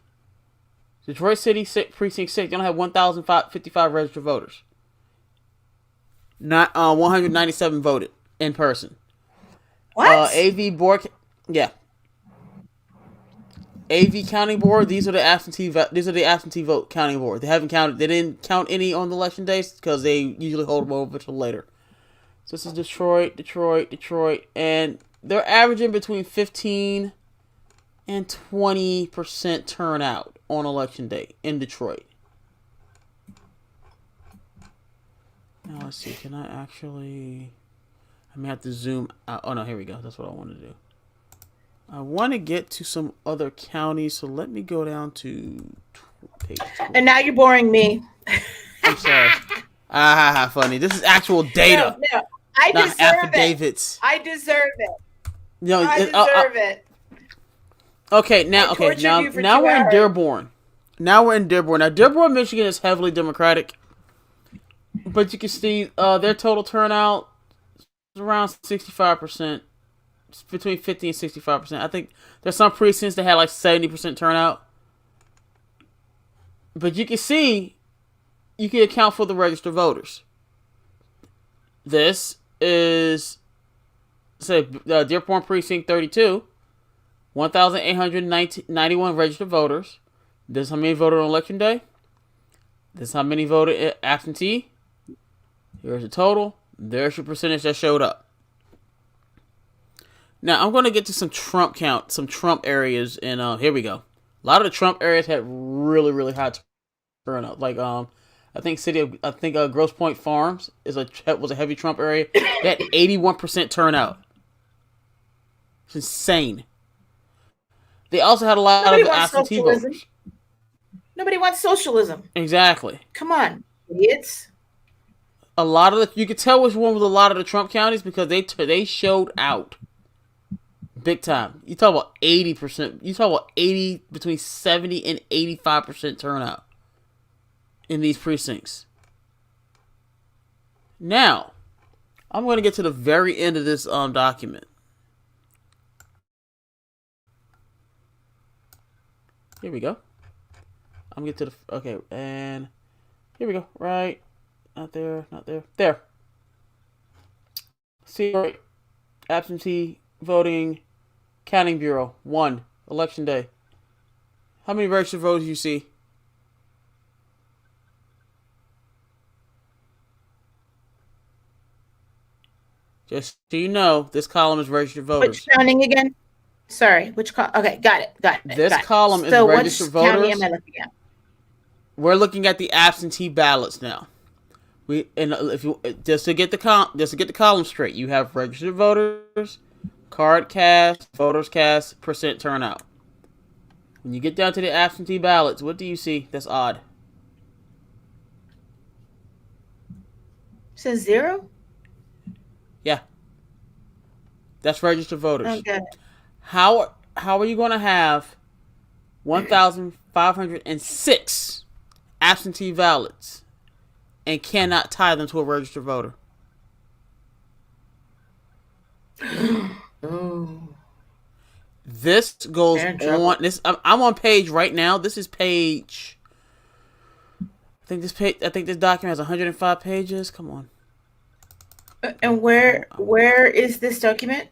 Detroit City Precinct 6, they don't have 1,055 registered voters. Not 197 voted in person. What? AV board, yeah. AV counting board. These are the absentee vote counting board. They haven't counted. They didn't count any on the election days because they usually hold them over till later. So this is Detroit, and they're averaging between 15 and 20% turnout on election day in Detroit. Now let's see. Can I actually? I may have to zoom out. Oh no, here we go. That's what I want to do. I want to get to some other counties, so let me go down to page 12. And now you're boring me. I'm sorry. Funny. This is actual data. No, I not deserve affidavits. it. I deserve it. No, I deserve it. Okay, now we're in Dearborn. Now, Dearborn, Michigan is heavily Democratic, but you can see their total turnout is around 65%. Between 50 and 65%. I think there's some precincts that had like 70% turnout. But you can see, you can account for the registered voters. This is, say, Dearborn Precinct 32, 1,891 registered voters. This is how many voted on election day. This is how many voted absentee. Here's the total. There's your percentage that showed up. Now, I'm going to get to some Trump areas, and here we go. A lot of the Trump areas had really, really high turnout. Like, I think Grosse Pointe Farms was a heavy Trump area. They had 81% turnout. It's insane. They also had a lot of absentee voters. Nobody wants socialism. Exactly. Come on, idiots. A lot of you could tell which one was a lot of the Trump counties because they showed out. Big time. You talk about 80%. You talk about between 70 and 85% turnout in these precincts. Now, I'm going to get to the very end of this document. Here we go. I'm going to get to the... Okay, and here we go. Right. Not there. There. See, right. Absentee voting... Counting Bureau, 1, election day. How many registered voters do you see? Just so you know, this column is registered voters. Which counting again? Sorry, which column? Okay, got it. This column is registered voters. So which county am I looking at? We're looking at the absentee ballots now. Just to get the column straight, you have registered voters, card cast, voters cast, percent turnout. When you get down to the absentee ballots, what do you see that's odd? It says 0? Yeah. That's registered voters. Okay. How are you going to have 1,506 absentee ballots and cannot tie them to a registered voter? Oh. This goes on. I'm on page right now. This is page. I think this document has 105 pages. Come on. And where is this document?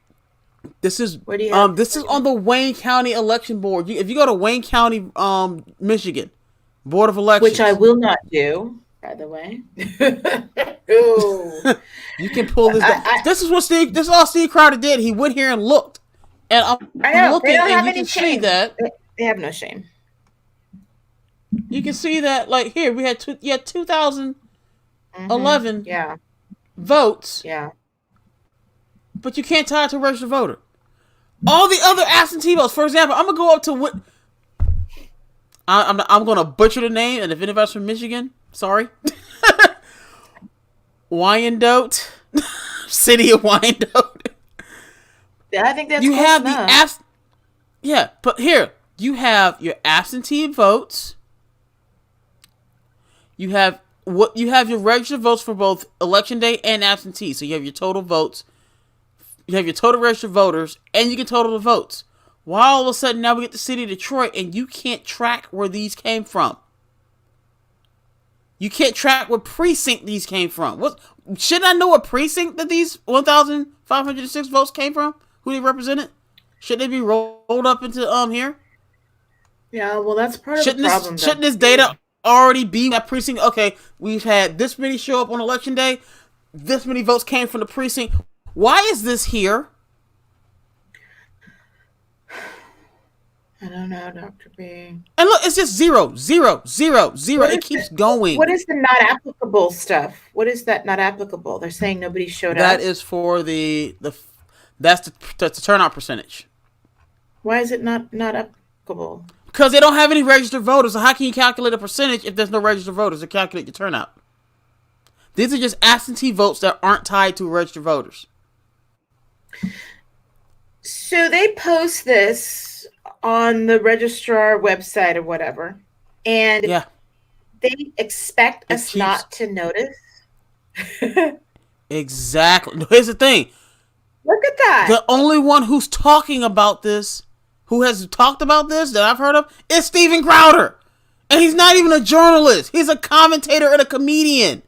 This is Where do you have this is on the Wayne County Election Board. If you go to Wayne County, Michigan, Board of Elections, which I will not do, by the way. Ooh. You can pull this. This is all Steve Crowder did. He went here and looked, and I'm looking, and you can see that they have no shame. You can see that, like here, we had 2011 votes. Yeah. But you can't tie it to a registered voter. All the other absentee votes, for example, I'm gonna go up to what I'm gonna butcher the name, and if anybody's from Michigan, sorry. Wyandotte, City of Wyandotte. Yeah, I think that's you close have enough. Yeah, but here you have your absentee votes. you have your registered votes for both election day and absentee. So you have your total votes, you have your total registered voters, and you can total the votes. Why all of a sudden now we get the city of Detroit and you can't track where these came from? You can't track what precinct these came from. Shouldn't I know what precinct that these 1,506 votes came from? Who they represented? Should they be rolled up into here? Yeah, well, that's part of the problem. Shouldn't this data already be that precinct? Okay, we've had this many show up on election day. This many votes came from the precinct. Why is this here? I don't know, Dr. B. And look, it's just 0, 0, 0, 0. It keeps going. What is the not applicable stuff? What is that not applicable? They're saying nobody showed up. That is for that's the turnout percentage. Why is it not applicable? Because they don't have any registered voters. So how can you calculate a percentage if there's no registered voters to calculate your turnout? These are just absentee votes that aren't tied to registered voters. So they post this on the registrar website or whatever, and they expect us not to notice. Exactly. Here's the thing. Look at that. The only one who's talking about this, who has talked about this that I've heard of, is Steven Crowder. And he's not even a journalist. He's a commentator and a comedian.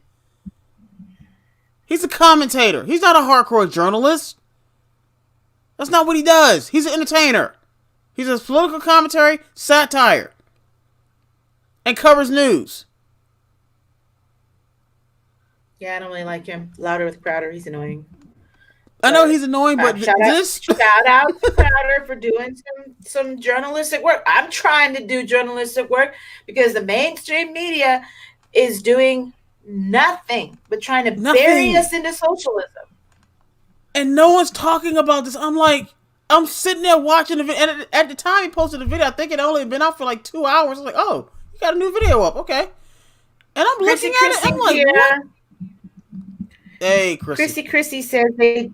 He's a commentator. He's not a hardcore journalist. That's not what he does. He's an entertainer. He does political commentary, satire, and covers news. Yeah, I don't really like him. Louder with Crowder. He's annoying. I know he's annoying, but shout out to Crowder for doing some journalistic work. I'm trying to do journalistic work because the mainstream media is doing nothing but trying to bury us into socialism. And no one's talking about this. I'm sitting there watching the video. And at the time he posted the video, I think it only been out for like 2 hours. I'm like, oh, you got a new video up. Okay. And I'm looking at it. I'm like, what? Hey, Chrissy says they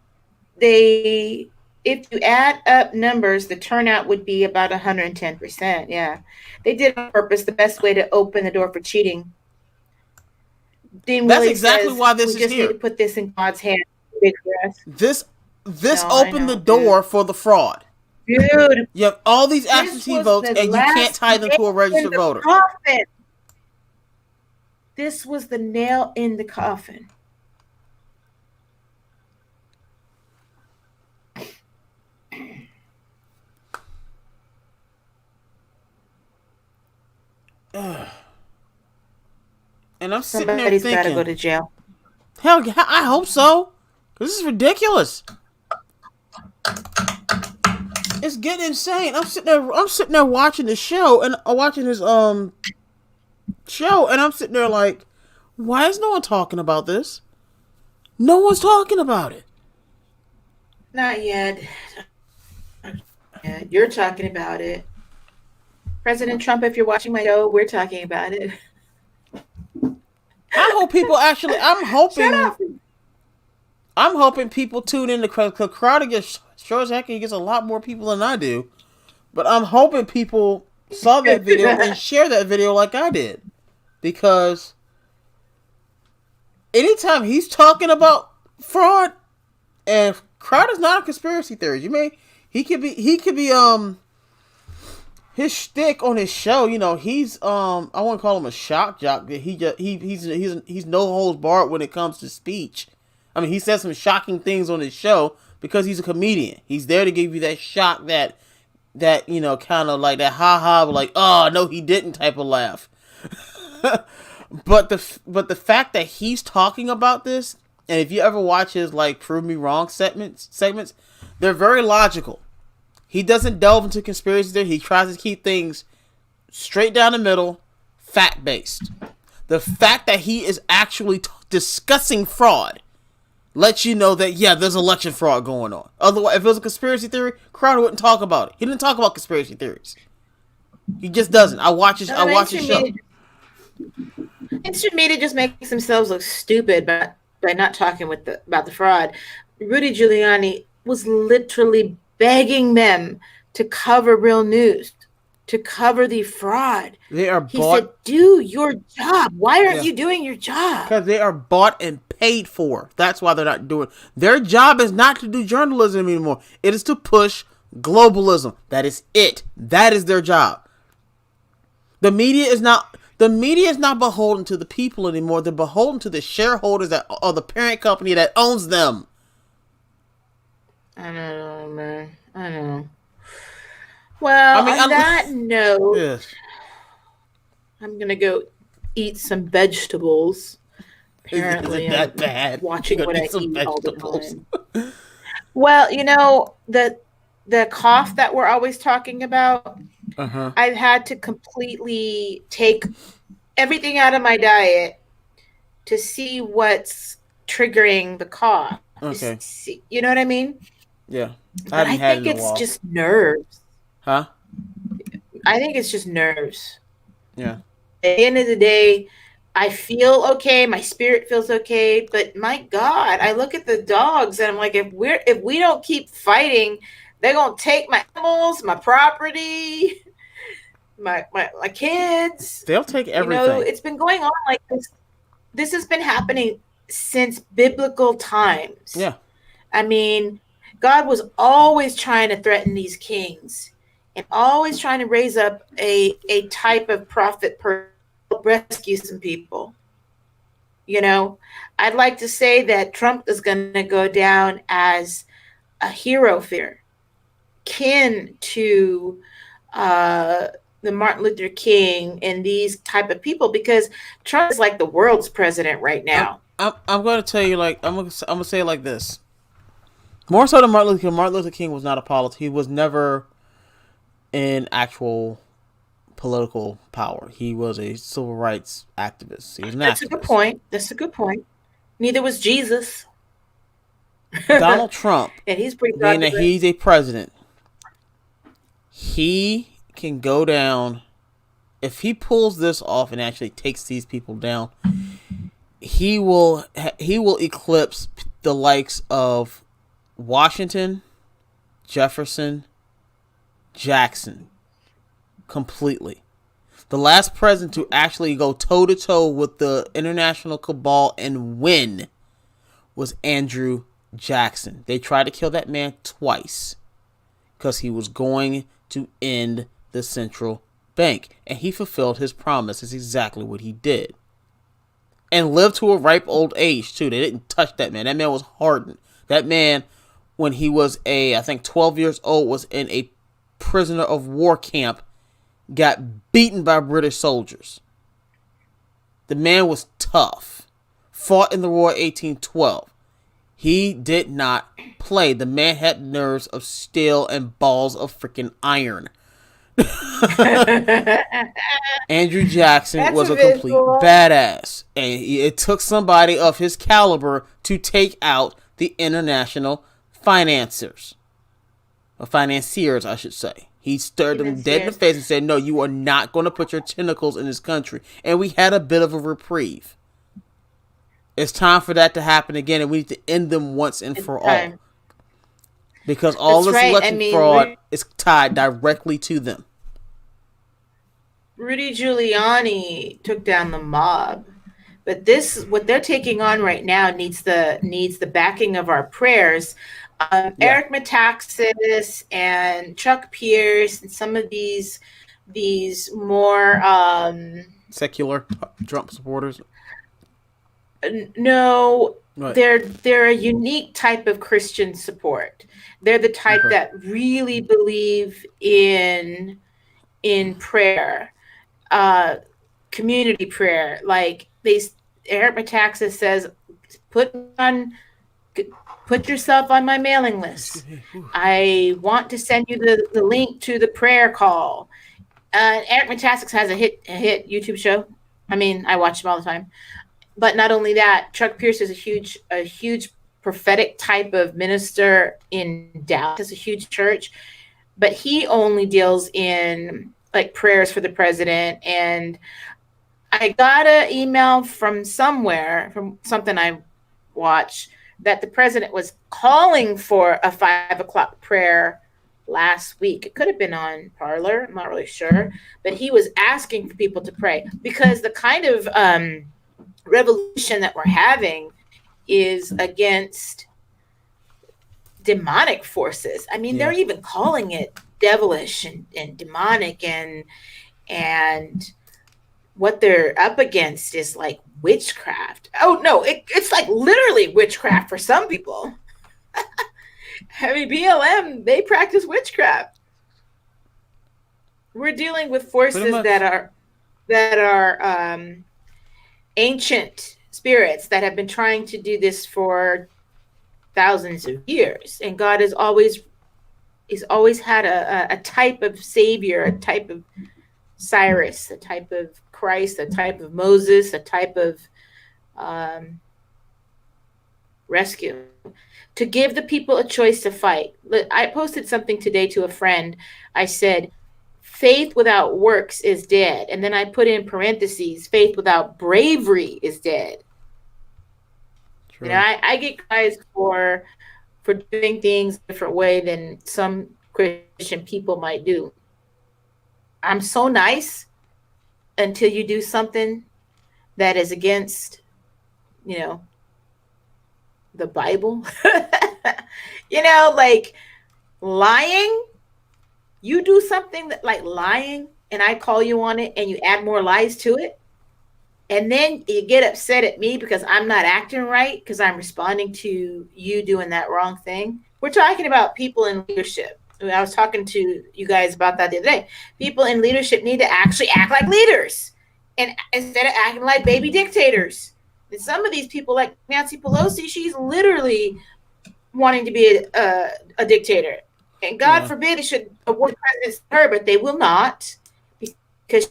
if you add up numbers, the turnout would be about 110%. Yeah. They did it on purpose, the best way to open the door for cheating. Dean That's Willie exactly says, why this we is just here. need to put this in God's hands. This opened the door for the fraud. Dude. You have all these absentee votes and you can't tie them to a registered voter. Coffin. This was the nail in the coffin. And I'm sitting there Somebody's thinking, got to go to jail. Hell, I hope so. Because this is ridiculous. It's getting insane. I'm sitting there watching the show and watching his show, and I'm sitting there like, why is no one talking about this? No one's talking about it. Not yet. You're talking about it. President Trump, if you're watching my show, we're talking about it. I hope people actually. I'm hoping people tune in because Crowder gets sure as heck he gets a lot more people than I do. But I'm hoping people saw that video and share that video like I did, because anytime he's talking about fraud, and Crowder's not a conspiracy theorist. He could be his shtick on his show, he's I wouldn't call him a shock jock. He's no holds barred when it comes to speech. I mean, he says some shocking things on his show because he's a comedian. He's there to give you that shock, that kind of like that ha-ha, like, oh no he didn't type of laugh. But the fact that he's talking about this, and if you ever watch his like Prove Me Wrong segments, they're very logical. He doesn't delve into conspiracy theory. He tries to keep things straight down the middle, fact-based. The fact that he is actually discussing fraud lets you know that, yeah, there's election fraud going on. Otherwise, if it was a conspiracy theory, Crowder wouldn't talk about it. He didn't talk about conspiracy theories. He just doesn't. I watch his show. Mainstream media just makes themselves look stupid by not talking about the fraud. Rudy Giuliani was literally begging them to cover real news. to cover the fraud. They are He bought. said, do your job. Why aren't you doing your job? Because they are bought and paid for. That's why they're not doing. Their job is not to do journalism anymore. It is to push globalism. That is it. That is their job. The media is not beholden to the people anymore. They're beholden to the shareholders that are the parent company that owns them. I don't know, man. I know. Well, on that note, yes. I'm gonna go eat some vegetables. Apparently, Isn't that bad? Watching what I eat all the vegetables. time. Well, the cough that we're always talking about, I've had to completely take everything out of my diet to see what's triggering the cough. Okay. You know what I mean? Yeah. I think it's just nerves. Huh? I think it's just nerves. Yeah. At the end of the day, I feel okay. My spirit feels okay. But my God, I look at the dogs and I'm like, if we don't keep fighting, they're gonna take my animals, my property, my kids. They'll take everything. You know, it's been going on like this. This has been happening since biblical times. Yeah. I mean, God was always trying to threaten these kings and always trying to raise up a type of prophet to rescue some people. You know, I'd like to say that Trump is going to go down as a hero figure, kin to the Martin Luther King and these type of people, because Trump is like the world's president right now. I'm going to tell you, like, I'm going to say it like this. More so than Martin Luther King. Martin Luther King was not a politician. He was never in actual political power. He was a civil rights activist. He was an That's activist. a good point. That's a good point. Neither was Jesus. Donald Trump, and he's pretty being that he's a president, he can go down. If he pulls this off and actually takes these people down, he will eclipse the likes of Washington, Jefferson, Jackson completely. The last president to actually go toe-to-toe with the international cabal and win was Andrew Jackson. They tried to kill that man twice because he was going to end the central bank, and he fulfilled his promise. It's exactly what he did. And lived to a ripe old age, too. They didn't touch that man. That man was hardened. That man, when he was I think 12 years old, was in a prisoner of war camp, got beaten by British soldiers. The man was tough. Fought in the War of 1812. He did not play. The man had nerves of steel and balls of freaking iron. Andrew Jackson was a complete badass. And it took somebody of his caliber to take out the international financiers. Or financiers, I should say. He stared them dead in the face and said, no, you are not going to put your tentacles in this country. And we had a bit of a reprieve. It's time for that to happen again, and we need to end them once and for all. Because all this election fraud is tied directly to them. Rudy Giuliani took down the mob. But what they're taking on right now needs the backing of our prayers. Eric Metaxas and Chuck Pierce and some of these more secular Trump supporters. No, right. They're a unique type of Christian support. They're the type that really believe in prayer, community prayer. Like Eric Metaxas says, put yourself on my mailing list. I want to send you the link to the prayer call. Eric Metaxas has a hit YouTube show. I mean, I watch him all the time. But not only that, Chuck Pierce is a huge prophetic type of minister in Dallas. It's a huge church, but he only deals in like prayers for the president. And I got an email from somewhere, from something I watched, that the president was calling for a 5 o'clock prayer last week. It could have been on Parler. I'm not really sure. But he was asking for people to pray because the kind of revolution that we're having is against demonic forces. I mean, they're even calling it devilish and demonic, and what they're up against is like witchcraft. Oh no, it's like literally witchcraft for some people. I mean, BLM, they practice witchcraft. We're dealing with forces that are ancient spirits that have been trying to do this for thousands of years, and God has always had a type of savior, a type of Cyrus, a type of Christ, a type of Moses, a type of rescue, to give the people a choice to fight. I posted something today to a friend. I said, faith without works is dead. And then I put in parentheses, faith without bravery is dead. True. You know, I get guys for doing things a different way than some Christian people might do. I'm so nice until you do something that is against, you know, the Bible. You know, like lying. You do something that like lying and I call you on it and you add more lies to it. And then you get upset at me because I'm not acting right because I'm responding to you doing that wrong thing. We're talking about people in leadership. I was talking to you guys about that the other day. People in leadership need to actually act like leaders and instead of acting like baby dictators. And some of these people, like Nancy Pelosi, she's literally wanting to be a dictator. And God forbid it should award presidents to her, but they will not because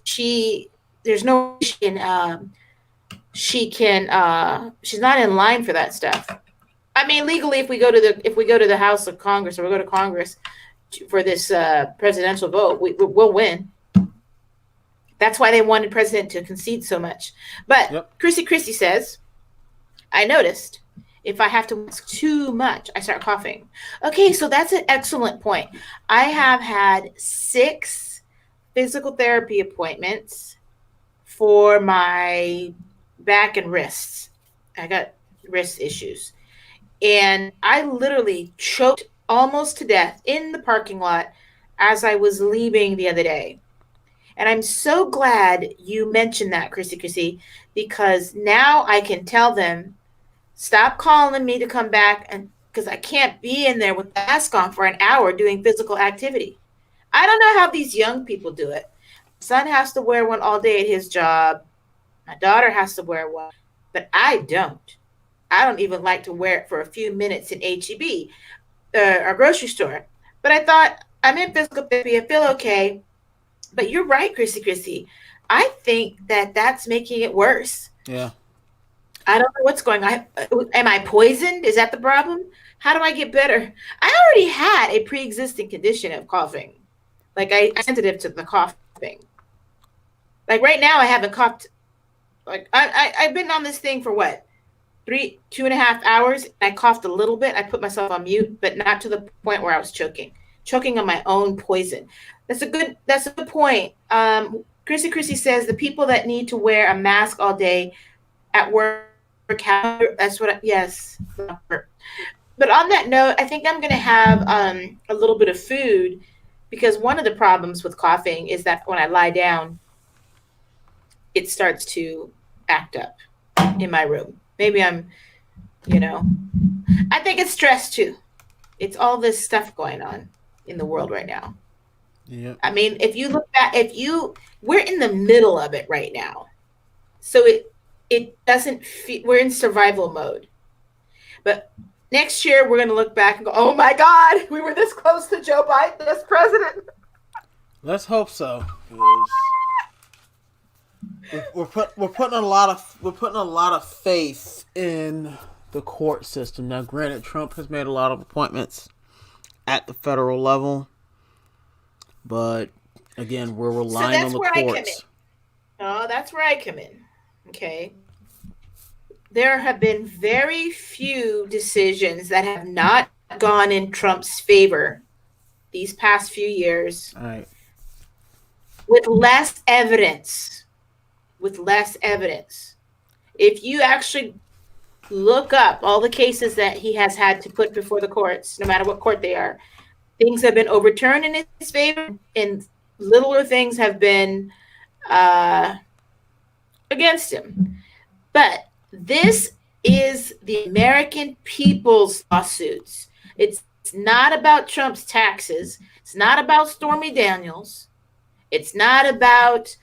there's no she's not in line for that stuff. I mean, legally, if we go to the House of Congress or we go to Congress for this presidential vote, we'll win. That's why they wanted president to concede so much. But Chrissy says, I noticed if I have to ask too much, I start coughing. Okay, so that's an excellent point. I have had 6 physical therapy appointments for my back and wrists. I got wrist issues. And I literally choked almost to death in the parking lot as I was leaving the other day. And I'm so glad you mentioned that, Chrissy, because now I can tell them, stop calling me to come back, and because I can't be in there with the mask on for an hour doing physical activity. I don't know how these young people do it. My son has to wear one all day at his job. My daughter has to wear one, but I don't. I don't even like to wear it for a few minutes in H-E-B, our grocery store. But I thought, I'm in physical therapy. I feel okay. But you're right, Chrissy. I think that's making it worse. Yeah. I don't know what's going on. Am I poisoned? Is that the problem? How do I get better? I already had a pre-existing condition of coughing. Like I'm sensitive to the coughing. Like right now I haven't coughed. Like I've been on this thing for what? 2.5 hours. I coughed a little bit. I put myself on mute, but not to the point where I was choking on my own poison. That's a good point. Chrissy says the people that need to wear a mask all day at work, that's what, yes. But on that note, I think I'm going to have a little bit of food because one of the problems with coughing is that when I lie down, it starts to act up in my room. Maybe I'm, I think it's stress too. It's all this stuff going on in the world right now. Yeah. I mean, if you look back, we're in the middle of it right now. So it doesn't feel, we're in survival mode. But next year we're going to look back and go, oh my God, we were this close to Joe Biden as president. Let's hope so. We're putting a lot of faith in the court system. Now, granted, Trump has made a lot of appointments at the federal level, but again, we're relying on the courts. That's where I come in. Okay. There have been very few decisions that have not gone in Trump's favor these past few years All right. with less evidence. If you actually look up all the cases that he has had to put before the courts, no matter what court they are, things have been overturned in his favor, and littler things have been against him. But this is the American people's lawsuits. It's not about Trump's taxes. It's not about Stormy Daniels. It's not about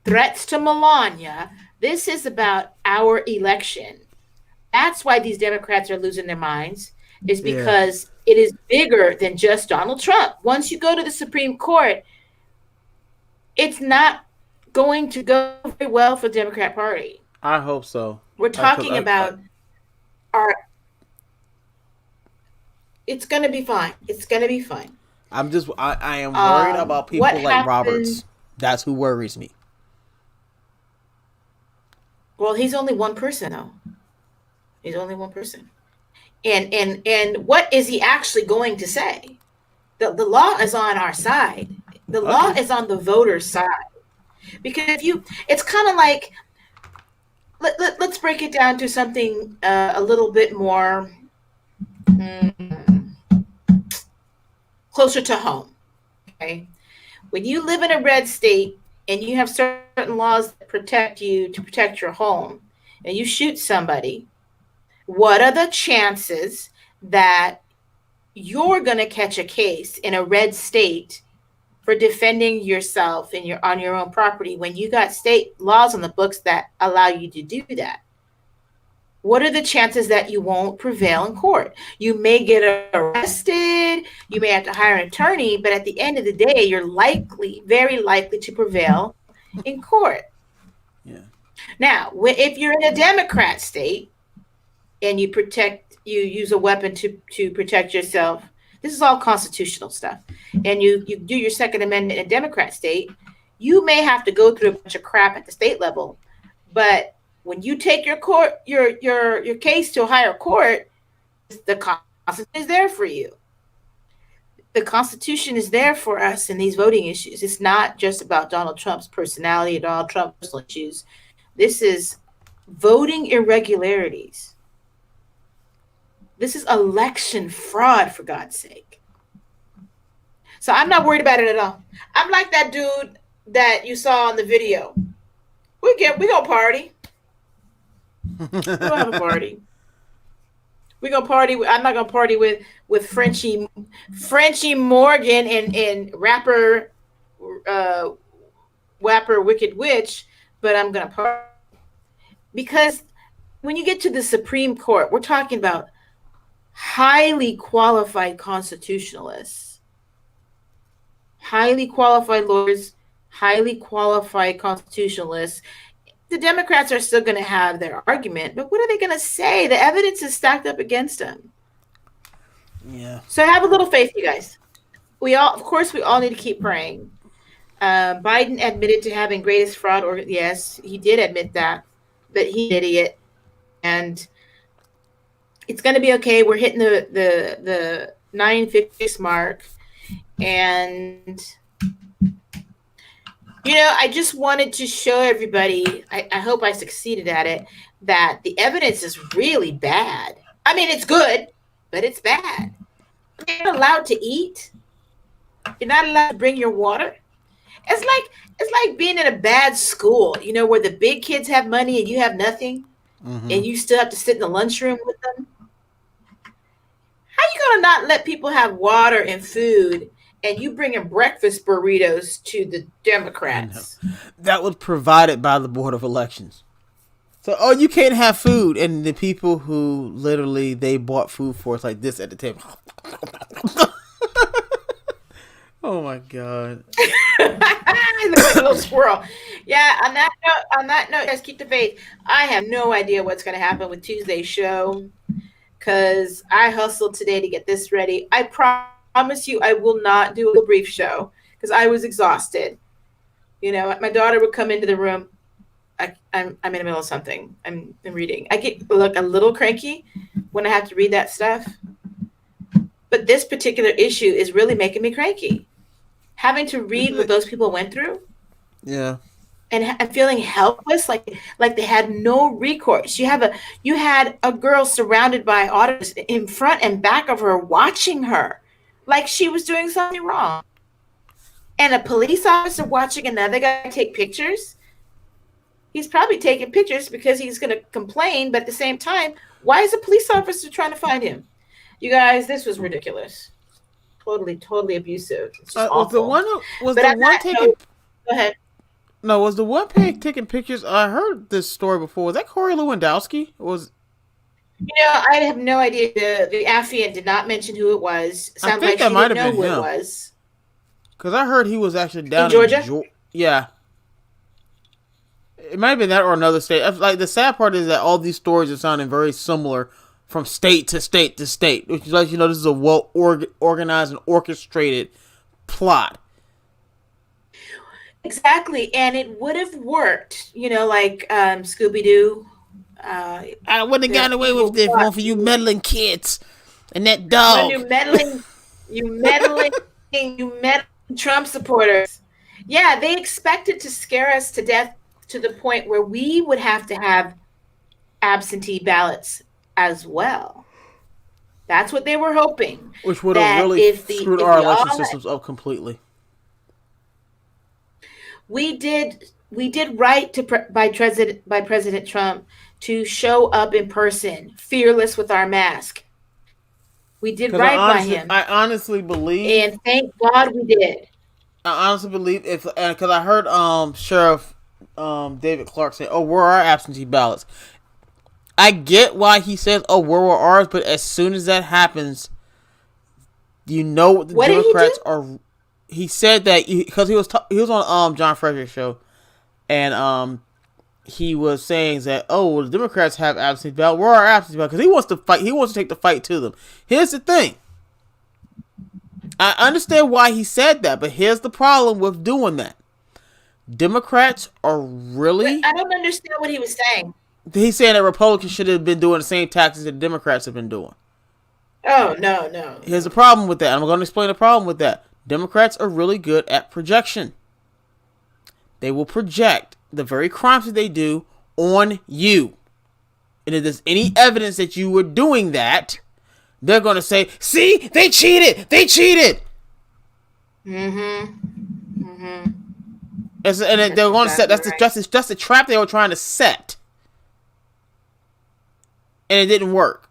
threats to Melania. This is about our election. That's why these Democrats are losing their minds, is because it is bigger than just Donald Trump. Once you go to the Supreme Court, it's not going to go very well for the Democrat Party. I hope so. We're talking about it's going to be fine. It's going to be fine. I am worried about people like happened, Roberts. That's who worries me. Well, he's only one person, though. He's only one person. And what is he actually going to say? The law is on our side. The law is on the voters' side. Because it's kind of like, let's break it down to something a little bit more closer to home. Okay, when you live in a red state and you have certain laws that protect you to protect your home, and you shoot somebody, what are the chances that you're going to catch a case in a red state for defending yourself on your own property when you got state laws on the books that allow you to do that? What are the chances that you won't prevail in court? You may get arrested, you may have to hire an attorney, but at the end of the day, you're very likely to prevail in court. Yeah. Now, if you're in a Democrat state and you use a weapon to protect yourself, this is all constitutional stuff, and you do your Second Amendment in a Democrat state, you may have to go through a bunch of crap at the state level, but when you take your case to a higher court, the Constitution is there for you. The Constitution is there for us in these voting issues. It's not just about Donald Trump's personality or Donald Trump's personal issues. This is voting irregularities. This is election fraud, for God's sake. So I'm not worried about it at all. I'm like that dude that you saw in the video. We gonna party. We gonna have a party. We gonna party. I'm not gonna party with Frenchie Morgan and rapper Wicked Witch, but I'm gonna party because when you get to the Supreme Court, we're talking about highly qualified constitutionalists, highly qualified lawyers, highly qualified constitutionalists. The Democrats are still going to have their argument, but what are they going to say? The evidence is stacked up against them. Yeah. So have a little faith, you guys. We all need to keep praying. Biden admitted to having greatest fraud, or yes, he did admit that he's an idiot, and it's going to be okay. We're hitting the 950 mark, and I just wanted to show everybody, I hope I succeeded at it, that the evidence is really bad. I mean, it's good, but it's bad. You're not allowed to eat. You're not allowed to bring your water. It's like being in a bad school, where the big kids have money and you have nothing, and you still have to sit in the lunchroom with them. How are you going to not let people have water and food, and you bringing breakfast burritos to the Democrats? That was provided by the Board of Elections. So, you can't have food, and the people who literally they bought food for us like this at the table. Oh my God! The little squirrel. Yeah. On that note, guys, keep the faith. I have no idea what's going to happen with Tuesday's show because I hustled today to get this ready. I promise you, I will not do a brief show because I was exhausted. My daughter would come into the room. I'm in the middle of something. I'm reading. I get a little cranky when I have to read that stuff. But this particular issue is really making me cranky. Having to read what those people went through. Yeah. And feeling helpless, like they had no recourse. You had a girl surrounded by auditors in front and back of her, watching her, like she was doing something wrong, and a police officer watching another guy take pictures. He's probably taking pictures because he's going to complain, but at the same time, why is a police officer trying to find him? You guys, this was ridiculous. Totally abusive. It's just awful. Was the one taking? Go ahead. No, was the one taking pictures? I heard this story before. Was that Corey Lewandowski? I have no idea. The affiant did not mention who it was. Sounds like she didn't know who it was. Because I heard he was actually down in Georgia. Yeah. It might have been that or another state. Like, the sad part is that all these stories are sounding very similar from state to state to state, which is like, this is a well organized and orchestrated plot. Exactly, and it would have worked, like Scooby-Doo. I wouldn't have gotten away with this one for you meddling kids and that dog. You meddling Trump supporters. Yeah, they expected to scare us to death to the point where we would have to have absentee ballots as well. That's what they were hoping. Which would have really screwed our election systems up completely. We did right by President Trump to show up in person, fearless with our mask. We did right by him. I honestly believe, and thank God we did. I honestly believe because I heard Sheriff David Clark say, "Oh, where are our absentee ballots?" I get why he says, "Oh, where were ours?" But as soon as that happens, what the Democrats are. He said that because he was on John Frederick's show, and he was saying that the Democrats have absentee ballot. Where are our absentee ballots? Because he wants to fight. He wants to take the fight to them. Here's the thing. I understand why he said that, but here's the problem with doing that. Democrats are really. I don't understand what he was saying. He's saying that Republicans should have been doing the same taxes that Democrats have been doing. Oh no. Here's the problem with that. I'm going to explain the problem with that. Democrats are really good at projection. They will project the very crimes that they do on you. And if there's any evidence that you were doing that, they're going to say, "See, they cheated. They cheated." And they're going to set. That's the trap they were trying to set. And it didn't work.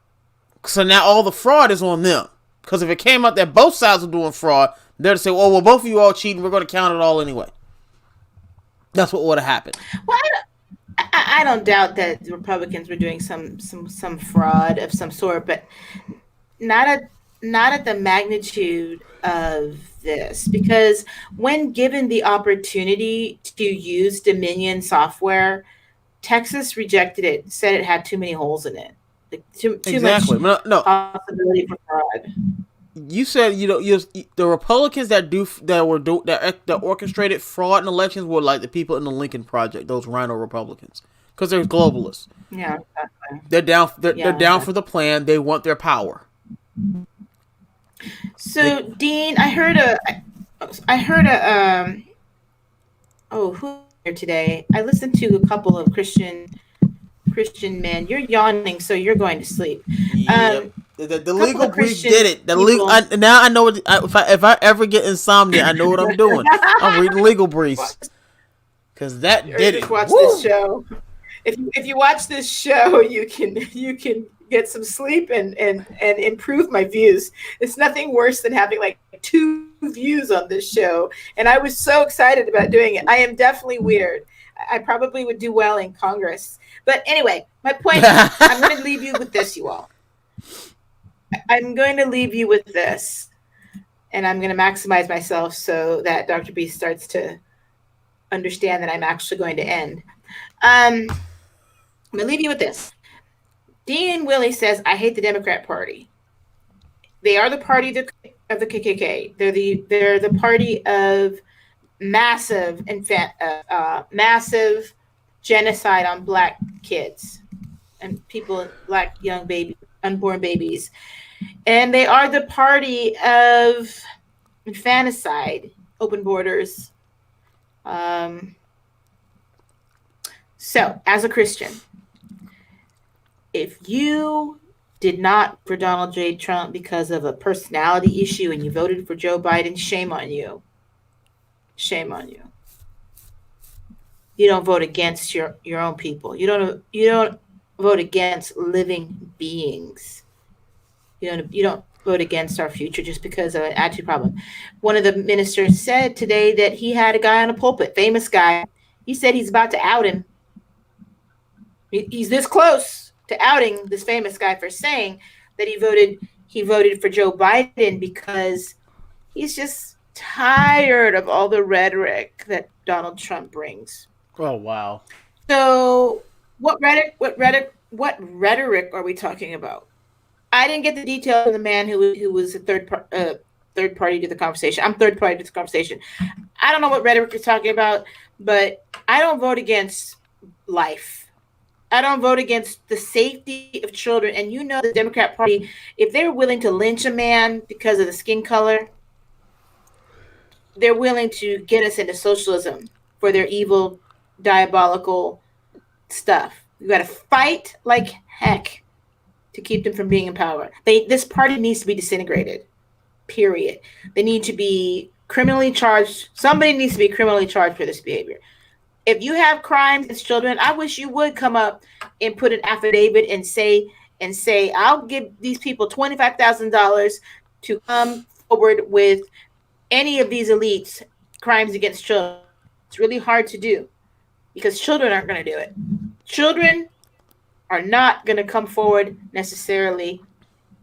So now all the fraud is on them. Because if it came out that both sides were doing fraud, they'd say, "Oh, well, both of you all cheating. We're going to count it all anyway." That's what would have happened. Well, I don't doubt that the Republicans were doing some fraud of some sort, but not at the magnitude of this. Because when given the opportunity to use Dominion software, Texas rejected it, said it had too many holes in it. Like too much possibility for fraud. You said the Republicans that orchestrated fraud in elections were like the people in the Lincoln Project, those Rhino Republicans, because they're globalists. Yeah, exactly. They're down. They're down for the plan. They want their power. So, Dean, I heard who here today? I listened to a couple of Christian men. You're yawning, so you're going to sleep. Yep. The legal brief did it. Now I know what, if I ever get insomnia, I know what I'm doing. I'm reading legal briefs because that did it. Watch this show. If you watch this show, you can get some sleep and improve my views. It's nothing worse than having like 2 views on this show, and I was so excited about doing it. I am definitely weird. I probably would do well in Congress. But anyway, my point is, I'm going to leave you with this, you all. I'm going to leave you with this, and I'm going to maximize myself so that Dr. B starts to understand that I'm actually going to end. I'm going to leave you with this. Dean Willey says, "I hate the Democrat Party. They are the party of the KKK. They're the party of massive genocide on Black kids and people, Black young babies, unborn babies. And they are the party of infanticide, open borders. So, as a Christian, if you did not for Donald J. Trump because of a personality issue and you voted for Joe Biden, shame on you. Shame on you. You don't vote against your own people. You don't vote against living beings. You don't vote against our future just because of an attitude problem. One of the ministers said today that he had a guy on a pulpit, famous guy. He said he's about to out him. He's this close to outing this famous guy for saying that he voted for Joe Biden because he's just tired of all the rhetoric that Donald Trump brings. Oh, wow. So what rhetoric are we talking about? I didn't get the details of the man who was a third party to the conversation. I'm third party to the conversation. I don't know what rhetoric you're talking about, but I don't vote against life. I don't vote against the safety of children. And you know the Democrat Party, if they're willing to lynch a man because of the skin color, they're willing to get us into socialism for their evil, diabolical stuff. You got to fight like heck to keep them from being in power. This party needs to be disintegrated, period. They need to be criminally charged. Somebody needs to be criminally charged for this behavior. If you have crimes against children, I wish you would come up and put an affidavit and say, I'll give these people $25,000 to come forward with any of these elites' crimes against children. It's really hard to do because children aren't going to do it. Children are not going to come forward necessarily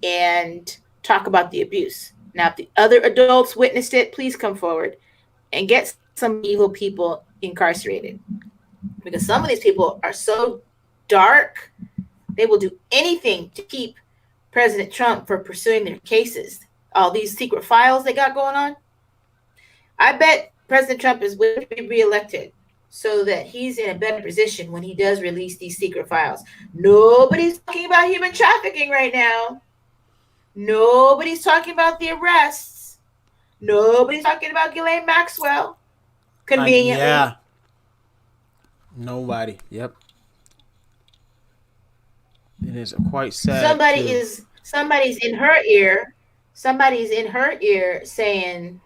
and talk about the abuse. Now, if the other adults witnessed it, please come forward and get some evil people incarcerated, because some of these people are so dark, they will do anything to keep President Trump from pursuing their cases. All these secret files they got going on. I bet President Trump is willing to be reelected so that he's in a better position when he does release these secret files. Nobody's talking about human trafficking right now. Nobody's talking about the arrests. Nobody's talking about Ghislaine Maxwell. Conveniently. Yeah. Nobody. Yep. It is quite sad. Somebody's in her ear. Somebody's in her ear saying,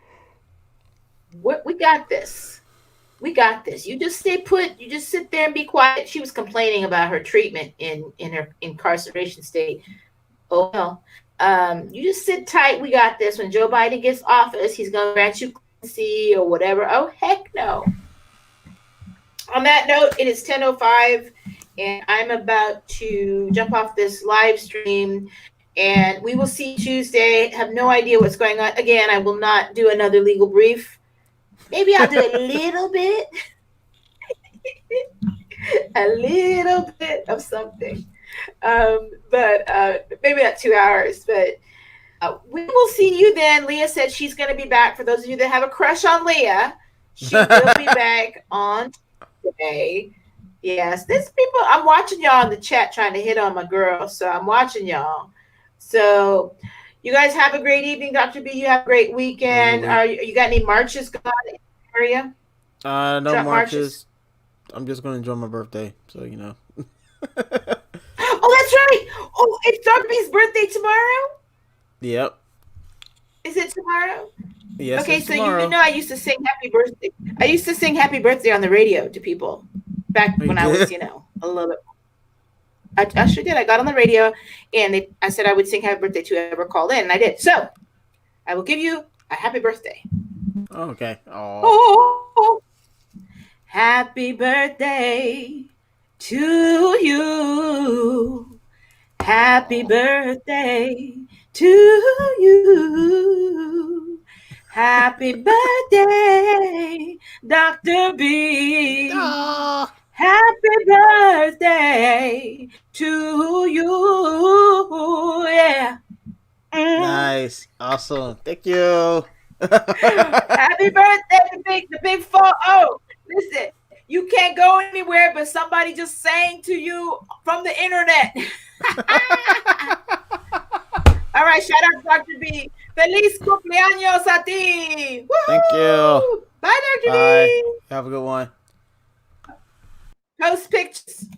we got this. We got this. You just stay put. You just sit there and be quiet. She was complaining about her treatment in her incarceration state. Oh, well. You just sit tight. We got this. When Joe Biden gets office, he's going to grant you clemency or whatever. Oh, heck no. On that note, it is 10:05, and I'm about to jump off this live stream, and we will see Tuesday. Have no idea what's going on. Again, I will not do another legal brief. Maybe I'll do a little bit. A little bit of something. But maybe not 2 hours. But we will see you then. Leah said she's going to be back. For those of you that have a crush on Leah, she will be back on today. Yes, there's people. I'm watching y'all in the chat trying to hit on my girl. So I'm watching y'all. So you guys have a great evening, Dr. B. You have a great weekend. You got any marches going on in the area? No Trump marches. I'm just going to enjoy my birthday. So, you know. Oh, that's right. Oh, it's Dr. B's birthday tomorrow? Yep. Is it tomorrow? Yes. Okay, so tomorrow. you know I used to sing happy birthday. I used to sing happy birthday on the radio to people back when I was, a little bit. I sure did. I got on the radio and I said I would sing happy birthday to whoever called in, and I did. So I will give you a happy birthday. Okay. Aww. Oh, happy birthday to you. Happy birthday to you. Happy birthday, Dr. B. Aww. Happy birthday to you. Yeah. Nice. Awesome. Thank you. Happy birthday, the big 4-0. Listen, you can't go anywhere, but somebody just sang to you from the internet. All right, shout out to Dr. B. Feliz cumpleaños a ti. Woo-hoo! Thank you. Bye, Dr. Bye. B. Have a good one. Post pictures.